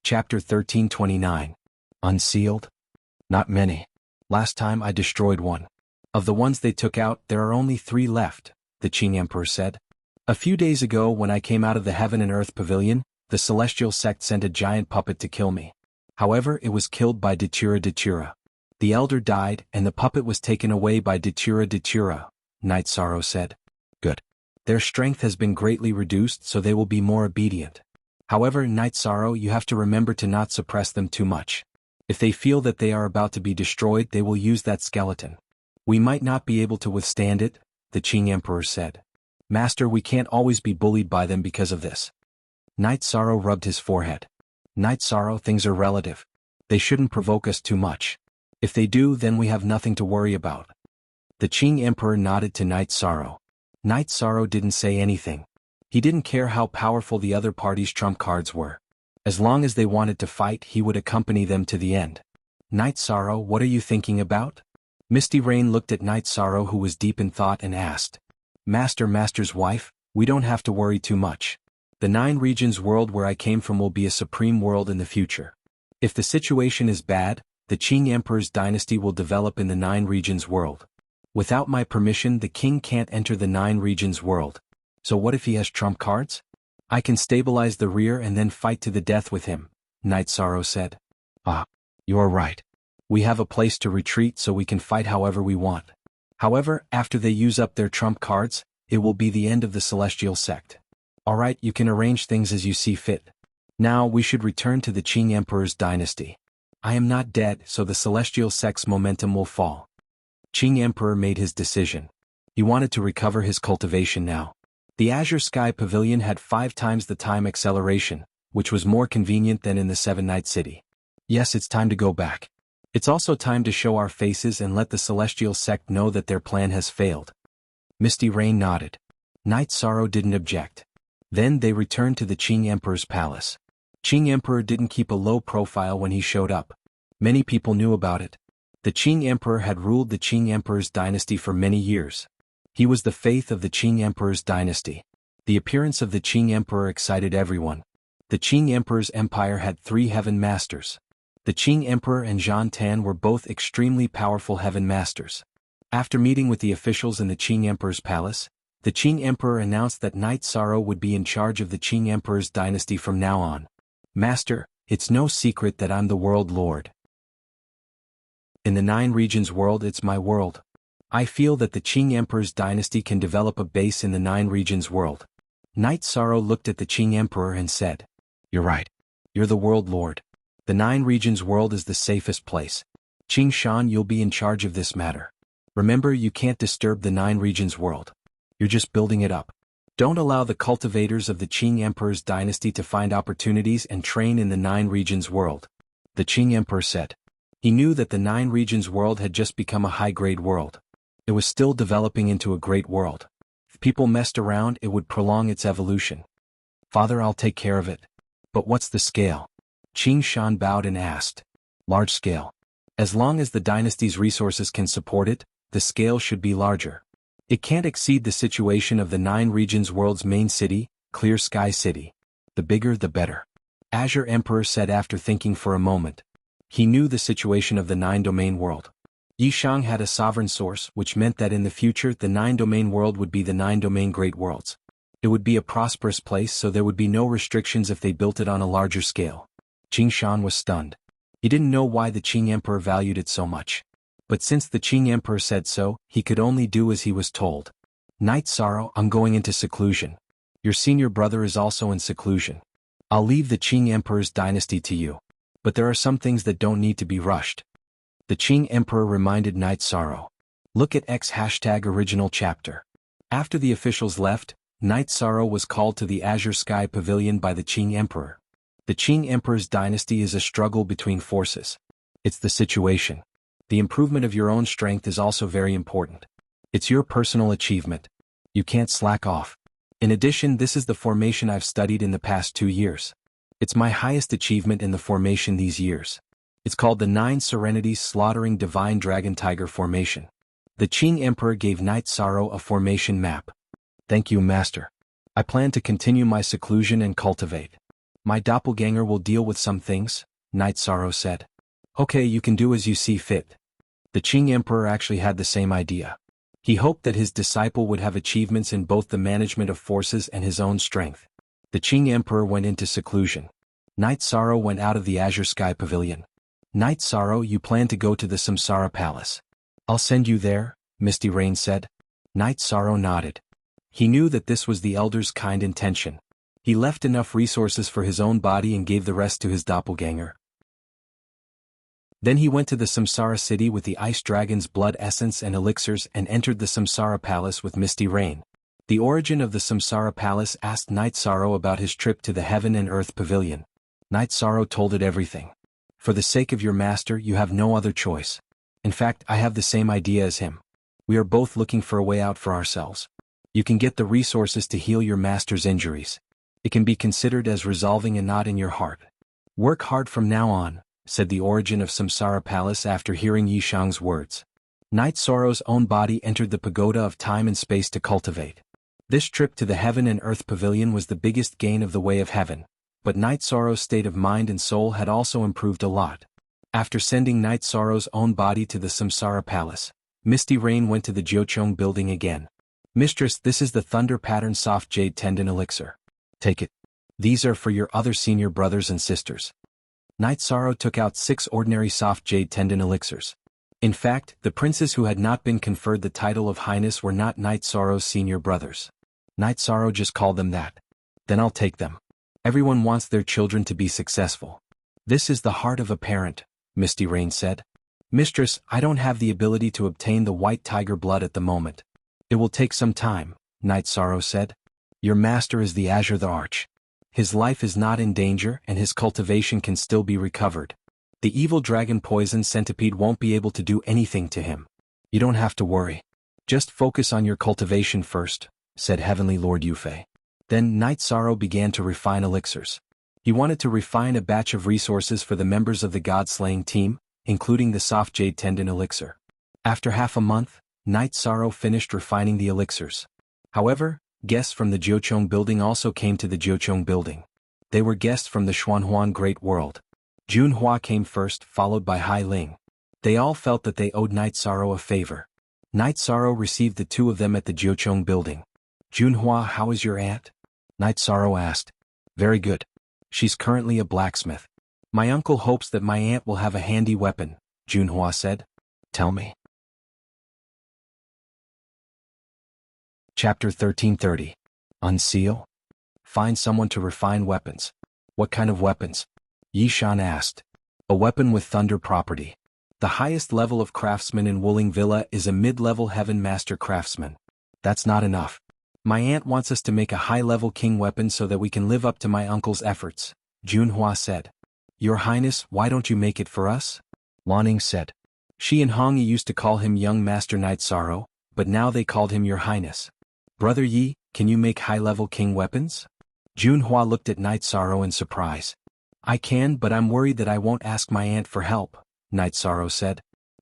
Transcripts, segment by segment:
Chapter 1329. Unsealed? Not many. Last time I destroyed one. Of the ones they took out, there are only 3 left, the Qing Emperor said. A few days ago when I came out of the Heaven and Earth Pavilion, the celestial sect sent a giant puppet to kill me. However, it was killed by Datura. The elder died and the puppet was taken away by Datura, Night Sorrow said. Good. Their strength has been greatly reduced so they will be more obedient. However, Night Sorrow, you have to remember to not suppress them too much. If they feel that they are about to be destroyed, they will use that skeleton. We might not be able to withstand it, the Qing Emperor said. Master, we can't always be bullied by them because of this. Night Sorrow rubbed his forehead. Night Sorrow, things are relative. They shouldn't provoke us too much. If they do, then we have nothing to worry about. The Qing Emperor nodded to Night Sorrow. Night Sorrow didn't say anything. He didn't care how powerful the other party's trump cards were. As long as they wanted to fight, he would accompany them to the end. Night Sorrow, what are you thinking about? Misty Rain looked at Night Sorrow, who was deep in thought, and asked. Master's wife, we don't have to worry too much. The 9 regions world where I came from will be a supreme world in the future. If the situation is bad, the Qing Emperor's dynasty will develop in the 9 regions world. Without my permission, the king can't enter the 9 regions world. So what if he has trump cards? I can stabilize the rear and then fight to the death with him, Night Sorrow said. Ah, you're right. We have a place to retreat so we can fight however we want. However, after they use up their trump cards, it will be the end of the celestial sect. Alright, you can arrange things as you see fit. Now we should return to the Qing Emperor's dynasty. I am not dead, so the celestial sect's momentum will fall. Qing Emperor made his decision. He wanted to recover his cultivation now. The Azure Sky Pavilion had 5 times the time acceleration, which was more convenient than in the 7-Night City. Yes, it's time to go back. It's also time to show our faces and let the celestial sect know that their plan has failed. Misty Rain nodded. Night Sorrow didn't object. Then they returned to the Qing Emperor's palace. Qing Emperor didn't keep a low profile when he showed up. Many people knew about it. The Qing Emperor had ruled the Qing Emperor's dynasty for many years. He was the faith of the Qing Emperor's dynasty. The appearance of the Qing Emperor excited everyone. The Qing Emperor's empire had 3 heaven masters. The Qing Emperor and Zhan Tan were both extremely powerful heaven masters. After meeting with the officials in the Qing Emperor's palace, the Qing Emperor announced that Night Sorrow would be in charge of the Qing Emperor's dynasty from now on. Master, it's no secret that I'm the world lord. In the 9 regions world, it's my world. I feel that the Qing Emperor's dynasty can develop a base in the 9 regions world. Night Sorrow looked at the Qing Emperor and said, You're right. You're the world lord. The 9 regions world is the safest place. Qing Shan, you'll be in charge of this matter. Remember, you can't disturb the 9 regions world. You're just building it up. Don't allow the cultivators of the Qing Emperor's dynasty to find opportunities and train in the 9 regions world. The Qing Emperor said. He knew that the 9 regions world had just become a high-grade world. It was still developing into a great world. If people messed around, it would prolong its evolution. Father, I'll take care of it. But what's the scale? Qing Shan bowed and asked. Large scale. As long as the dynasty's resources can support it, the scale should be larger. It can't exceed the situation of the 9 regions world's main city, Clear Sky City. The bigger the better. Azure Emperor said after thinking for a moment. He knew the situation of the 9-domain world. Yishang had a sovereign source, which meant that in the future the 9-domain world would be the 9-domain great worlds. It would be a prosperous place, so there would be no restrictions if they built it on a larger scale. Qing Shan was stunned. He didn't know why the Qing Emperor valued it so much. But since the Qing Emperor said so, he could only do as he was told. Night Sorrow, I'm going into seclusion. Your senior brother is also in seclusion. I'll leave the Qing Emperor's dynasty to you. But there are some things that don't need to be rushed. The Qing Emperor reminded Night Sorrow. Look at #original chapter. After the officials left, Night Sorrow was called to the Azure Sky Pavilion by the Qing Emperor. The Qing Emperor's dynasty is a struggle between forces. It's the situation. The improvement of your own strength is also very important. It's your personal achievement. You can't slack off. In addition, this is the formation I've studied in the past 2 years. It's my highest achievement in the formation these years. It's called the 9 Serenities Slaughtering Divine Dragon Tiger Formation. The Qing Emperor gave Night Sorrow a formation map. Thank you, Master. I plan to continue my seclusion and cultivate. My doppelganger will deal with some things, Night Sorrow said. Okay, you can do as you see fit. The Qing Emperor actually had the same idea. He hoped that his disciple would have achievements in both the management of forces and his own strength. The Qing Emperor went into seclusion. Night Sorrow went out of the Azure Sky Pavilion. Night Sorrow, you plan to go to the Samsara Palace. I'll send you there, Misty Rain said. Night Sorrow nodded. He knew that this was the elder's kind intention. He left enough resources for his own body and gave the rest to his doppelganger. Then he went to the Samsara city with the ice dragon's blood essence and elixirs and entered the Samsara Palace with Misty Rain. The origin of the Samsara Palace asked Night Sorrow about his trip to the Heaven and Earth Pavilion. Night Sorrow told it everything. For the sake of your master, you have no other choice. In fact, I have the same idea as him. We are both looking for a way out for ourselves. You can get the resources to heal your master's injuries. It can be considered as resolving a knot in your heart. Work hard from now on, said the origin of Samsara Palace after hearing Yishang's words. Night Sorrow's own body entered the pagoda of time and space to cultivate. This trip to the Heaven and Earth Pavilion was the biggest gain of the Way of Heaven, but Night Sorrow's state of mind and soul had also improved a lot. After sending Night Sorrow's own body to the Samsara Palace, Misty Rain went to the Jiuchong building again. Mistress, this is the Thunder Pattern Soft Jade Tendon Elixir. Take it. These are for your other senior brothers and sisters. Night Sorrow took out 6 ordinary soft jade tendon elixirs. In fact, the princes who had not been conferred the title of Highness were not Night Sorrow's senior brothers. Night Sorrow just called them that. Then I'll take them. Everyone wants their children to be successful. This is the heart of a parent, Misty Rain said. Mistress, I don't have the ability to obtain the white tiger blood at the moment. It will take some time, Night Sorrow said. Your master is the Azure the Arch. His life is not in danger and his cultivation can still be recovered. The evil dragon poison centipede won't be able to do anything to him. You don't have to worry. Just focus on your cultivation first, said Heavenly Lord Yufei. Then Night Sorrow began to refine elixirs. He wanted to refine a batch of resources for the members of the God-slaying team, including the soft jade tendon elixir. After half a month, Night Sorrow finished refining the elixirs. However, guests from the Jiuchong building also came to the Jiuchong building. They were guests from the Xuanhuan Great World. Junhua came first, followed by Hai Ling. They all felt that they owed Night Sorrow a favor. Night Sorrow received the 2 of them at the Jiuchong building. Junhua, how is your aunt? Night Sorrow asked. Very good. She's currently a blacksmith. My uncle hopes that my aunt will have a handy weapon, Junhua said. Tell me. Chapter 1330. Unseal? Find someone to refine weapons. What kind of weapons? Yishan asked. A weapon with thunder property. The highest level of craftsman in Wuling Villa is a mid-level Heaven Master craftsman. That's not enough. My aunt wants us to make a high-level king weapon so that we can live up to my uncle's efforts, Junhua said. Your Highness, why don't you make it for us? Wanning said. She and Hongyi used to call him Young Master Night Sorrow, but now they called him Your Highness. Brother Yi, can you make high-level king weapons? Junhua looked at Night Sorrow in surprise. I can, but I'm worried that I won't ask my aunt for help, Night Sorrow said.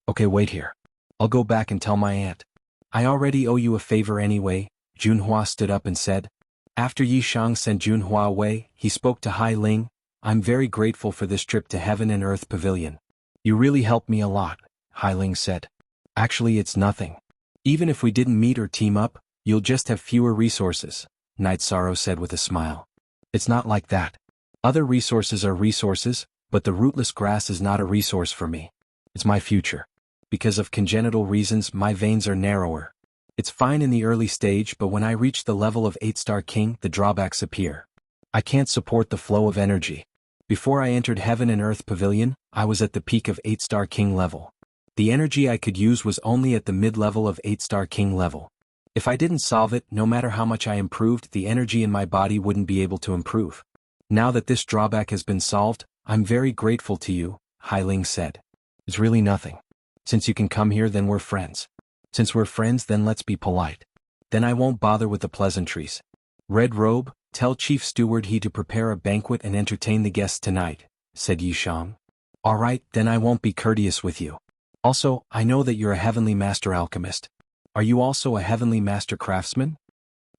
Okay, wait here. I'll go back and tell my aunt. I already owe you a favor anyway, Junhua stood up and said. After Yishang sent Junhua away, he spoke to Hai Ling. I'm very grateful for this trip to Heaven and Earth Pavilion. You really helped me a lot, Hai Ling said. Actually, it's nothing. Even if we didn't meet or team up, you'll just have fewer resources, Night Sorrow said with a smile. It's not like that. Other resources are resources, but the rootless grass is not a resource for me. It's my future. Because of congenital reasons, my veins are narrower. It's fine in the early stage, but when I reach the level of 8-star king, the drawbacks appear. I can't support the flow of energy. Before I entered Heaven and Earth Pavilion, I was at the peak of 8-star king level. The energy I could use was only at the mid-level of 8-star king level. If I didn't solve it, no matter how much I improved, the energy in my body wouldn't be able to improve. Now that this drawback has been solved, I'm very grateful to you, Hai Ling said. It's really nothing. Since you can come here, then we're friends. Since we're friends, then let's be polite. Then I won't bother with the pleasantries. Red Robe, tell Chief Steward he to prepare a banquet and entertain the guests tonight, said Yishang. All right, then I won't be courteous with you. Also, I know that you're a Heavenly Master Alchemist. Are you also a Heavenly Master Craftsman?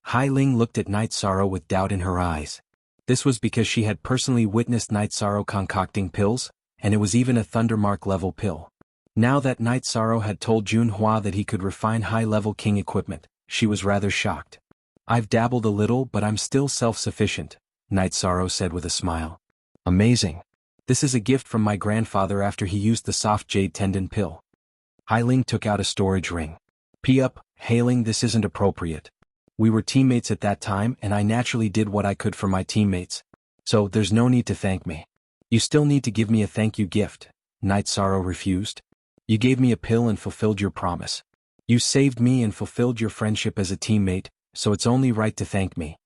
Hai Ling looked at Night Sorrow with doubt in her eyes. This was because she had personally witnessed Night Sorrow concocting pills, and it was even a Thundermark level pill. Now that Night Sorrow had told Junhua that he could refine high-level king equipment, she was rather shocked. I've dabbled a little but I'm still self-sufficient, Night Sorrow said with a smile. Amazing. This is a gift from my grandfather after he used the soft jade tendon pill. Hailing took out a storage ring. P-up, Hailing, this isn't appropriate. We were teammates at that time and I naturally did what I could for my teammates. So there's no need to thank me. You still need to give me a thank you gift, Night Sorrow refused. You gave me a pill and fulfilled your promise. You saved me and fulfilled your friendship as a teammate, so it's only right to thank me.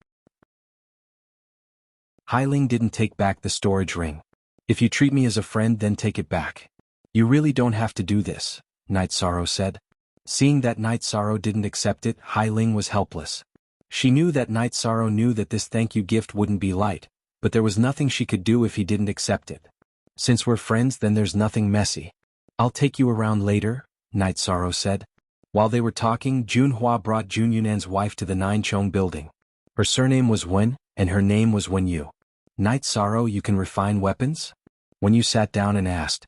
Hailing didn't take back the storage ring. If you treat me as a friend, then take it back. You really don't have to do this, Night Sorrow said. Seeing that Night Sorrow didn't accept it, Hailing was helpless. She knew that Night Sorrow knew that this thank you gift wouldn't be light, but there was nothing she could do if he didn't accept it. Since we're friends, then there's nothing messy. I'll take you around later, Night Sorrow said. While they were talking, Junhua brought Jun Yunan's wife to the Nine Chong building. Her surname was Wen, and her name was Wen Yu. Night Sorrow, you can refine weapons? Wen Yu sat down and asked.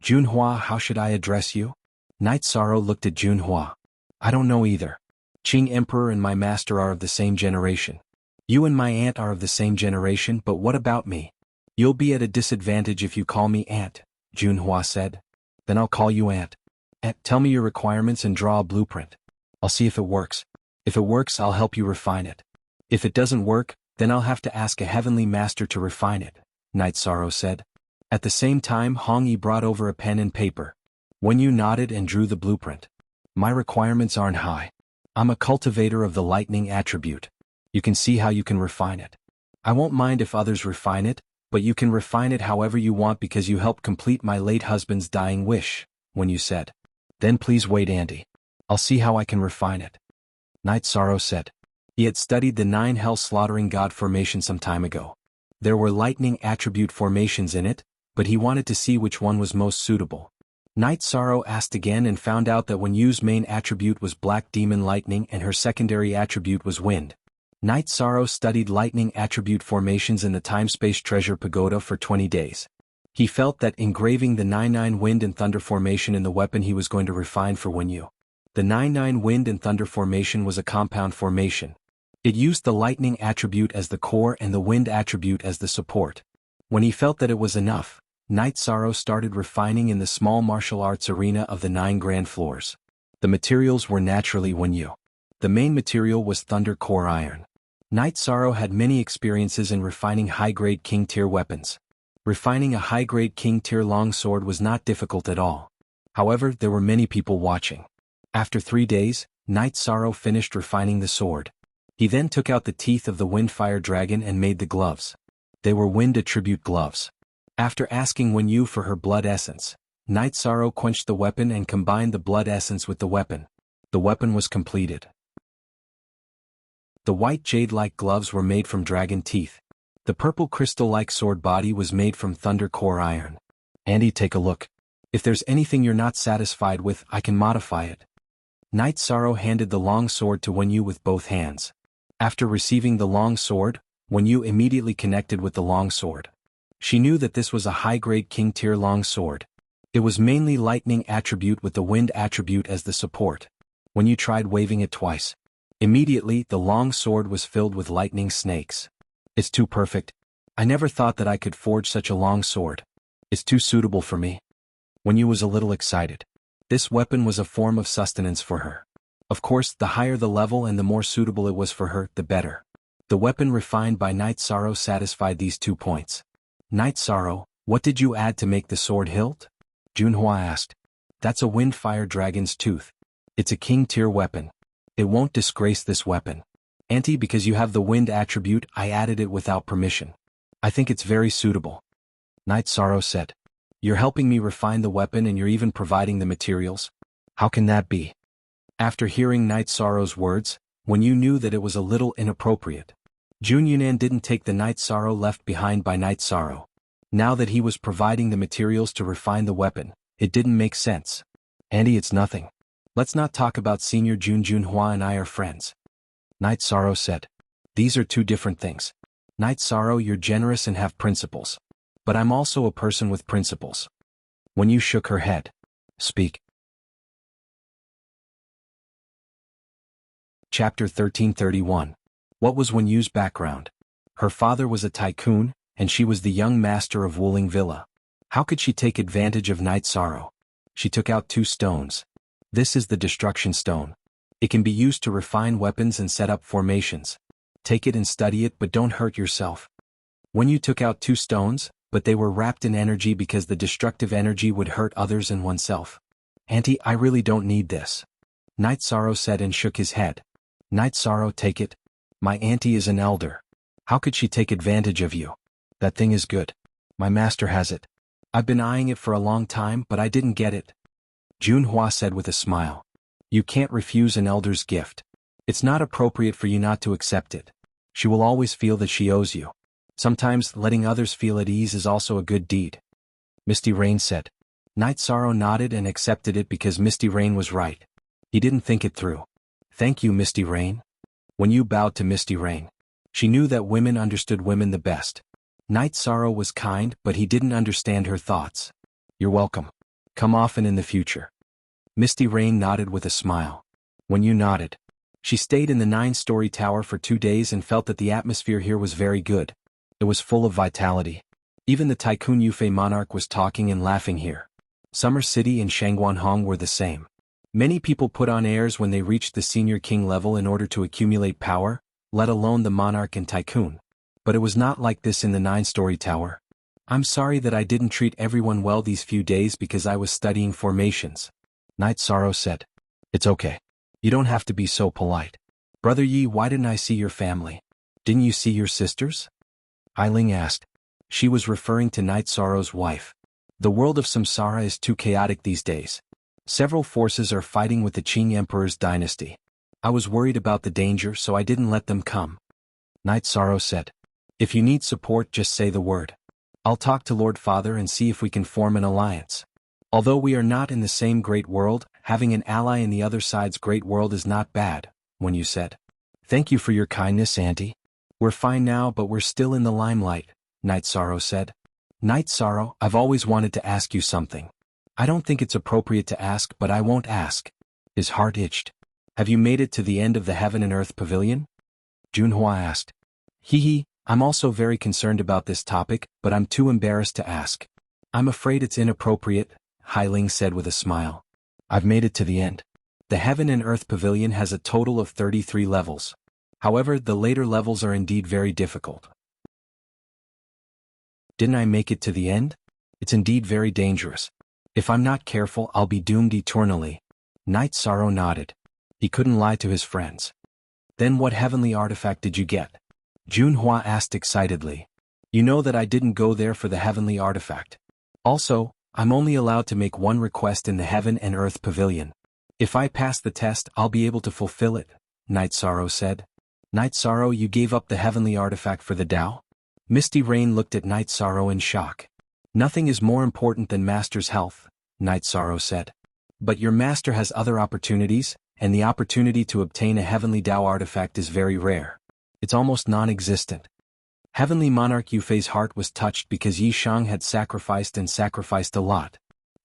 Junhua, how should I address you? Night Sorrow looked at Junhua. I don't know either. Qing Emperor and my master are of the same generation. You and my aunt are of the same generation, but what about me? You'll be at a disadvantage if you call me aunt, Junhua said. Then I'll call you aunt. Tell me your requirements and draw a blueprint. I'll see if it works. If it works, I'll help you refine it. If it doesn't work, then I'll have to ask a heavenly master to refine it, Night Sorrow said. At the same time, Hong Yi brought over a pen and paper. Wen Yu nodded and drew the blueprint. My requirements aren't high. I'm a cultivator of the lightning attribute. You can see how you can refine it. I won't mind if others refine it, but you can refine it however you want because you helped complete my late husband's dying wish, Wen Yu said. Then please wait, Andy. I'll see how I can refine it. Night Sorrow said. He had studied the 9 Hell Slaughtering God formation some time ago. There were lightning attribute formations in it, but he wanted to see which one was most suitable. Night Sorrow asked again and found out that Wen Yu's main attribute was Black Demon Lightning and her secondary attribute was Wind. Night Sorrow studied lightning attribute formations in the Time-Space Treasure Pagoda for 20 days. He felt that engraving the 9-9 Wind and Thunder formation in the weapon he was going to refine for Wen Yu. The 9-9 Wind and Thunder formation was a compound formation. It used the lightning attribute as the core and the wind attribute as the support. When he felt that it was enough, Night Sorrow started refining in the small martial arts arena of the 9 grand floors. The materials were naturally Wen Yu. The main material was Thunder Core Iron. Night Sorrow had many experiences in refining high-grade king-tier weapons. Refining a high-grade king-tier longsword was not difficult at all. However, there were many people watching. After 3 days, Night Sorrow finished refining the sword. He then took out the teeth of the Windfire Dragon and made the gloves. They were wind attribute gloves. After asking Wen Yu for her blood essence, Night Sorrow quenched the weapon and combined the blood essence with the weapon. The weapon was completed. The white jade-like gloves were made from dragon teeth. The purple crystal-like sword body was made from Thunder Core Iron. Andy, take a look. If there's anything you're not satisfied with, I can modify it. Night Sorrow handed the long sword to Wen Yu with both hands. After receiving the long sword, Wen Yu immediately connected with the long sword. She knew that this was a high-grade king-tier long sword. It was mainly lightning attribute with the wind attribute as the support. Wen Yu tried waving it twice. Immediately, the long sword was filled with lightning snakes. It's too perfect. I never thought that I could forge such a long sword. It's too suitable for me. Wen Yu was a little excited. This weapon was a form of sustenance for her. Of course, the higher the level and the more suitable it was for her, the better. The weapon refined by Night Sorrow satisfied these 2 points. Night Sorrow, what did you add to make the sword hilt? Junhua asked. That's a Windfire Dragon's tooth. It's a king-tier weapon. It won't disgrace this weapon. Auntie, because you have the wind attribute, I added it without permission. I think it's very suitable. Night Sorrow said. You're helping me refine the weapon and you're even providing the materials? How can that be? After hearing Night Sorrow's words, Wen Yu knew that it was a little inappropriate. Jun Yunan didn't take the Night Sorrow left behind by Night Sorrow. Now that he was providing the materials to refine the weapon, it didn't make sense. Andy, it's nothing. Let's not talk about Senior Junhua and I are friends. Night Sorrow said. These are 2 different things. Night Sorrow, you're generous and have principles. But I'm also a person with principles. When you shook her head. Speak. Chapter 1331. What was Wen Yu's background? Her father was a tycoon, and she was the young master of Wuling Villa. How could she take advantage of Night Sorrow? She took out 2 stones. This is the Destruction Stone. It can be used to refine weapons and set up formations. Take it and study it, but don't hurt yourself. Wen Yu took out 2 stones, but they were wrapped in energy because the destructive energy would hurt others and oneself. Auntie, I really don't need this. Night Sorrow said and shook his head. Night Sorrow, take it. My auntie is an elder. How could she take advantage of you? That thing is good. My master has it. I've been eyeing it for a long time, but I didn't get it. Junhua said with a smile. You can't refuse an elder's gift. It's not appropriate for you not to accept it. She will always feel that she owes you. Sometimes letting others feel at ease is also a good deed. Misty Rain said. Night Sorrow nodded and accepted it because Misty Rain was right. He didn't think it through. Thank you, Misty Rain. Wen Yu bowed to Misty Rain. She knew that women understood women the best. Night Sorrow was kind, but he didn't understand her thoughts. You're welcome. Come often in the future. Misty Rain nodded with a smile. Wen Yu nodded. She stayed in the 9-story tower for 2 days and felt that the atmosphere here was very good. It was full of vitality. Even the Tycoon Yufei monarch was talking and laughing here. Summer City and Shangguanhong were the same. Many people put on airs when they reached the senior king level in order to accumulate power, let alone the monarch and tycoon. But it was not like this in the 9-story tower. I'm sorry that I didn't treat everyone well these few days because I was studying formations. Night Sorrow said. It's okay. You don't have to be so polite. Brother Yi, why didn't I see your family? Didn't you see your sisters? Ailing asked. She was referring to Night Sorrow's wife. The world of samsara is too chaotic these days. Several forces are fighting with the Qing Emperor's dynasty. I was worried about the danger, so I didn't let them come. Night Sorrow said. If you need support, just say the word. I'll talk to Lord Father and see if we can form an alliance. Although we are not in the same great world, having an ally in the other side's great world is not bad, Wen Yu said. Thank you for your kindness, Auntie. We're fine now, but we're still in the limelight, Night Sorrow said. Night Sorrow, I've always wanted to ask you something. I don't think it's appropriate to ask, but I won't ask. His heart itched. Have you made it to the end of the Heaven and Earth Pavilion? Junhua asked. Hee, I'm also very concerned about this topic, but I'm too embarrassed to ask. I'm afraid it's inappropriate, Hailing said with a smile. I've made it to the end. The Heaven and Earth Pavilion has a total of 33 levels. However, the later levels are indeed very difficult. Didn't I make it to the end? It's indeed very dangerous. If I'm not careful, I'll be doomed eternally. Night Sorrow nodded. He couldn't lie to his friends. Then what heavenly artifact did you get? Junhua asked excitedly. You know that I didn't go there for the heavenly artifact. Also, I'm only allowed to make one request in the Heaven and Earth Pavilion. If I pass the test, I'll be able to fulfill it, Night Sorrow said. Night Sorrow, you gave up the heavenly artifact for the Tao? Misty Rain looked at Night Sorrow in shock. Nothing is more important than Master's health, Night Sorrow said. But your Master has other opportunities, and the opportunity to obtain a heavenly Tao artifact is very rare. It's almost non-existent. Heavenly Monarch Yufei's heart was touched because Yi Shang had sacrificed a lot.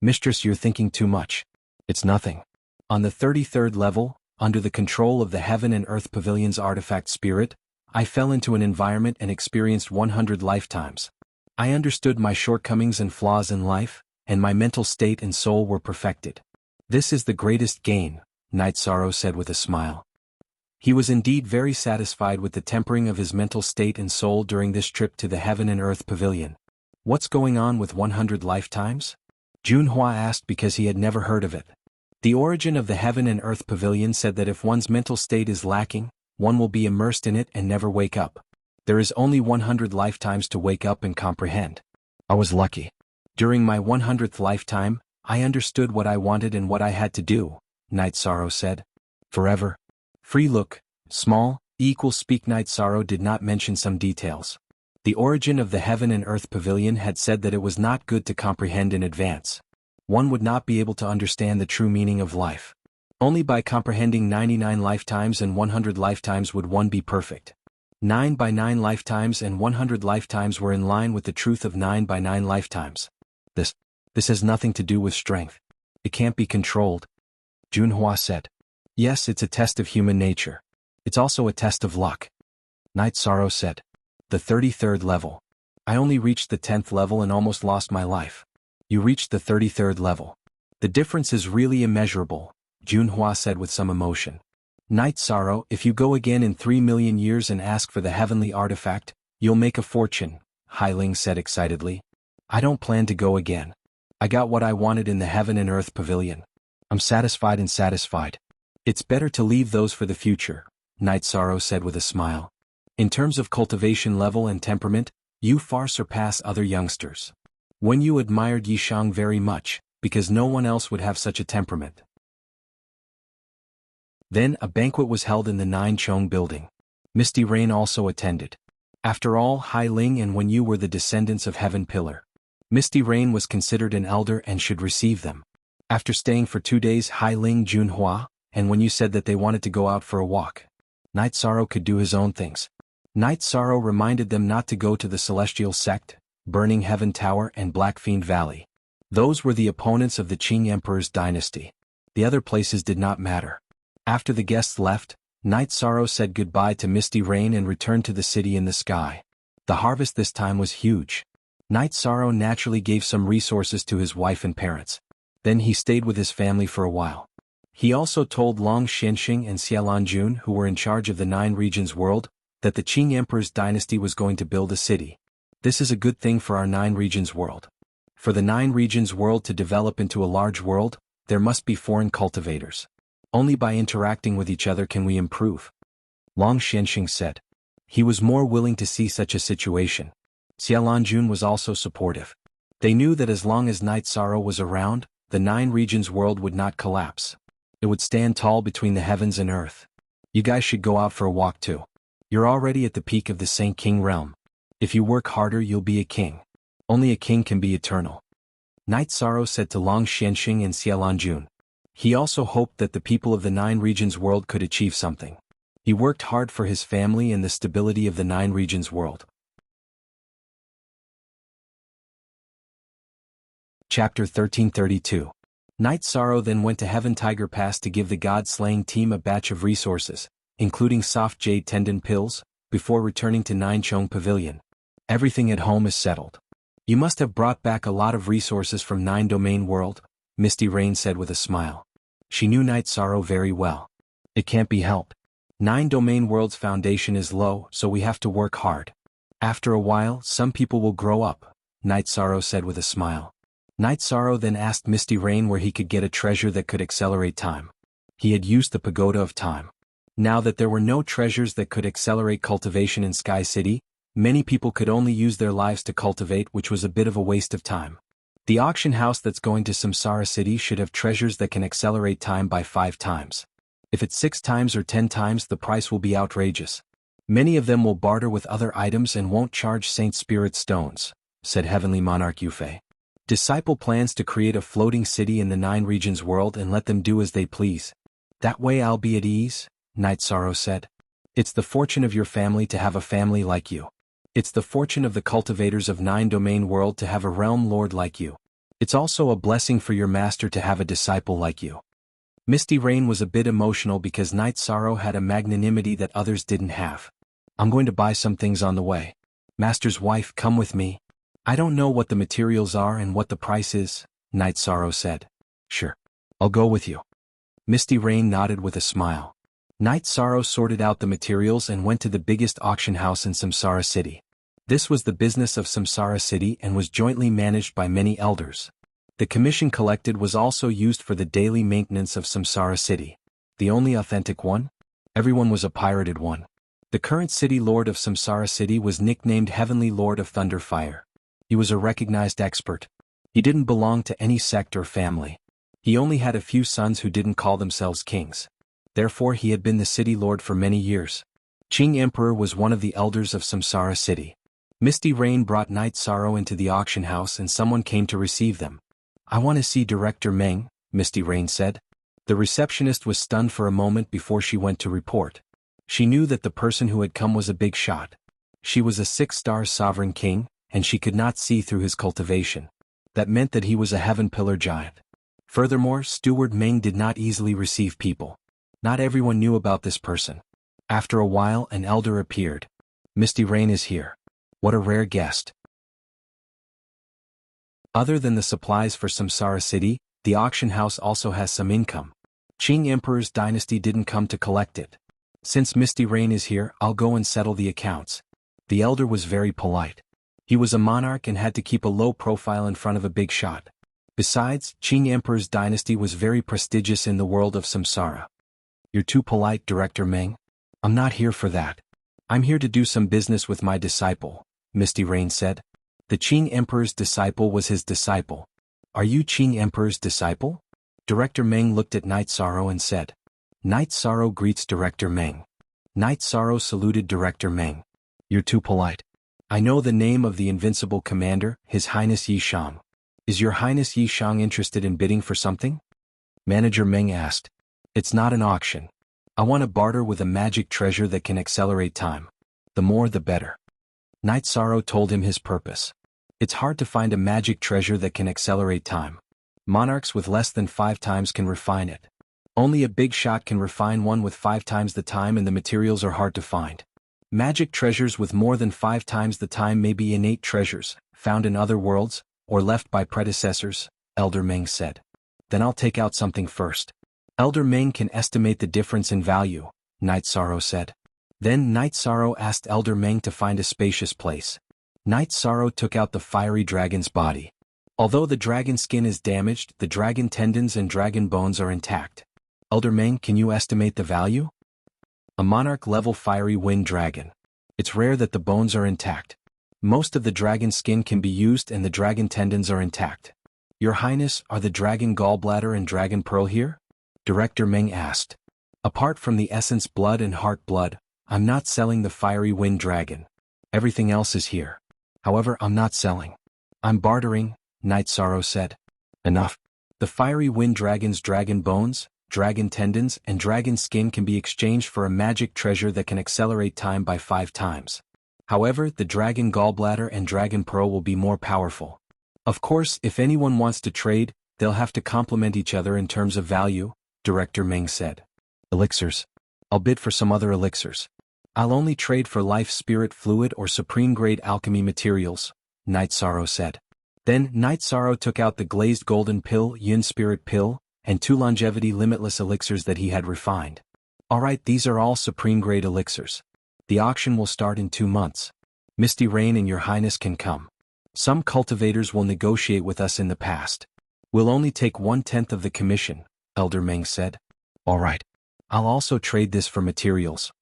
Mistress, you're thinking too much. It's nothing. On the 33rd level, under the control of the Heaven and Earth Pavilion's artifact spirit, I fell into an environment and experienced 100 lifetimes. I understood my shortcomings and flaws in life, and my mental state and soul were perfected. This is the greatest gain, Night Sorrow said with a smile. He was indeed very satisfied with the tempering of his mental state and soul during this trip to the Heaven and Earth Pavilion. What's going on with 100 lifetimes? Junhua asked because he had never heard of it. The origin of the Heaven and Earth Pavilion said that if one's mental state is lacking, one will be immersed in it and never wake up. There is only 100 lifetimes to wake up and comprehend. I was lucky. During my 100th lifetime, I understood what I wanted and what I had to do, Night Sorrow said. Forever. Free look, small, speak. Night Sorrow did not mention some details. The origin of the Heaven and Earth Pavilion had said that it was not good to comprehend in advance. One would not be able to understand the true meaning of life. Only by comprehending 99 lifetimes and 100 lifetimes would one be perfect. 9 by 9 lifetimes and 100 lifetimes were in line with the truth of 9 by 9 lifetimes. This has nothing to do with strength. It can't be controlled. Junhua said. Yes, it's a test of human nature. It's also a test of luck. Night Sorrow said. The 33rd level. I only reached the 10th level and almost lost my life. You reached the 33rd level. The difference is really immeasurable, Junhua said with some emotion. Night Sorrow, if you go again in 3 million years and ask for the heavenly artifact, you'll make a fortune, Hailing said excitedly. I don't plan to go again. I got what I wanted in the Heaven and Earth Pavilion. I'm satisfied and satisfied. It's better to leave those for the future, Night Sorrow said with a smile. In terms of cultivation level and temperament, you far surpass other youngsters. When you admired Yishang very much, because no one else would have such a temperament. Then a banquet was held in the Nine Chong building. Misty Rain also attended. After all, Hai Ling and Wen Yu were the descendants of Heaven Pillar. Misty Rain was considered an elder and should receive them. After staying for 2 days, Hai Ling, Junhua, and Wen Yu said that they wanted to go out for a walk. Night Sorrow could do his own things. Night Sorrow reminded them not to go to the Celestial Sect, Burning Heaven Tower and Black Fiend Valley. Those were the opponents of the Qing Emperor's dynasty. The other places did not matter. After the guests left, Night Sorrow said goodbye to Misty Rain and returned to the city in the sky. The harvest this time was huge. Night Sorrow naturally gave some resources to his wife and parents. Then he stayed with his family for a while. He also told Long Xianxing and Xiaolanjun, who were in charge of the Nine Regions world, that the Qing Emperor's dynasty was going to build a city. This is a good thing for our Nine Regions world. For the Nine Regions world to develop into a large world, there must be foreign cultivators. Only by interacting with each other can we improve. Long Xianxing said. He was more willing to see such a situation. Xiaolanjun was also supportive. They knew that as long as Night Sorrow was around, the Nine Regions world would not collapse. It would stand tall between the heavens and earth. You guys should go out for a walk too. You're already at the peak of the Saint King realm. If you work harder, you'll be a king. Only a king can be eternal. Night Sorrow said to Long Xianxing and Xiaolanjun. He also hoped that the people of the Nine Regions world could achieve something. He worked hard for his family and the stability of the Nine Regions world. Chapter 1332. Night Sorrow then went to Heaven Tiger Pass to give the God-slaying team a batch of resources, including soft jade tendon pills, before returning to Nine Chong Pavilion. Everything at home is settled. You must have brought back a lot of resources from Nine Domain World, Misty Rain said with a smile. She knew Night Sorrow very well. It can't be helped. Nine Domain World's foundation is low, so we have to work hard. After a while, some people will grow up, Night Sorrow said with a smile. Night Sorrow then asked Misty Rain where he could get a treasure that could accelerate time. He had used the Pagoda of Time. Now that there were no treasures that could accelerate cultivation in Sky City, many people could only use their lives to cultivate, which was a bit of a waste of time. The auction house that's going to Samsara City should have treasures that can accelerate time by 5 times. If it's 6 times or 10 times, the price will be outrageous. Many of them will barter with other items and won't charge Saint Spirit stones, said Heavenly Monarch Yufei. Disciple plans to create a floating city in the Nine Regions world and let them do as they please. That way I'll be at ease, Night Sorrow said. It's the fortune of your family to have a family like you. It's the fortune of the cultivators of Nine Domain World to have a realm lord like you. It's also a blessing for your master to have a disciple like you. Misty Rain was a bit emotional because Night Sorrow had a magnanimity that others didn't have. I'm going to buy some things on the way. Master's wife, come with me. I don't know what the materials are and what the price is, Night Sorrow said. Sure. I'll go with you. Misty Rain nodded with a smile. Night Sorrow sorted out the materials and went to the biggest auction house in Samsara City. This was the business of Samsara City and was jointly managed by many elders. The commission collected was also used for the daily maintenance of Samsara City. The only authentic one? Everyone was a pirated one. The current city lord of Samsara City was nicknamed Heavenly Lord of Thunderfire. He was a recognized expert. He didn't belong to any sect or family. He only had a few sons who didn't call themselves kings. Therefore he had been the city lord for many years. Qing Emperor was one of the elders of Samsara City. Misty Rain brought Night Sorrow into the auction house and someone came to receive them. I want to see Director Meng, Misty Rain said. The receptionist was stunned for a moment before she went to report. She knew that the person who had come was a big shot. She was a 6-star sovereign king, and she could not see through his cultivation. That meant that he was a heaven pillar giant. Furthermore, Steward Meng did not easily receive people. Not everyone knew about this person. After a while, an elder appeared. Misty Rain is here. What a rare guest. Other than the supplies for Samsara City, the auction house also has some income. Qing Emperor's dynasty didn't come to collect it. Since Misty Rain is here, I'll go and settle the accounts. The elder was very polite. He was a monarch and had to keep a low profile in front of a big shot. Besides, Qing Emperor's dynasty was very prestigious in the world of Samsara. You're too polite, Director Meng. I'm not here for that. I'm here to do some business with my disciple, Misty Rain said. The Qing Emperor's disciple was his disciple. Are you Qing Emperor's disciple? Director Meng looked at Night Sorrow and said. Night Sorrow greets Director Meng. Night Sorrow saluted Director Meng. You're too polite. I know the name of the invincible commander, His Highness Yi Shang. Is Your Highness Yi Shang interested in bidding for something? Manager Meng asked. It's not an auction. I want to barter with a magic treasure that can accelerate time. The more the better. Night Sorrow told him his purpose. It's hard to find a magic treasure that can accelerate time. Monarchs with less than 5 times can refine it. Only a big shot can refine one with 5 times the time, and the materials are hard to find. Magic treasures with more than 5 times the time may be innate treasures, found in other worlds, or left by predecessors, Elder Meng said. Then I'll take out something first. Elder Meng can estimate the difference in value, Night Sorrow said. Then Night Sorrow asked Elder Meng to find a spacious place. Night Sorrow took out the fiery dragon's body. Although the dragon skin is damaged, the dragon tendons and dragon bones are intact. Elder Meng, can you estimate the value? A monarch-level fiery wind dragon. It's rare that the bones are intact. Most of the dragon skin can be used and the dragon tendons are intact. Your Highness, are the dragon gallbladder and dragon pearl here? Director Meng asked. Apart from the essence blood and heart blood, I'm not selling the fiery wind dragon. Everything else is here. However, I'm not selling. I'm bartering, Night Sorrow said. Enough. The fiery wind dragon's dragon bones, dragon tendons, and dragon skin can be exchanged for a magic treasure that can accelerate time by 5 times. However, the dragon gallbladder and dragon pearl will be more powerful. Of course, if anyone wants to trade, they'll have to complement each other in terms of value, Director Meng said. Elixirs. I'll bid for some other elixirs. I'll only trade for life spirit fluid or supreme-grade alchemy materials, Night Sorrow said. Then Night Sorrow took out the glazed golden pill, Yin spirit pill, and 2 longevity limitless elixirs that he had refined. Alright, these are all supreme-grade elixirs. The auction will start in 2 months. Misty Rain and Your Highness can come. Some cultivators will negotiate with us in the past. We'll only take 1/10 of the commission, Elder Meng said. Alright. I'll also trade this for materials.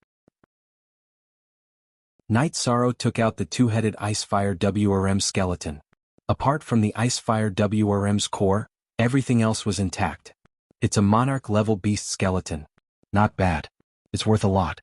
Night Sorrow took out the 2-headed Icefire WRM skeleton. Apart from the Icefire WRM's core, everything else was intact. It's a monarch-level beast skeleton. Not bad. It's worth a lot.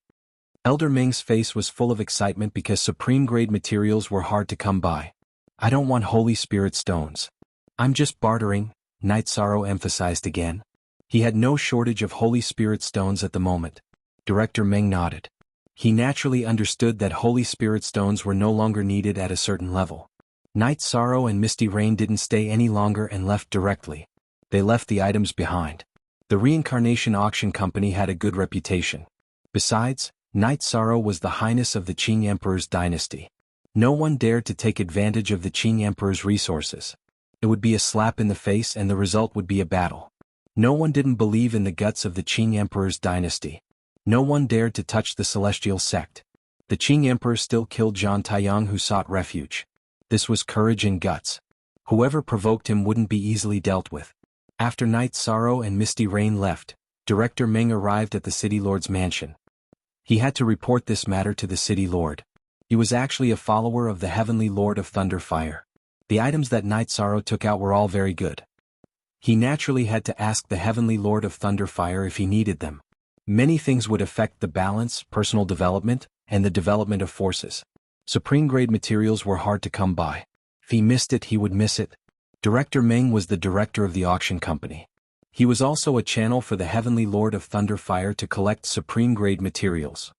Elder Ming's face was full of excitement because supreme-grade materials were hard to come by. I don't want Holy Spirit stones. I'm just bartering, Night Sorrow emphasized again. He had no shortage of Holy Spirit stones at the moment. Director Meng nodded. He naturally understood that Holy Spirit stones were no longer needed at a certain level. Night Sorrow and Misty Rain didn't stay any longer and left directly. They left the items behind. The Reincarnation Auction Company had a good reputation. Besides, Night Sorrow was the highness of the Qing Emperor's dynasty. No one dared to take advantage of the Qing Emperor's resources. It would be a slap in the face and the result would be a battle. No one didn't believe in the guts of the Qing Emperor's dynasty. No one dared to touch the celestial sect. The Qing Emperor still killed Zhang Taiyang, who sought refuge. This was courage and guts. Whoever provoked him wouldn't be easily dealt with. After Night Sorrow and Misty Rain left, Director Meng arrived at the City Lord's mansion. He had to report this matter to the City Lord. He was actually a follower of the Heavenly Lord of Thunderfire. The items that Night Sorrow took out were all very good. He naturally had to ask the Heavenly Lord of Thunderfire if he needed them. Many things would affect the balance, personal development, and the development of forces. Supreme-grade materials were hard to come by. If he missed it, he would miss it. Director Meng was the director of the auction company. He was also a channel for the Heavenly Lord of Thunderfire to collect supreme-grade materials.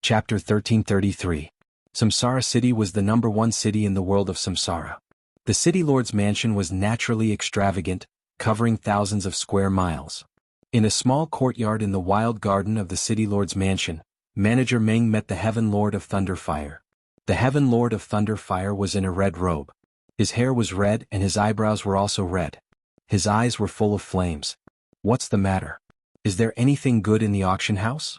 Chapter 1333. Samsara City was the #1 city in the world of Samsara. The city lord's mansion was naturally extravagant, covering thousands of square miles. In a small courtyard in the wild garden of the city lord's mansion, Manager Meng met the Heaven Lord of Thunderfire. The Heaven Lord of Thunderfire was in a red robe. His hair was red and his eyebrows were also red. His eyes were full of flames. "What's the matter? Is there anything good in the auction house?"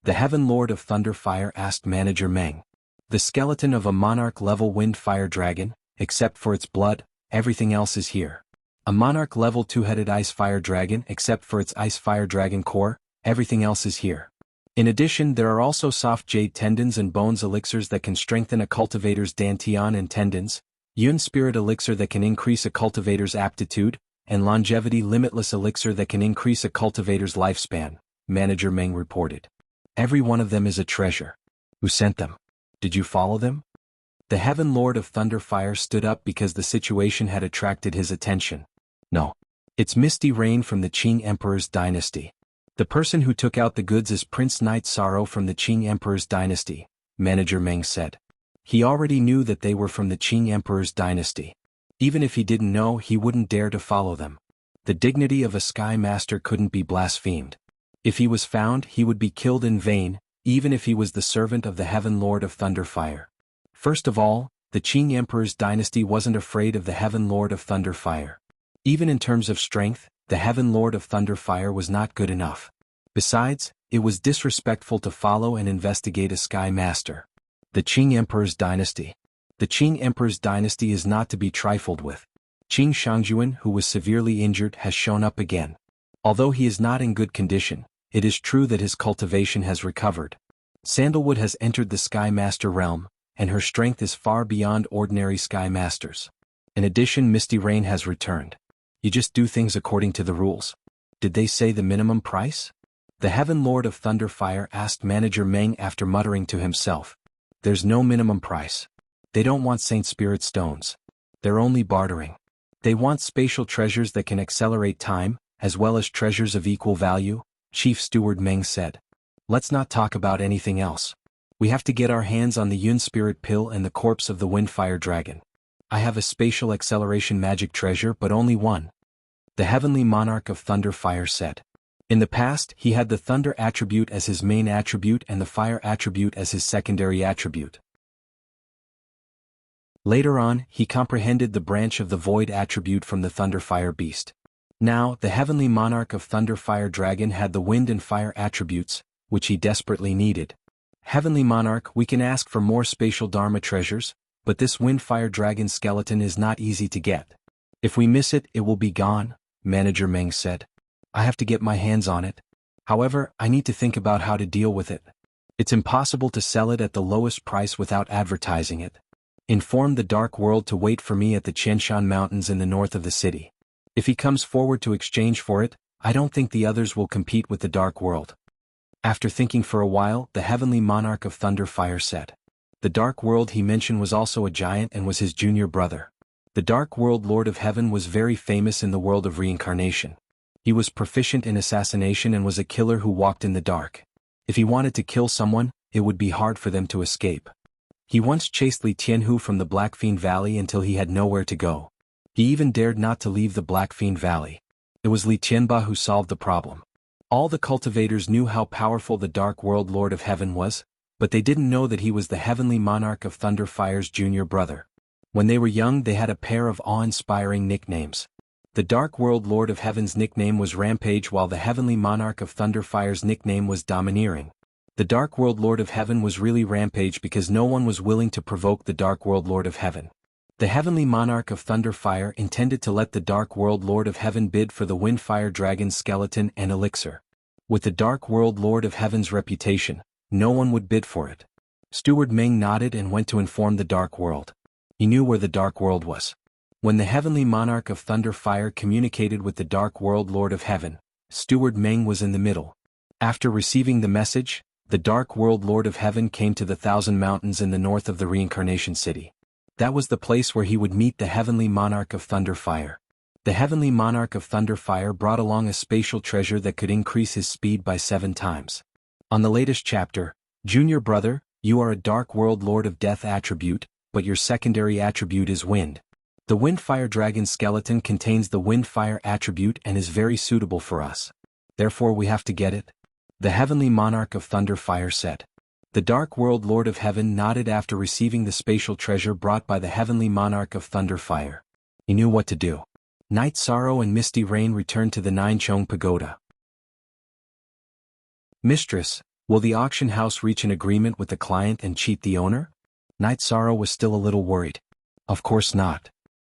The Heaven Lord of Thunderfire asked Manager Meng. "The skeleton of a monarch-level wind fire dragon, except for its blood, everything else is here. A monarch-level two-headed ice fire dragon except for its ice fire dragon core, everything else is here. In addition there are also soft jade tendons and bones elixirs that can strengthen a cultivator's dantian and tendons, yun spirit elixir that can increase a cultivator's aptitude, and longevity limitless elixir that can increase a cultivator's lifespan," Manager Meng reported. "Every one of them is a treasure. Who sent them? Did you follow them?" The Heaven Lord of Thunderfire stood up because the situation had attracted his attention. "No. It's Misty Rain from the Qing Emperor's dynasty. The person who took out the goods is Prince Night Sorrow from the Qing Emperor's dynasty," Manager Meng said. He already knew that they were from the Qing Emperor's dynasty. Even if he didn't know, he wouldn't dare to follow them. The dignity of a Sky Master couldn't be blasphemed. If he was found, he would be killed in vain, even if he was the servant of the Heaven Lord of Thunderfire. First of all, the Qing Emperor's dynasty wasn't afraid of the Heaven Lord of Thunderfire. Even in terms of strength, the Heaven Lord of Thunderfire was not good enough. Besides, it was disrespectful to follow and investigate a Sky Master. The Qing Emperor's dynasty. The Qing Emperor's dynasty is not to be trifled with. Qing Shangjuan, who was severely injured, has shown up again. Although he is not in good condition, it is true that his cultivation has recovered. Sandalwood has entered the Sky Master realm, and her strength is far beyond ordinary Sky Masters. In addition, Misty Rain has returned. You just do things according to the rules. Did they say the minimum price? The Heaven Lord of Thunderfire asked Manager Meng after muttering to himself. There's no minimum price. They don't want Saint Spirit stones. They're only bartering. They want spatial treasures that can accelerate time, as well as treasures of equal value, Chief Steward Meng said. Let's not talk about anything else. We have to get our hands on the Yun Spirit Pill and the corpse of the Windfire Dragon. I have a spatial acceleration magic treasure, but only one. The Heavenly Monarch of Thunderfire said. In the past, he had the Thunder attribute as his main attribute and the Fire attribute as his secondary attribute. Later on, he comprehended the branch of the Void attribute from the Thunderfire Beast. Now, the Heavenly Monarch of Thunderfire Dragon had the Wind and Fire attributes, which he desperately needed. Heavenly Monarch, we can ask for more spatial Dharma treasures, but this Windfire Dragon skeleton is not easy to get. If we miss it, it will be gone, Manager Meng said. I have to get my hands on it. However, I need to think about how to deal with it. It's impossible to sell it at the lowest price without advertising it. Inform the Dark World to wait for me at the Qianshan Mountains in the north of the city. If he comes forward to exchange for it, I don't think the others will compete with the Dark World. After thinking for a while, the Heavenly Monarch of Thunderfire said. The Dark World he mentioned was also a giant and was his junior brother. The Dark World Lord of Heaven was very famous in the world of reincarnation. He was proficient in assassination and was a killer who walked in the dark. If he wanted to kill someone, it would be hard for them to escape. He once chased Li Tianhu from the Black Fiend Valley until he had nowhere to go. He even dared not to leave the Black Fiend Valley. It was Li Tianba who solved the problem. All the cultivators knew how powerful the Dark World Lord of Heaven was, but they didn't know that he was the Heavenly Monarch of Thunderfire's junior brother. When they were young, they had a pair of awe-inspiring nicknames. The Dark World Lord of Heaven's nickname was Rampage, while the Heavenly Monarch of Thunderfire's nickname was Domineering. The Dark World Lord of Heaven was really Rampage because no one was willing to provoke the Dark World Lord of Heaven. The Heavenly Monarch of Thunderfire intended to let the Dark World Lord of Heaven bid for the Windfire Dragon's skeleton and elixir. With the Dark World Lord of Heaven's reputation, no one would bid for it. Steward Meng nodded and went to inform the Dark World. He knew where the Dark World was. When the Heavenly Monarch of Thunderfire communicated with the Dark World Lord of Heaven, Steward Meng was in the middle. After receiving the message, the Dark World Lord of Heaven came to the Thousand Mountains in the north of the Reincarnation City. That was the place where he would meet the Heavenly Monarch of Thunderfire. The Heavenly Monarch of Thunderfire brought along a spatial treasure that could increase his speed by 7 times. On the latest chapter, Junior brother, you are a dark world lord of death attribute, but your secondary attribute is wind. The wind-fire dragon skeleton contains the wind-fire attribute and is very suitable for us. Therefore we have to get it. The heavenly monarch of thunder-fire said. The dark world lord of heaven nodded after receiving the spatial treasure brought by the heavenly monarch of thunder-fire. He knew what to do. Night Sorrow and Misty Rain returned to the Nine Chong Pagoda. Mistress, will the auction house reach an agreement with the client and cheat the owner? Night Sorrow was still a little worried. Of course not.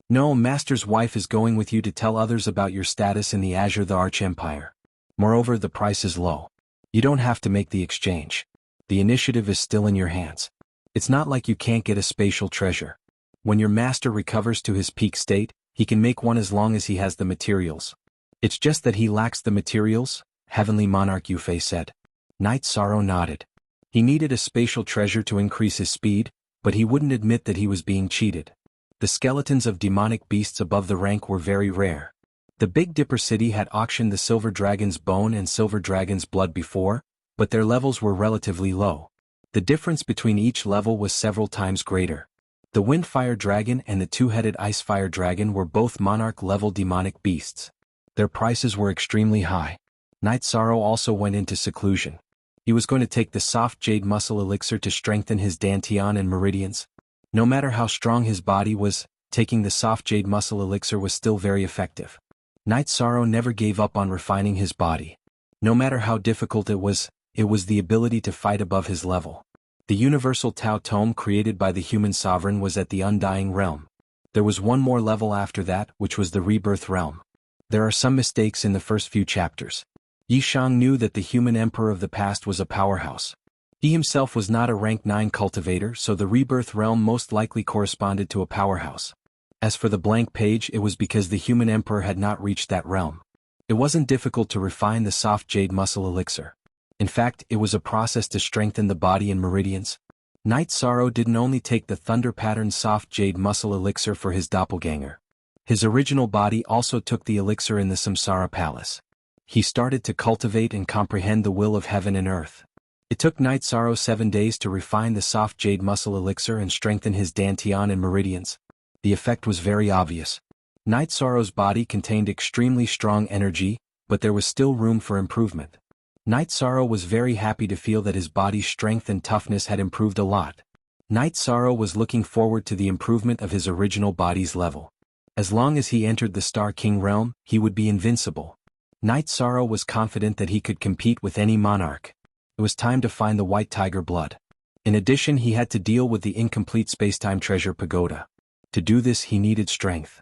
No, Master's wife is going with you to tell others about your status in the Azure the Arch-Empire. Moreover, the price is low. You don't have to make the exchange. The initiative is still in your hands. It's not like you can't get a spatial treasure. When your master recovers to his peak state, he can make one as long as he has the materials. It's just that he lacks the materials, Heavenly Monarch Yufei said. Night Sorrow nodded. He needed a spatial treasure to increase his speed, but he wouldn't admit that he was being cheated. The skeletons of demonic beasts above the rank were very rare. The Big Dipper City had auctioned the Silver Dragon's bone and Silver Dragon's blood before, but their levels were relatively low. The difference between each level was several times greater. The Wind-Fire Dragon and the Two-Headed Ice-Fire Dragon were both monarch-level demonic beasts. Their prices were extremely high. Night Sorrow also went into seclusion. He was going to take the soft jade muscle elixir to strengthen his dantian and meridians. No matter how strong his body was, taking the soft jade muscle elixir was still very effective. Night Sorrow never gave up on refining his body. No matter how difficult it was the ability to fight above his level. The universal Tao Tome created by the human sovereign was at the Undying Realm. There was one more level after that, which was the Rebirth Realm. There are some mistakes in the first few chapters. Yi Shang knew that the human emperor of the past was a powerhouse. He himself was not a rank 9 cultivator, so the Rebirth Realm most likely corresponded to a powerhouse. As for the blank page, it was because the human emperor had not reached that realm. It wasn't difficult to refine the soft jade muscle elixir. In fact, it was a process to strengthen the body and meridians. Night Sorrow didn't only take the thunder-patterned soft jade muscle elixir for his doppelganger. His original body also took the elixir in the Samsara Palace. He started to cultivate and comprehend the will of heaven and earth. It took Night Sorrow 7 days to refine the soft jade muscle elixir and strengthen his dantian and meridians. The effect was very obvious. Night Sorrow's body contained extremely strong energy, but there was still room for improvement. Night Sorrow was very happy to feel that his body's strength and toughness had improved a lot. Night Sorrow was looking forward to the improvement of his original body's level. As long as he entered the Star King realm, he would be invincible. Night Sorrow was confident that he could compete with any monarch. It was time to find the White Tiger blood. In addition, he had to deal with the incomplete Spacetime Treasure Pagoda. To do this, he needed strength.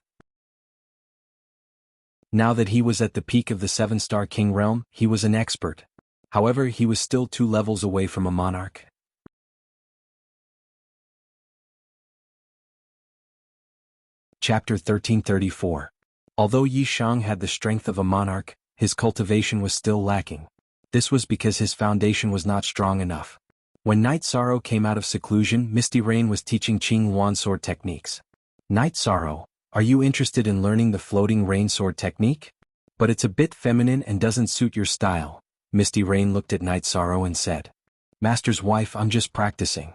Now that he was at the peak of the 7-Star King realm, he was an expert. However, he was still 2 levels away from a monarch. Chapter 1334. Although Yi Shang had the strength of a monarch, his cultivation was still lacking. This was because his foundation was not strong enough. When Night Sorrow came out of seclusion, Misty Rain was teaching Qing Yuan sword techniques. Night Sorrow, are you interested in learning the floating rain sword technique? But it's a bit feminine and doesn't suit your style. Misty Rain looked at Night Sorrow and said. Master's wife, I'm just practicing.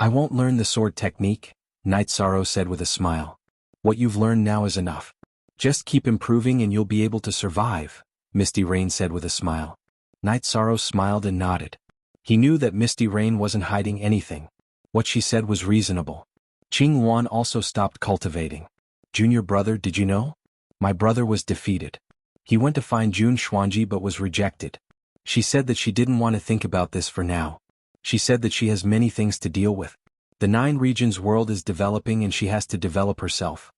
I won't learn the sword technique, Night Sorrow said with a smile. What you've learned now is enough. Just keep improving and you'll be able to survive, Misty Rain said with a smile. Night Sorrow smiled and nodded. He knew that Misty Rain wasn't hiding anything. What she said was reasonable. Qing Yuan also stopped cultivating. Junior brother, did you know? My brother was defeated. He went to find Jun Xuanji but was rejected. She said that she didn't want to think about this for now. She said that she has many things to deal with. The 9 regions world is developing and she has to develop herself.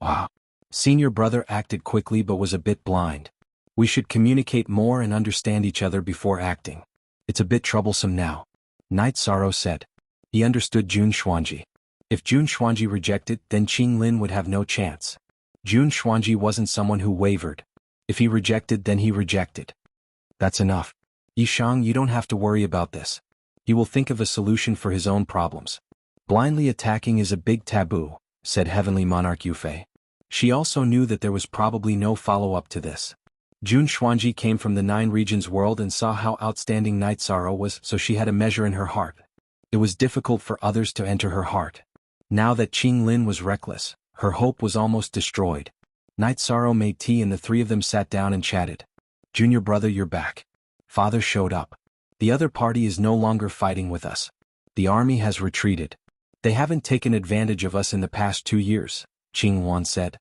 Wow. Senior brother acted quickly but was a bit blind. We should communicate more and understand each other before acting. It's a bit troublesome now. Night Sorrow said. He understood Jun Xuanji. If Jun Xuanji rejected, then Qing Lin would have no chance. Jun Xuanji wasn't someone who wavered. If he rejected, then he rejected. That's enough. Yi Shang, you don't have to worry about this. He will think of a solution for his own problems. Blindly attacking is a big taboo, said Heavenly Monarch Yufei. She also knew that there was probably no follow-up to this. Jun Xuanji came from the Nine Regions world and saw how outstanding Night Sorrow was, so she had a measure in her heart. It was difficult for others to enter her heart. Now that Qing Lin was reckless, her hope was almost destroyed. Night Sorrow made tea and the three of them sat down and chatted. Junior brother, you're back. Father showed up. The other party is no longer fighting with us. The army has retreated. They haven't taken advantage of us in the past 2 years, Qing Wan said.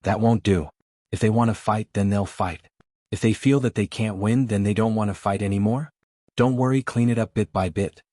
That won't do. If they want to fight, then they'll fight. If they feel that they can't win, then they don't want to fight anymore? Don't worry, clean it up bit by bit.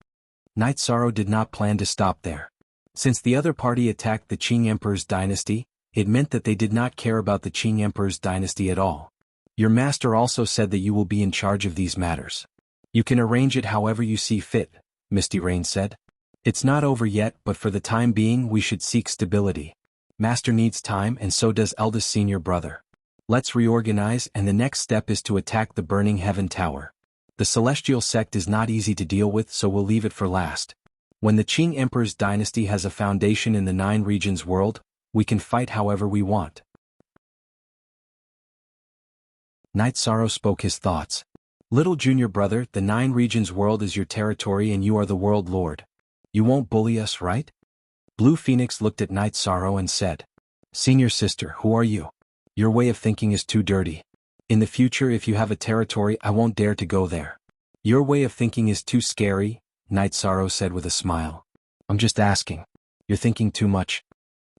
Night Sorrow did not plan to stop there. Since the other party attacked the Qing Emperor's dynasty, it meant that they did not care about the Qing Emperor's dynasty at all. Your master also said that you will be in charge of these matters. You can arrange it however you see fit, Misty Rain said. It's not over yet, but for the time being we should seek stability. Master needs time and so does eldest senior brother. Let's reorganize, and the next step is to attack the Burning Heaven Tower. The celestial sect is not easy to deal with, so we'll leave it for last. When the Qing Emperor's dynasty has a foundation in the Nine Regions world, we can fight however we want. Night Sorrow spoke his thoughts. Little junior brother, the Nine Regions world is your territory and you are the world lord. You won't bully us, right? Blue Phoenix looked at Night Sorrow and said, Senior sister, who are you? Your way of thinking is too dirty. In the future, if you have a territory, I won't dare to go there. Your way of thinking is too scary, Night Sorrow said with a smile. I'm just asking. You're thinking too much.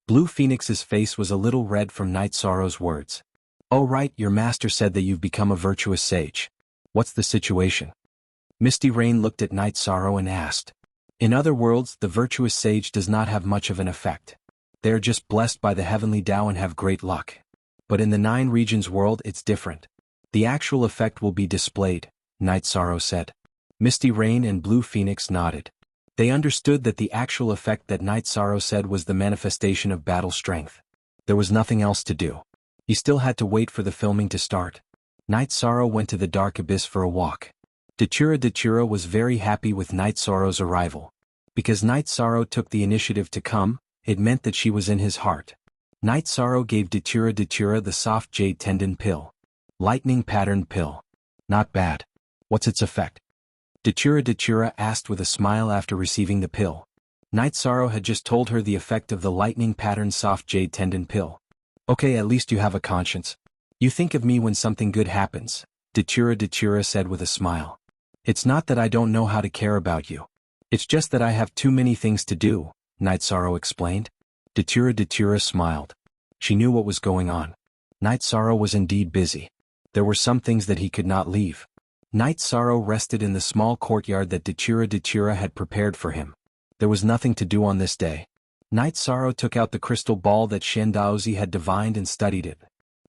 Blue Phoenix's face was a little red from Night Sorrow's words. Oh right, your master said that you've become a virtuous sage. What's the situation? Misty Rain looked at Night Sorrow and asked. In other worlds, the virtuous sage does not have much of an effect. They are just blessed by the heavenly Tao and have great luck. But in the Nine Regions world it's different. The actual effect will be displayed, Night Sorrow said. Misty Rain and Blue Phoenix nodded. They understood that the actual effect that Night Sorrow said was the manifestation of battle strength. There was nothing else to do. He still had to wait for the filming to start. Night Sorrow went to the dark abyss for a walk. Datura was very happy with Night Sorrow's arrival. Because Night Sorrow took the initiative to come, it meant that she was in his heart. Night Sorrow gave Datura the soft jade tendon pill. Lightning pattern pill. Not bad. What's its effect? Datura asked with a smile after receiving the pill. Night Sorrow had just told her the effect of the lightning pattern soft jade tendon pill. Okay, at least you have a conscience. You think of me when something good happens, Datura said with a smile. It's not that I don't know how to care about you. It's just that I have too many things to do, Night Sorrow explained. Datura smiled. She knew what was going on. Night Sorrow was indeed busy. There were some things that he could not leave. Night Sorrow rested in the small courtyard that Datura had prepared for him. There was nothing to do on this day. Night Sorrow took out the crystal ball that Shen Daozi had divined and studied it.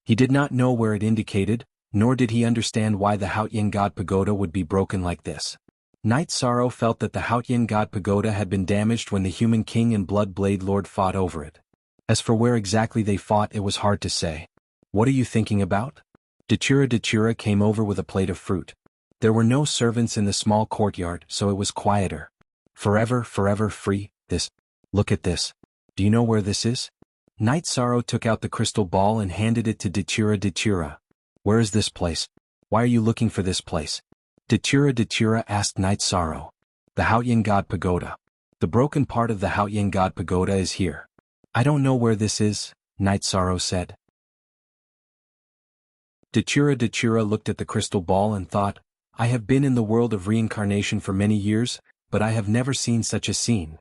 He did not know where it indicated, nor did he understand why the Haotian God Pagoda would be broken like this. Night Sorrow felt that the Haotian God Pagoda had been damaged when the Human King and Blood Blade Lord fought over it. As for where exactly they fought, it was hard to say. What are you thinking about? Datura came over with a plate of fruit. There were no servants in the small courtyard, so it was quieter. Forever free, this. Look at this. Do you know where this is? Night Sorrow took out the crystal ball and handed it to Datura. Where is this place? Why are you looking for this place? Datura asked Night Sorrow. The Haotian God Pagoda. The broken part of the Haotian God Pagoda is here. I don't know where this is, Night Sorrow said. Datura looked at the crystal ball and thought, I have been in the world of reincarnation for many years, but I have never seen such a scene.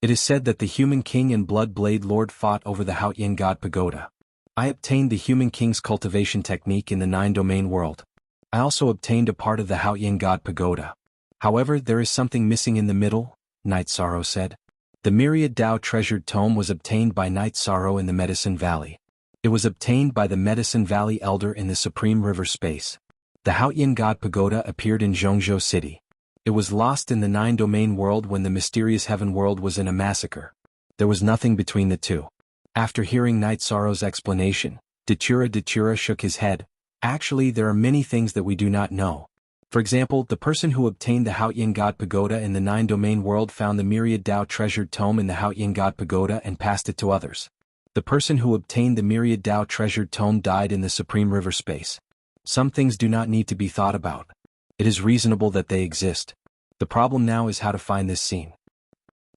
It is said that the Human King and Blood Blade Lord fought over the Haotian God Pagoda. I obtained the Human King's cultivation technique in the 9-domain world. I also obtained a part of the Haotian God Pagoda. However, there is something missing in the middle, Night Sorrow said. The Myriad Tao treasured tome was obtained by Night Sorrow in the Medicine Valley. It was obtained by the Medicine Valley Elder in the Supreme River Space. The Haotian God Pagoda appeared in Zhongzhou City. It was lost in the 9-domain world when the mysterious heaven world was in a massacre. There was nothing between the two. After hearing Night Sorrow's explanation, Datura shook his head. Actually, there are many things that we do not know. For example, the person who obtained the Haotian God Pagoda in the 9-domain world found the Myriad Tao treasured tome in the Haotian God Pagoda and passed it to others. The person who obtained the Myriad Tao treasured tome died in the Supreme River Space. Some things do not need to be thought about. It is reasonable that they exist. The problem now is how to find this scene.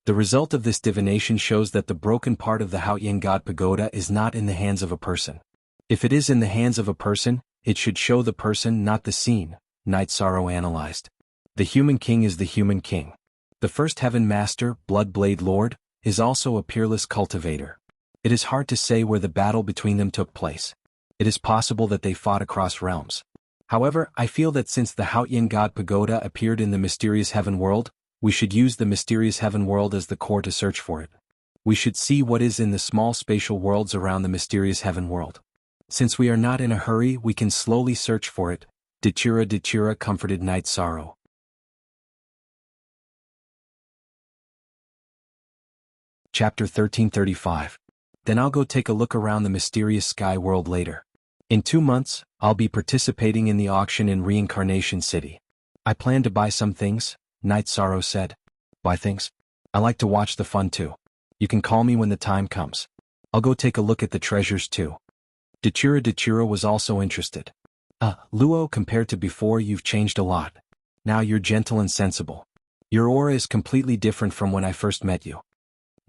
The result of this divination shows that the broken part of the Haotian god pagoda is not in the hands of a person. If it is in the hands of a person, it should show the person, not the scene, Night Sorrow analyzed. The human king is the human king. The first heaven master, Bloodblade Lord, is also a peerless cultivator. It is hard to say where the battle between them took place. It is possible that they fought across realms. However, I feel that since the Haotian god pagoda appeared in the mysterious heaven world, we should use the mysterious heaven world as the core to search for it. We should see what is in the small spatial worlds around the mysterious heaven world. Since we are not in a hurry, we can slowly search for it. Datura comforted Night Sorrow. Chapter 1335. Then I'll go take a look around the mysterious sky world later. In 2 months, I'll be participating in the auction in Reincarnation City. I plan to buy some things, Night Sorrow said. Buy things? I like to watch the fun too. You can call me when the time comes. I'll go take a look at the treasures too. Datura was also interested. Luo, compared to before, you've changed a lot. Now you're gentle and sensible. Your aura is completely different from when I first met you.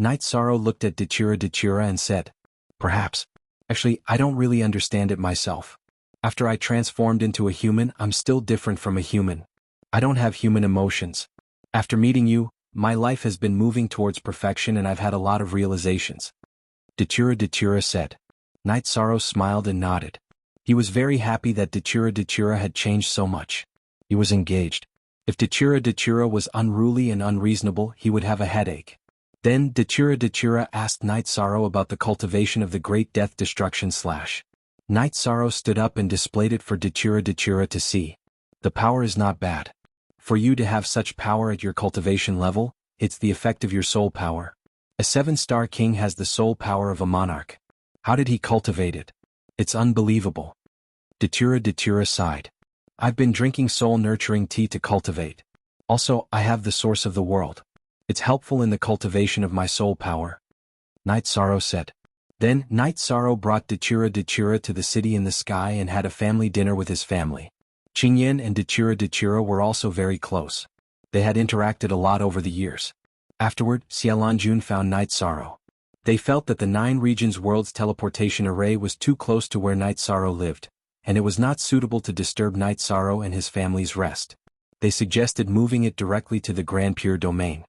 Night Sorrow looked at Datura and said, perhaps. Actually, I don't really understand it myself. After I transformed into a human, I'm still different from a human. I don't have human emotions. After meeting you, my life has been moving towards perfection and I've had a lot of realizations. Datura said. Night Sorrow smiled and nodded. He was very happy that Datura had changed so much. He was engaged. If Datura was unruly and unreasonable, he would have a headache. Then Datura asked Night Sorrow about the cultivation of the Great Death Destruction / Night Sorrow stood up and displayed it for Datura to see. The power is not bad. For you to have such power at your cultivation level, it's the effect of your soul power. A 7-star king has the soul power of a monarch. How did he cultivate it? It's unbelievable. Datura sighed. I've been drinking soul-nurturing tea to cultivate. Also, I have the source of the world. It's helpful in the cultivation of my soul power. Night Sorrow said. Then, Night Sorrow brought Datura to the city in the sky and had a family dinner with his family. Qingyan and Datura were also very close. They had interacted a lot over the years. Afterward, Xiaolanjun found Night Sorrow. They felt that the 9 regions world's teleportation array was too close to where Night Sorrow lived, and it was not suitable to disturb Night Sorrow and his family's rest. They suggested moving it directly to the Grand Pure Domain.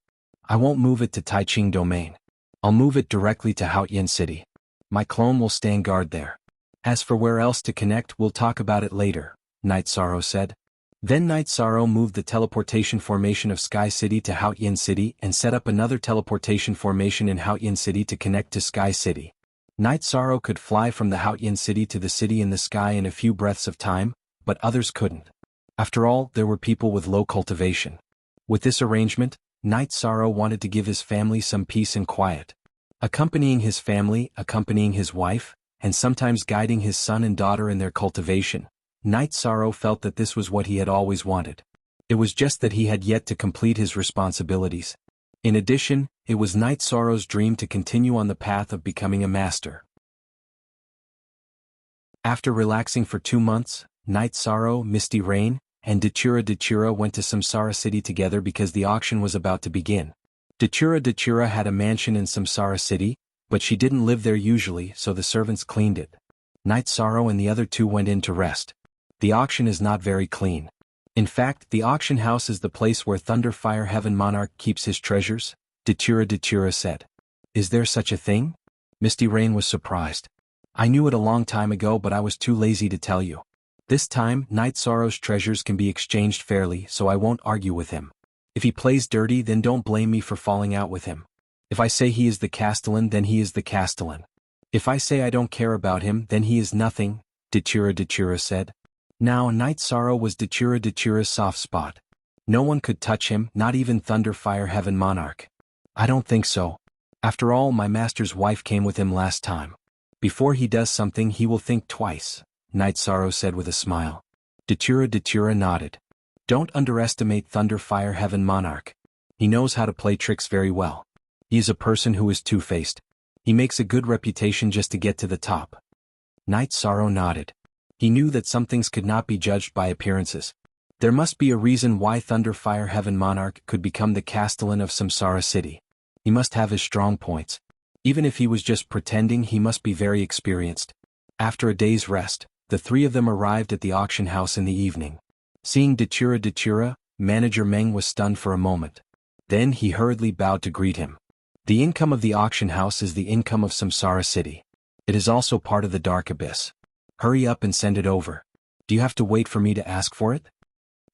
I won't move it to Taiching Domain. I'll move it directly to Haotian City. My clone will stand guard there. As for where else to connect, we'll talk about it later, Night Sorrow said. Then Night Sorrow moved the teleportation formation of Sky City to Haotian City and set up another teleportation formation in Haotian City to connect to Sky City. Night Sorrow could fly from the Haotian City to the city in the sky in a few breaths of time, but others couldn't. After all, there were people with low cultivation. With this arrangement, Night Sorrow wanted to give his family some peace and quiet. Accompanying his family, accompanying his wife, and sometimes guiding his son and daughter in their cultivation, Night Sorrow felt that this was what he had always wanted. It was just that he had yet to complete his responsibilities. In addition, it was Night Sorrow's dream to continue on the path of becoming a master. After relaxing for 2 months, Night Sorrow, Misty Rain, and Datura went to Samsara City together because the auction was about to begin. Datura had a mansion in Samsara City, but she didn't live there usually, so the servants cleaned it. Night Sorrow and the other 2 went in to rest. The auction is not very clean. In fact, the auction house is the place where Thunderfire Heaven Monarch keeps his treasures, Datura said. Is there such a thing? Misty Rain was surprised. I knew it a long time ago, but I was too lazy to tell you. This time, Night Sorrow's treasures can be exchanged fairly, so I won't argue with him. If he plays dirty, then don't blame me for falling out with him. If I say he is the Castellan, then he is the Castellan. If I say I don't care about him, then he is nothing, Datura said. Now Night Sorrow was Datura's soft spot. No one could touch him, not even Thunderfire Heaven Monarch. I don't think so. After all, my master's wife came with him last time. Before he does something, he will think twice, Night Sorrow said with a smile. Datura nodded. Don't underestimate Thunderfire Heaven Monarch. He knows how to play tricks very well. He is a person who is two-faced. He makes a good reputation just to get to the top. Night Sorrow nodded. He knew that some things could not be judged by appearances. There must be a reason why Thunder Fire Heaven Monarch could become the Castellan of Samsara City. He must have his strong points. Even if he was just pretending, he must be very experienced. After a day's rest, the three of them arrived at the auction house in the evening. Seeing Dachura, Manager Meng was stunned for a moment. Then he hurriedly bowed to greet him. The income of the auction house is the income of Samsara City. It is also part of the Dark Abyss. Hurry up and send it over. Do you have to wait for me to ask for it?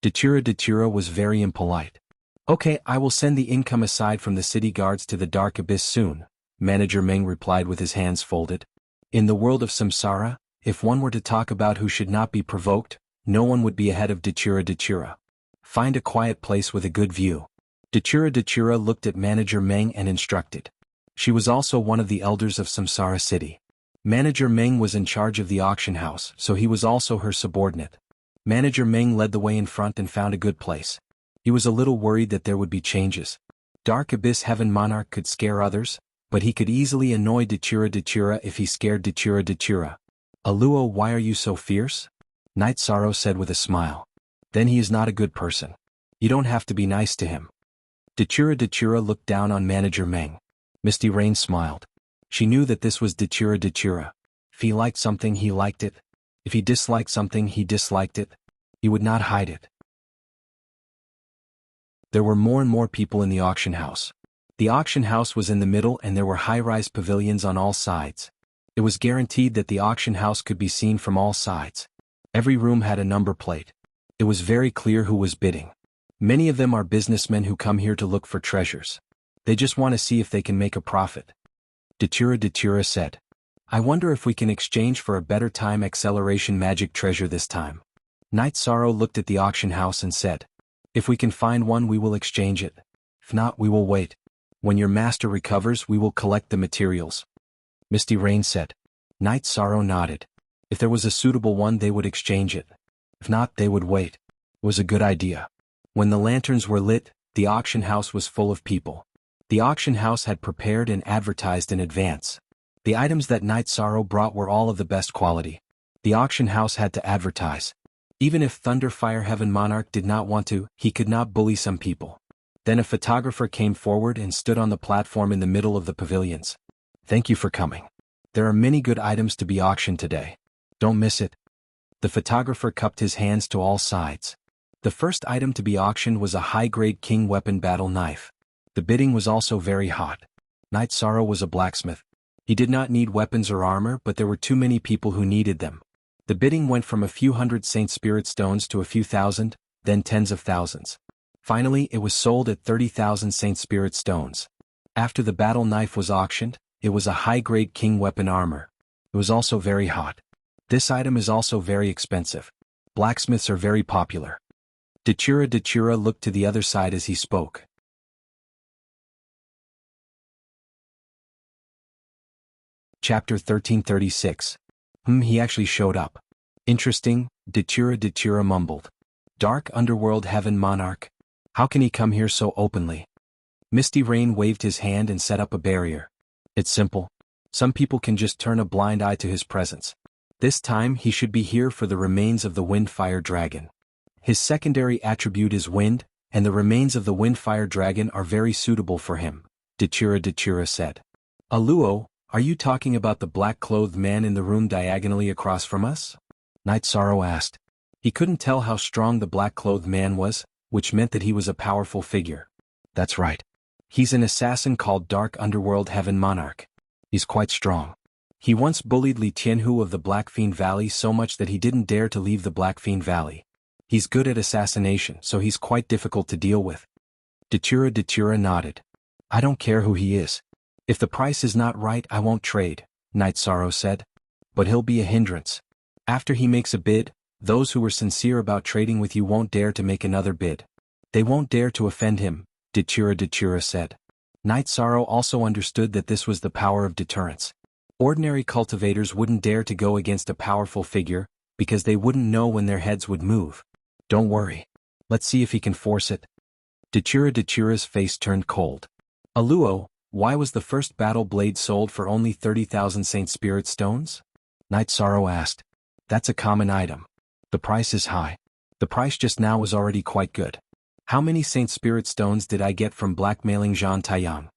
Dachura was very impolite. Okay, I will send the income aside from the city guards to the Dark Abyss soon, Manager Meng replied with his hands folded. In the world of Samsara, if one were to talk about who should not be provoked, no one would be ahead of Dachura. Find a quiet place with a good view. Dachura looked at Manager Meng and instructed. She was also one of the elders of Samsara City. Manager Meng was in charge of the auction house, so he was also her subordinate. Manager Meng led the way in front and found a good place. He was a little worried that there would be changes. Dark Abyss Heaven Monarch could scare others, but he could easily annoy Dachura if he scared Dachura. Aluo, why are you so fierce? Night Sorrow said with a smile. Then he is not a good person. You don't have to be nice to him. Dachura looked down on Manager Meng. Misty Rain smiled. She knew that this was Dachura. If he liked something, he liked it. If he disliked something, he disliked it. He would not hide it. There were more and more people in the auction house. The auction house was in the middle and there were high-rise pavilions on all sides. It was guaranteed that the auction house could be seen from all sides. Every room had a number plate. It was very clear who was bidding. Many of them are businessmen who come here to look for treasures. They just want to see if they can make a profit. Dachura said. I wonder if we can exchange for a better time acceleration magic treasure this time. Night Sorrow looked at the auction house and said. If we can find one, we will exchange it. If not, we will wait. When your master recovers, we will collect the materials. Misty Rain said. Night Sorrow nodded. If there was a suitable one, they would exchange it. If not, they would wait. It was a good idea. When the lanterns were lit, the auction house was full of people. The auction house had prepared and advertised in advance. The items that Night Sorrow brought were all of the best quality. The auction house had to advertise. Even if Thunder Fire Heaven Monarch did not want to, he could not bully some people. Then a photographer came forward and stood on the platform in the middle of the pavilions. Thank you for coming. There are many good items to be auctioned today. Don't miss it. The photographer cupped his hands to all sides. The first item to be auctioned was a high-grade king weapon battle knife. The bidding was also very hot. Night Sorrow was a blacksmith. He did not need weapons or armor, but there were too many people who needed them. The bidding went from a few hundred Saint Spirit stones to a few thousand, then tens of thousands. Finally, it was sold at 30,000 Saint Spirit stones. After the battle knife was auctioned, it was a high-grade king weapon armor. It was also very hot. This item is also very expensive. Blacksmiths are very popular. Dachura looked to the other side as he spoke. Chapter 1336. He actually showed up. Interesting, Dachura mumbled. Dark Underworld Heaven Monarch. How can he come here so openly? Misty Rain waved his hand and set up a barrier. It's simple. Some people can just turn a blind eye to his presence. This time he should be here for the remains of the Windfire Dragon. His secondary attribute is wind, and the remains of the Windfire Dragon are very suitable for him, Dachura said. Aluo, are you talking about the black-clothed man in the room diagonally across from us? Night Sorrow asked. He couldn't tell how strong the black-clothed man was, which meant that he was a powerful figure. That's right. He's an assassin called Dark Underworld Heaven Monarch. He's quite strong. He once bullied Li Tianhu of the Black Fiend Valley so much that he didn't dare to leave the Black Fiend Valley. He's good at assassination, so he's quite difficult to deal with. Dachura nodded. I don't care who he is. If the price is not right, I won't trade, Night Sorrow said. But he'll be a hindrance. After he makes a bid, those who were sincere about trading with you won't dare to make another bid. They won't dare to offend him, Dachura said. Night Sorrow also understood that this was the power of deterrence. Ordinary cultivators wouldn't dare to go against a powerful figure, because they wouldn't know when their heads would move. Don't worry. Let's see if he can force it. Dachura's face turned cold. Aluo, why was the first battle blade sold for only 30,000 Saint Spirit stones? Night Sorrow asked. That's a common item. The price is high. The price just now was already quite good. How many Saint Spirit stones did I get from blackmailing Jean Taiyang?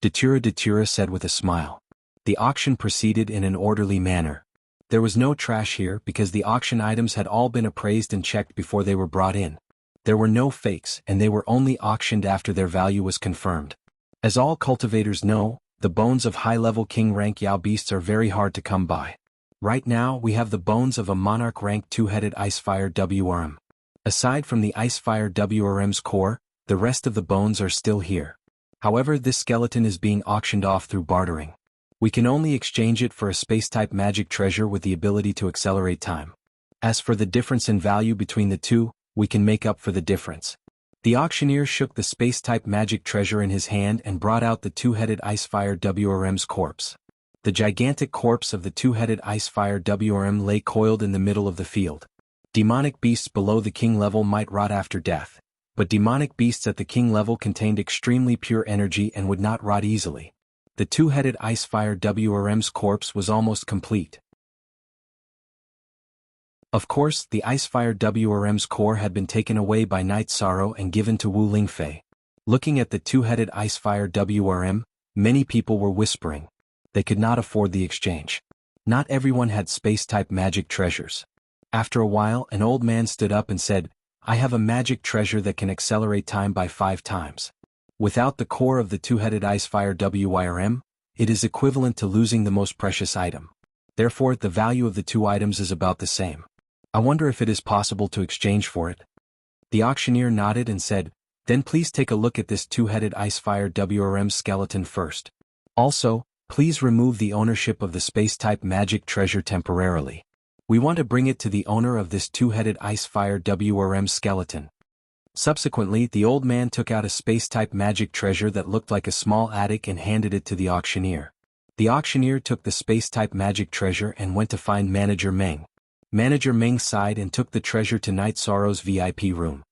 Datura said with a smile. The auction proceeded in an orderly manner. There was no trash here because the auction items had all been appraised and checked before they were brought in. There were no fakes and they were only auctioned after their value was confirmed. As all cultivators know, the bones of high-level king rank Yao beasts are very hard to come by. Right now we have the bones of a monarch rank 2-headed Icefire WRM. Aside from the Icefire WRM's core, the rest of the bones are still here. However, this skeleton is being auctioned off through bartering. We can only exchange it for a space-type magic treasure with the ability to accelerate time. As for the difference in value between the two, we can make up for the difference. The auctioneer shook the space-type magic treasure in his hand and brought out the 2-headed Icefire WRM's corpse. The gigantic corpse of the 2-headed Icefire WRM lay coiled in the middle of the field. Demonic beasts below the king level might rot after death, but demonic beasts at the king level contained extremely pure energy and would not rot easily. The 2-headed Icefire WRM's corpse was almost complete. Of course, the Icefire WRM's core had been taken away by Night Sorrow and given to Wu Lingfei. Looking at the 2-headed Icefire WRM, many people were whispering. They could not afford the exchange. Not everyone had space-type magic treasures. After a while, an old man stood up and said, I have a magic treasure that can accelerate time by 5 times. Without the core of the 2-headed Icefire WRM, it is equivalent to losing the most precious item. Therefore, the value of the two items is about the same. I wonder if it is possible to exchange for it. The auctioneer nodded and said, Then please take a look at this 2-headed Icefire WRM skeleton first. Also, please remove the ownership of the space-type magic treasure temporarily. We want to bring it to the owner of this 2-headed Icefire WRM skeleton. Subsequently, the old man took out a space-type magic treasure that looked like a small attic and handed it to the auctioneer. The auctioneer took the space-type magic treasure and went to find Manager Meng. Manager Meng sighed and took the treasure to Night Sorrow's VIP room.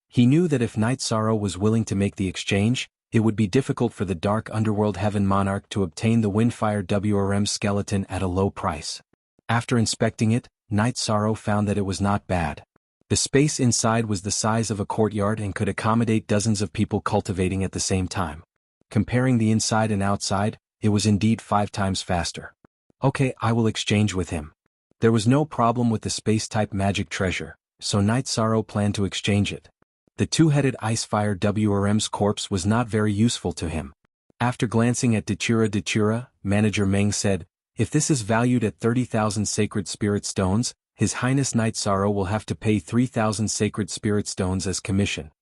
He knew that if Night Sorrow was willing to make the exchange, it would be difficult for the Dark Underworld Heaven Monarch to obtain the Windfire WRM skeleton at a low price. After inspecting it, Night Sorrow found that it was not bad. The space inside was the size of a courtyard and could accommodate dozens of people cultivating at the same time. Comparing the inside and outside, it was indeed 5 times faster. Okay, I will exchange with him. There was no problem with the space-type magic treasure, so Night Sorrow planned to exchange it. The 2-headed Icefire WRM's corpse was not very useful to him. After glancing at Datura, Manager Meng said, If this is valued at 30,000 sacred spirit stones, His Highness Night Sorrow will have to pay 3,000 sacred spirit stones as commission.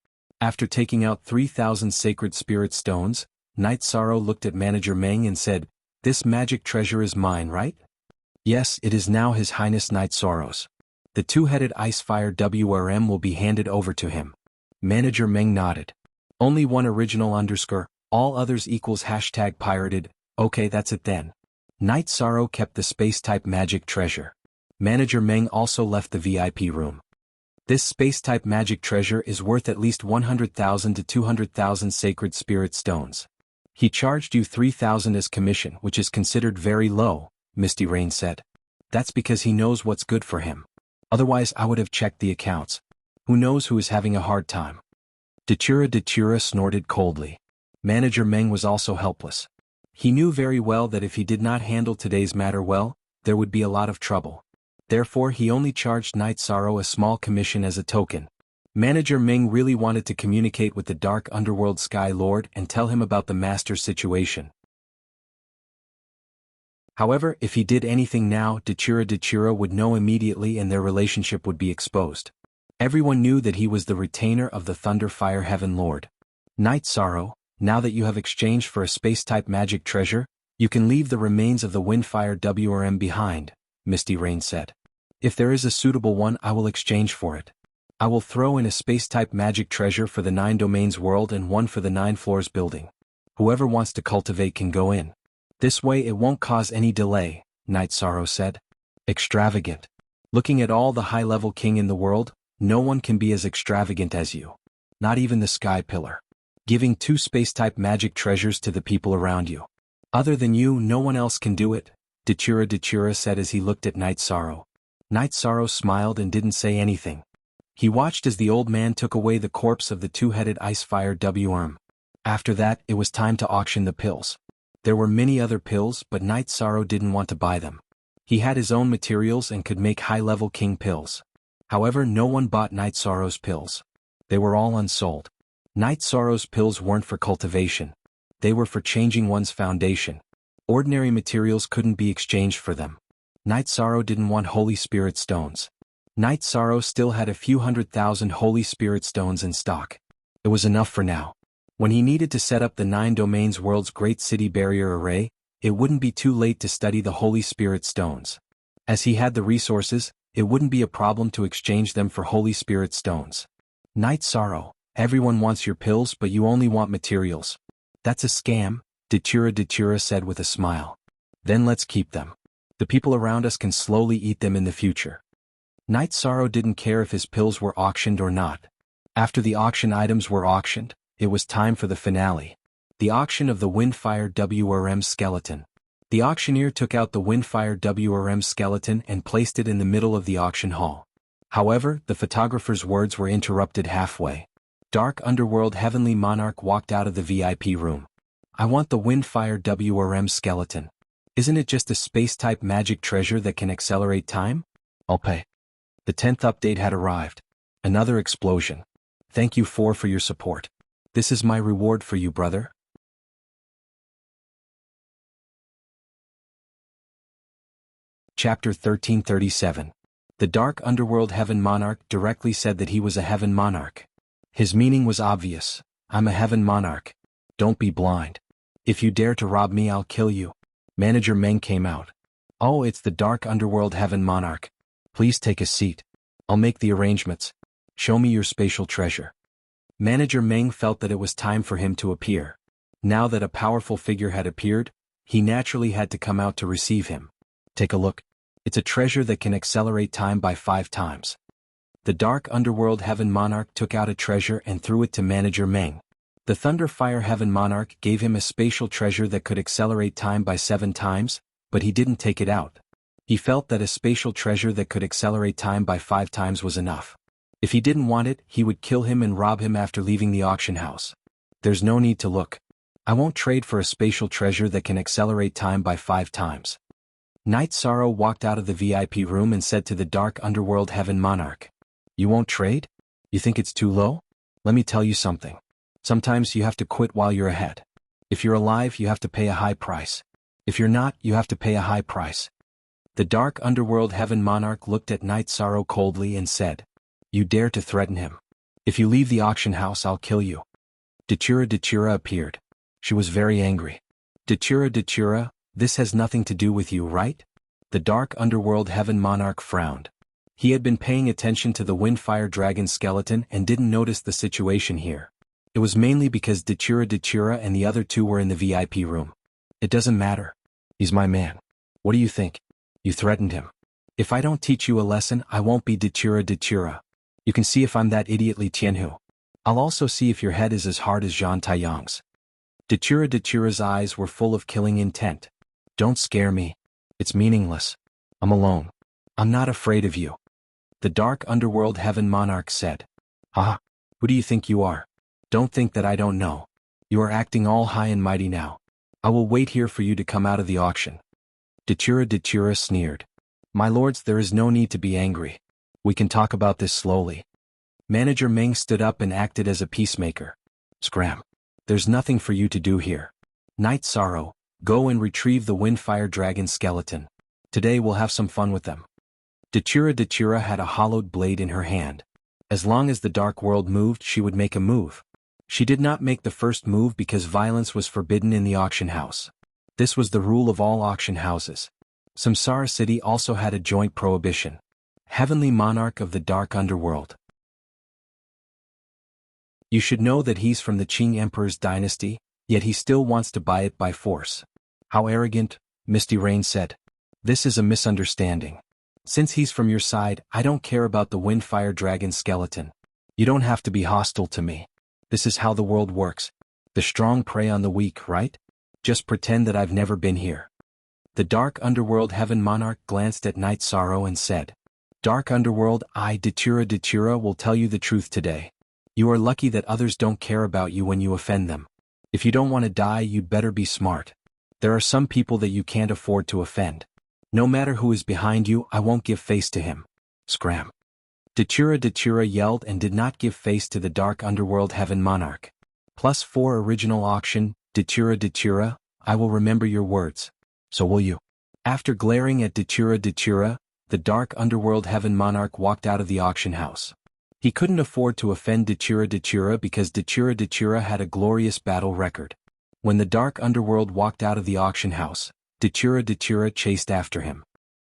After taking out 3,000 sacred spirit stones, Night Sorrow looked at Manager Meng and said, This magic treasure is mine, right? Yes, it is now His Highness Night Sorrow's. The 2-headed Icefire WRM will be handed over to him. Manager Meng nodded. Only one original _ all others equals #pirated, okay that's it then. Night Sorrow kept the space-type magic treasure. Manager Meng also left the VIP room. This space-type magic treasure is worth at least 100,000 to 200,000 sacred spirit stones. He charged you 3,000 as commission, which is considered very low, Misty Rain said. That's because he knows what's good for him. Otherwise I would have checked the accounts. Who knows who is having a hard time? Datura snorted coldly. Manager Meng was also helpless. He knew very well that if he did not handle today's matter well, there would be a lot of trouble. Therefore he only charged Night Sorrow a small commission as a token. Manager Meng really wanted to communicate with the Dark Underworld Sky Lord and tell him about the Master's situation. However, if he did anything now, Datura would know immediately and their relationship would be exposed. Everyone knew that he was the retainer of the Thunderfire Heaven Lord. Night Sorrow, now that you have exchanged for a space-type magic treasure, you can leave the remains of the Windfire WRM behind, Misty Rain said. If there is a suitable one I will exchange for it. I will throw in a space-type magic treasure for the 9 Domains world and one for the 9 Floors building. Whoever wants to cultivate can go in. This way it won't cause any delay, Night Sorrow said. Extravagant. Looking at all the high-level king in the world, no one can be as extravagant as you. Not even the Sky Pillar. Giving 2 space-type magic treasures to the people around you. Other than you, no one else can do it, Datura said as he looked at Night Sorrow. Night Sorrow smiled and didn't say anything. He watched as the old man took away the corpse of the two-headed ice-fire worm. After that, it was time to auction the pills. There were many other pills, but Night Sorrow didn't want to buy them. He had his own materials and could make high-level king pills. However, no one bought Night Sorrow's pills. They were all unsold. Night Sorrow's pills weren't for cultivation. They were for changing one's foundation. Ordinary materials couldn't be exchanged for them. Night Sorrow didn't want Holy Spirit stones. Night Sorrow still had a few 100,000 Holy Spirit stones in stock. It was enough for now. When he needed to set up the 9 domains world's great city barrier array, it wouldn't be too late to study the Holy Spirit stones. As he had the resources, it wouldn't be a problem to exchange them for Holy Spirit stones. Night Sorrow, everyone wants your pills but you only want materials. That's a scam, Datura said with a smile. Then let's keep them. The people around us can slowly eat them in the future. Night Sorrow didn't care if his pills were auctioned or not. After the auction items were auctioned, it was time for the finale. The auction of the Windfire WRM skeleton. The auctioneer took out the Windfire WRM skeleton and placed it in the middle of the auction hall. However, the photographer's words were interrupted halfway. Dark Underworld Heavenly Monarch walked out of the VIP room. I want the Windfire WRM skeleton. Isn't it just a space-type magic treasure that can accelerate time? I'll pay. The 10th update had arrived. Another explosion. Thank you for your support. This is my reward for you, brother. Chapter 1337. The Dark Underworld Heaven Monarch directly said that he was a Heaven Monarch. His meaning was obvious. I'm a Heaven Monarch. Don't be blind. If you dare to rob me, I'll kill you. Manager Meng came out. Oh, it's the Dark Underworld Heaven Monarch. Please take a seat. I'll make the arrangements. Show me your spatial treasure. Manager Meng felt that it was time for him to appear. Now that a powerful figure had appeared, he naturally had to come out to receive him. Take a look. It's a treasure that can accelerate time by 5 times. The Dark Underworld Heaven Monarch took out a treasure and threw it to Manager Meng. The Thunderfire Heaven Monarch gave him a spatial treasure that could accelerate time by 7 times, but he didn't take it out. He felt that a spatial treasure that could accelerate time by 5 times was enough. If he didn't want it, he would kill him and rob him after leaving the auction house. There's no need to look. I won't trade for a spatial treasure that can accelerate time by 5 times. Night Sorrow walked out of the VIP room and said to the Dark Underworld Heaven Monarch. You won't trade? You think it's too low? Let me tell you something. Sometimes you have to quit while you're ahead. If you're alive, you have to pay a high price. If you're not, you have to pay a high price. The Dark Underworld Heaven Monarch looked at Night Sorrow coldly and said, You dare to threaten him. If you leave the auction house, I'll kill you. Datura appeared. She was very angry. Datura, this has nothing to do with you, right? The Dark Underworld Heaven Monarch frowned. He had been paying attention to the Windfire Dragon skeleton and didn't notice the situation here. It was mainly because Datura and the other 2 were in the VIP room. It doesn't matter. He's my man. What do you think? You threatened him. If I don't teach you a lesson, I won't be Datura. You can see if I'm that idiot Li Tianhu. I'll also see if your head is as hard as Zhang Taiyang's. Datura's eyes were full of killing intent. Don't scare me. It's meaningless. I'm alone. I'm not afraid of you. The Dark Underworld Heaven Monarch said. Haha. Who do you think you are? Don't think that I don't know. You are acting all high and mighty now. I will wait here for you to come out of the auction. Datura sneered. My lords, there is no need to be angry. We can talk about this slowly. Manager Meng stood up and acted as a peacemaker. Scram. There's nothing for you to do here. Night Sorrow, go and retrieve the Windfire Dragon skeleton. Today we'll have some fun with them. Datura had a hollowed blade in her hand. As long as the Dark World moved, she would make a move. She did not make the first move because violence was forbidden in the auction house. This was the rule of all auction houses. Samsara City also had a joint prohibition. Heavenly Monarch of the Dark Underworld. You should know that he's from the Qing Emperor's dynasty, yet he still wants to buy it by force. How arrogant, Misty Rain said. This is a misunderstanding. Since he's from your side, I don't care about the Windfire Dragon skeleton. You don't have to be hostile to me. This is how the world works. The strong prey on the weak, right? Just pretend that I've never been here. The Dark Underworld Heaven Monarch glanced at Night Sorrow and said, Dark Underworld, I, Datura, will tell you the truth today. You are lucky that others don't care about you when you offend them. If you don't want to die, you'd better be smart. There are some people that you can't afford to offend. No matter who is behind you, I won't give face to him. Scram. Datura yelled and did not give face to the Dark Underworld Heaven Monarch. +4 original auction, Datura, I will remember your words. So will you. After glaring at Datura, the Dark Underworld Heaven Monarch walked out of the auction house. He couldn't afford to offend Datura because Datura had a glorious battle record. When the Dark Underworld walked out of the auction house, Datura chased after him.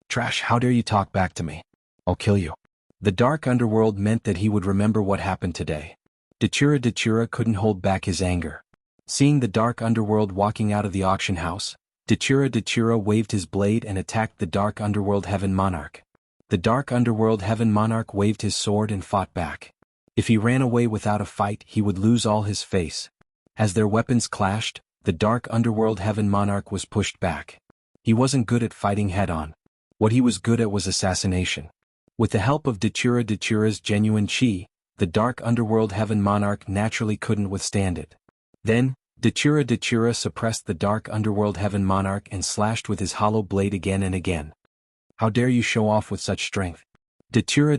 Trash, how dare you talk back to me? I'll kill you. The Dark Underworld meant that he would remember what happened today. Datura couldn't hold back his anger. Seeing the Dark Underworld walking out of the auction house, Datura waved his blade and attacked the Dark Underworld Heaven Monarch. The Dark Underworld Heaven Monarch waved his sword and fought back. If he ran away without a fight, he would lose all his face. As their weapons clashed, the Dark Underworld Heaven Monarch was pushed back. He wasn't good at fighting head-on. What he was good at was assassination. With the help of Datura's genuine chi, the Dark Underworld Heaven Monarch naturally couldn't withstand it. Then, Datura suppressed the Dark Underworld Heaven Monarch and slashed with his hollow blade again and again. How dare you show off with such strength? Datura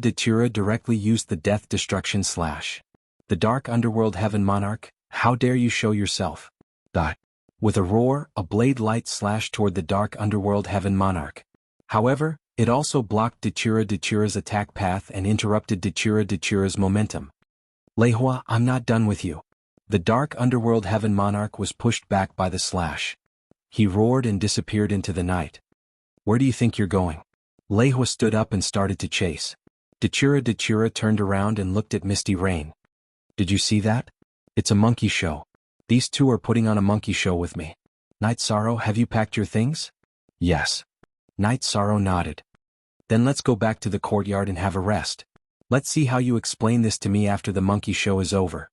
directly used the Death Destruction slash. The Dark Underworld Heaven Monarch, how dare you show yourself? Die. With a roar, a blade light slashed toward the Dark Underworld Heaven Monarch. However, it also blocked Datura's attack path and interrupted Datura's momentum. Lehua, I'm not done with you. The Dark Underworld Heaven Monarch was pushed back by the slash. He roared and disappeared into the night. Where do you think you're going? Lehua stood up and started to chase. Datura turned around and looked at Misty Rain. Did you see that? It's a monkey show. These two are putting on a monkey show with me. Night Sorrow, have you packed your things? Yes. Night Sorrow nodded. Then let's go back to the courtyard and have a rest. Let's see how you explain this to me after the monkey show is over.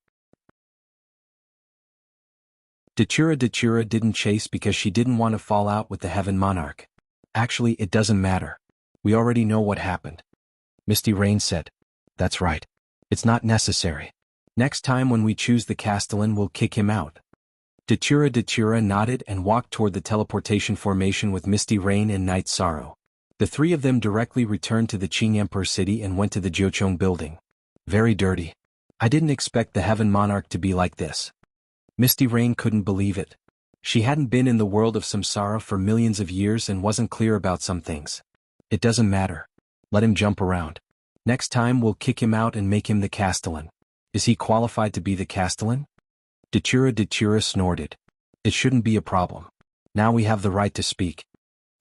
Datura didn't chase because she didn't want to fall out with the Heaven Monarch. Actually, it doesn't matter. We already know what happened. Misty Rain said. That's right. It's not necessary. Next time when we choose the Castellan, we'll kick him out. Datura nodded and walked toward the teleportation formation with Misty Rain and Night Sorrow. The three of them directly returned to the Qing Emperor City and went to the Jiuchong building. Very dirty. I didn't expect the Heaven Monarch to be like this. Misty Rain couldn't believe it. She hadn't been in the world of samsara for millions of years and wasn't clear about some things. It doesn't matter. Let him jump around. Next time we'll kick him out and make him the Castellan. Is he qualified to be the Castellan? Datura snorted. It shouldn't be a problem. Now we have the right to speak.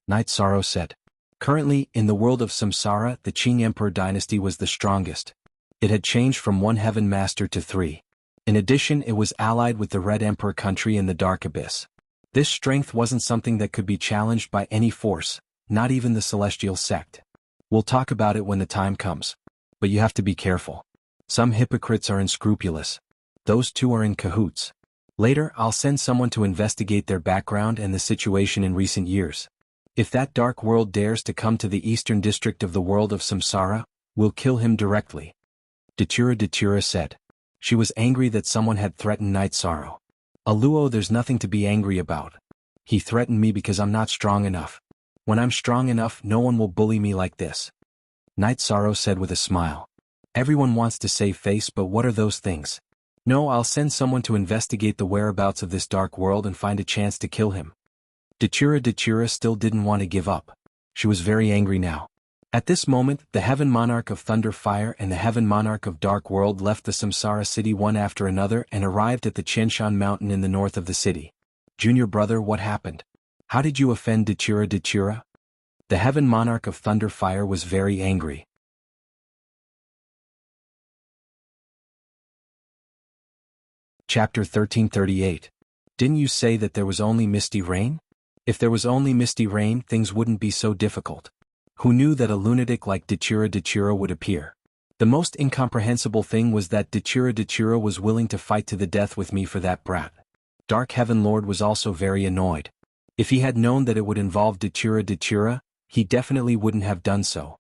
Night Sorrow said. Currently, in the world of samsara, the Qing Emperor dynasty was the strongest. It had changed from one Heaven Master to 3. In addition, it was allied with the Red Emperor country in the Dark Abyss. This strength wasn't something that could be challenged by any force, not even the Celestial Sect. We'll talk about it when the time comes. But you have to be careful. Some hypocrites are unscrupulous. Those two are in cahoots. Later, I'll send someone to investigate their background and the situation in recent years. If that dark world dares to come to the eastern district of the world of samsara, we'll kill him directly. Datura said. She was angry that someone had threatened Night Sorrow. Aluo, there's nothing to be angry about. He threatened me because I'm not strong enough. When I'm strong enough, no one will bully me like this. Night Sorrow said with a smile. Everyone wants to save face, but what are those things? No, I'll send someone to investigate the whereabouts of this dark world and find a chance to kill him. Datura still didn't want to give up. She was very angry now. At this moment, the Heaven Monarch of Thunder Fire and the Heaven Monarch of Dark World left the Samsara city one after another and arrived at the Chenshan Mountain in the north of the city. Junior brother, what happened? How did you offend Datura? The Heaven Monarch of Thunder Fire was very angry. Chapter 1338. Didn't you say that there was only Misty Rain? If there was only Misty Rain, things wouldn't be so difficult. Who knew that a lunatic like Datura would appear? The most incomprehensible thing was that Datura was willing to fight to the death with me for that brat. Dark Heaven Lord was also very annoyed. If he had known that it would involve Datura, he definitely wouldn't have done so.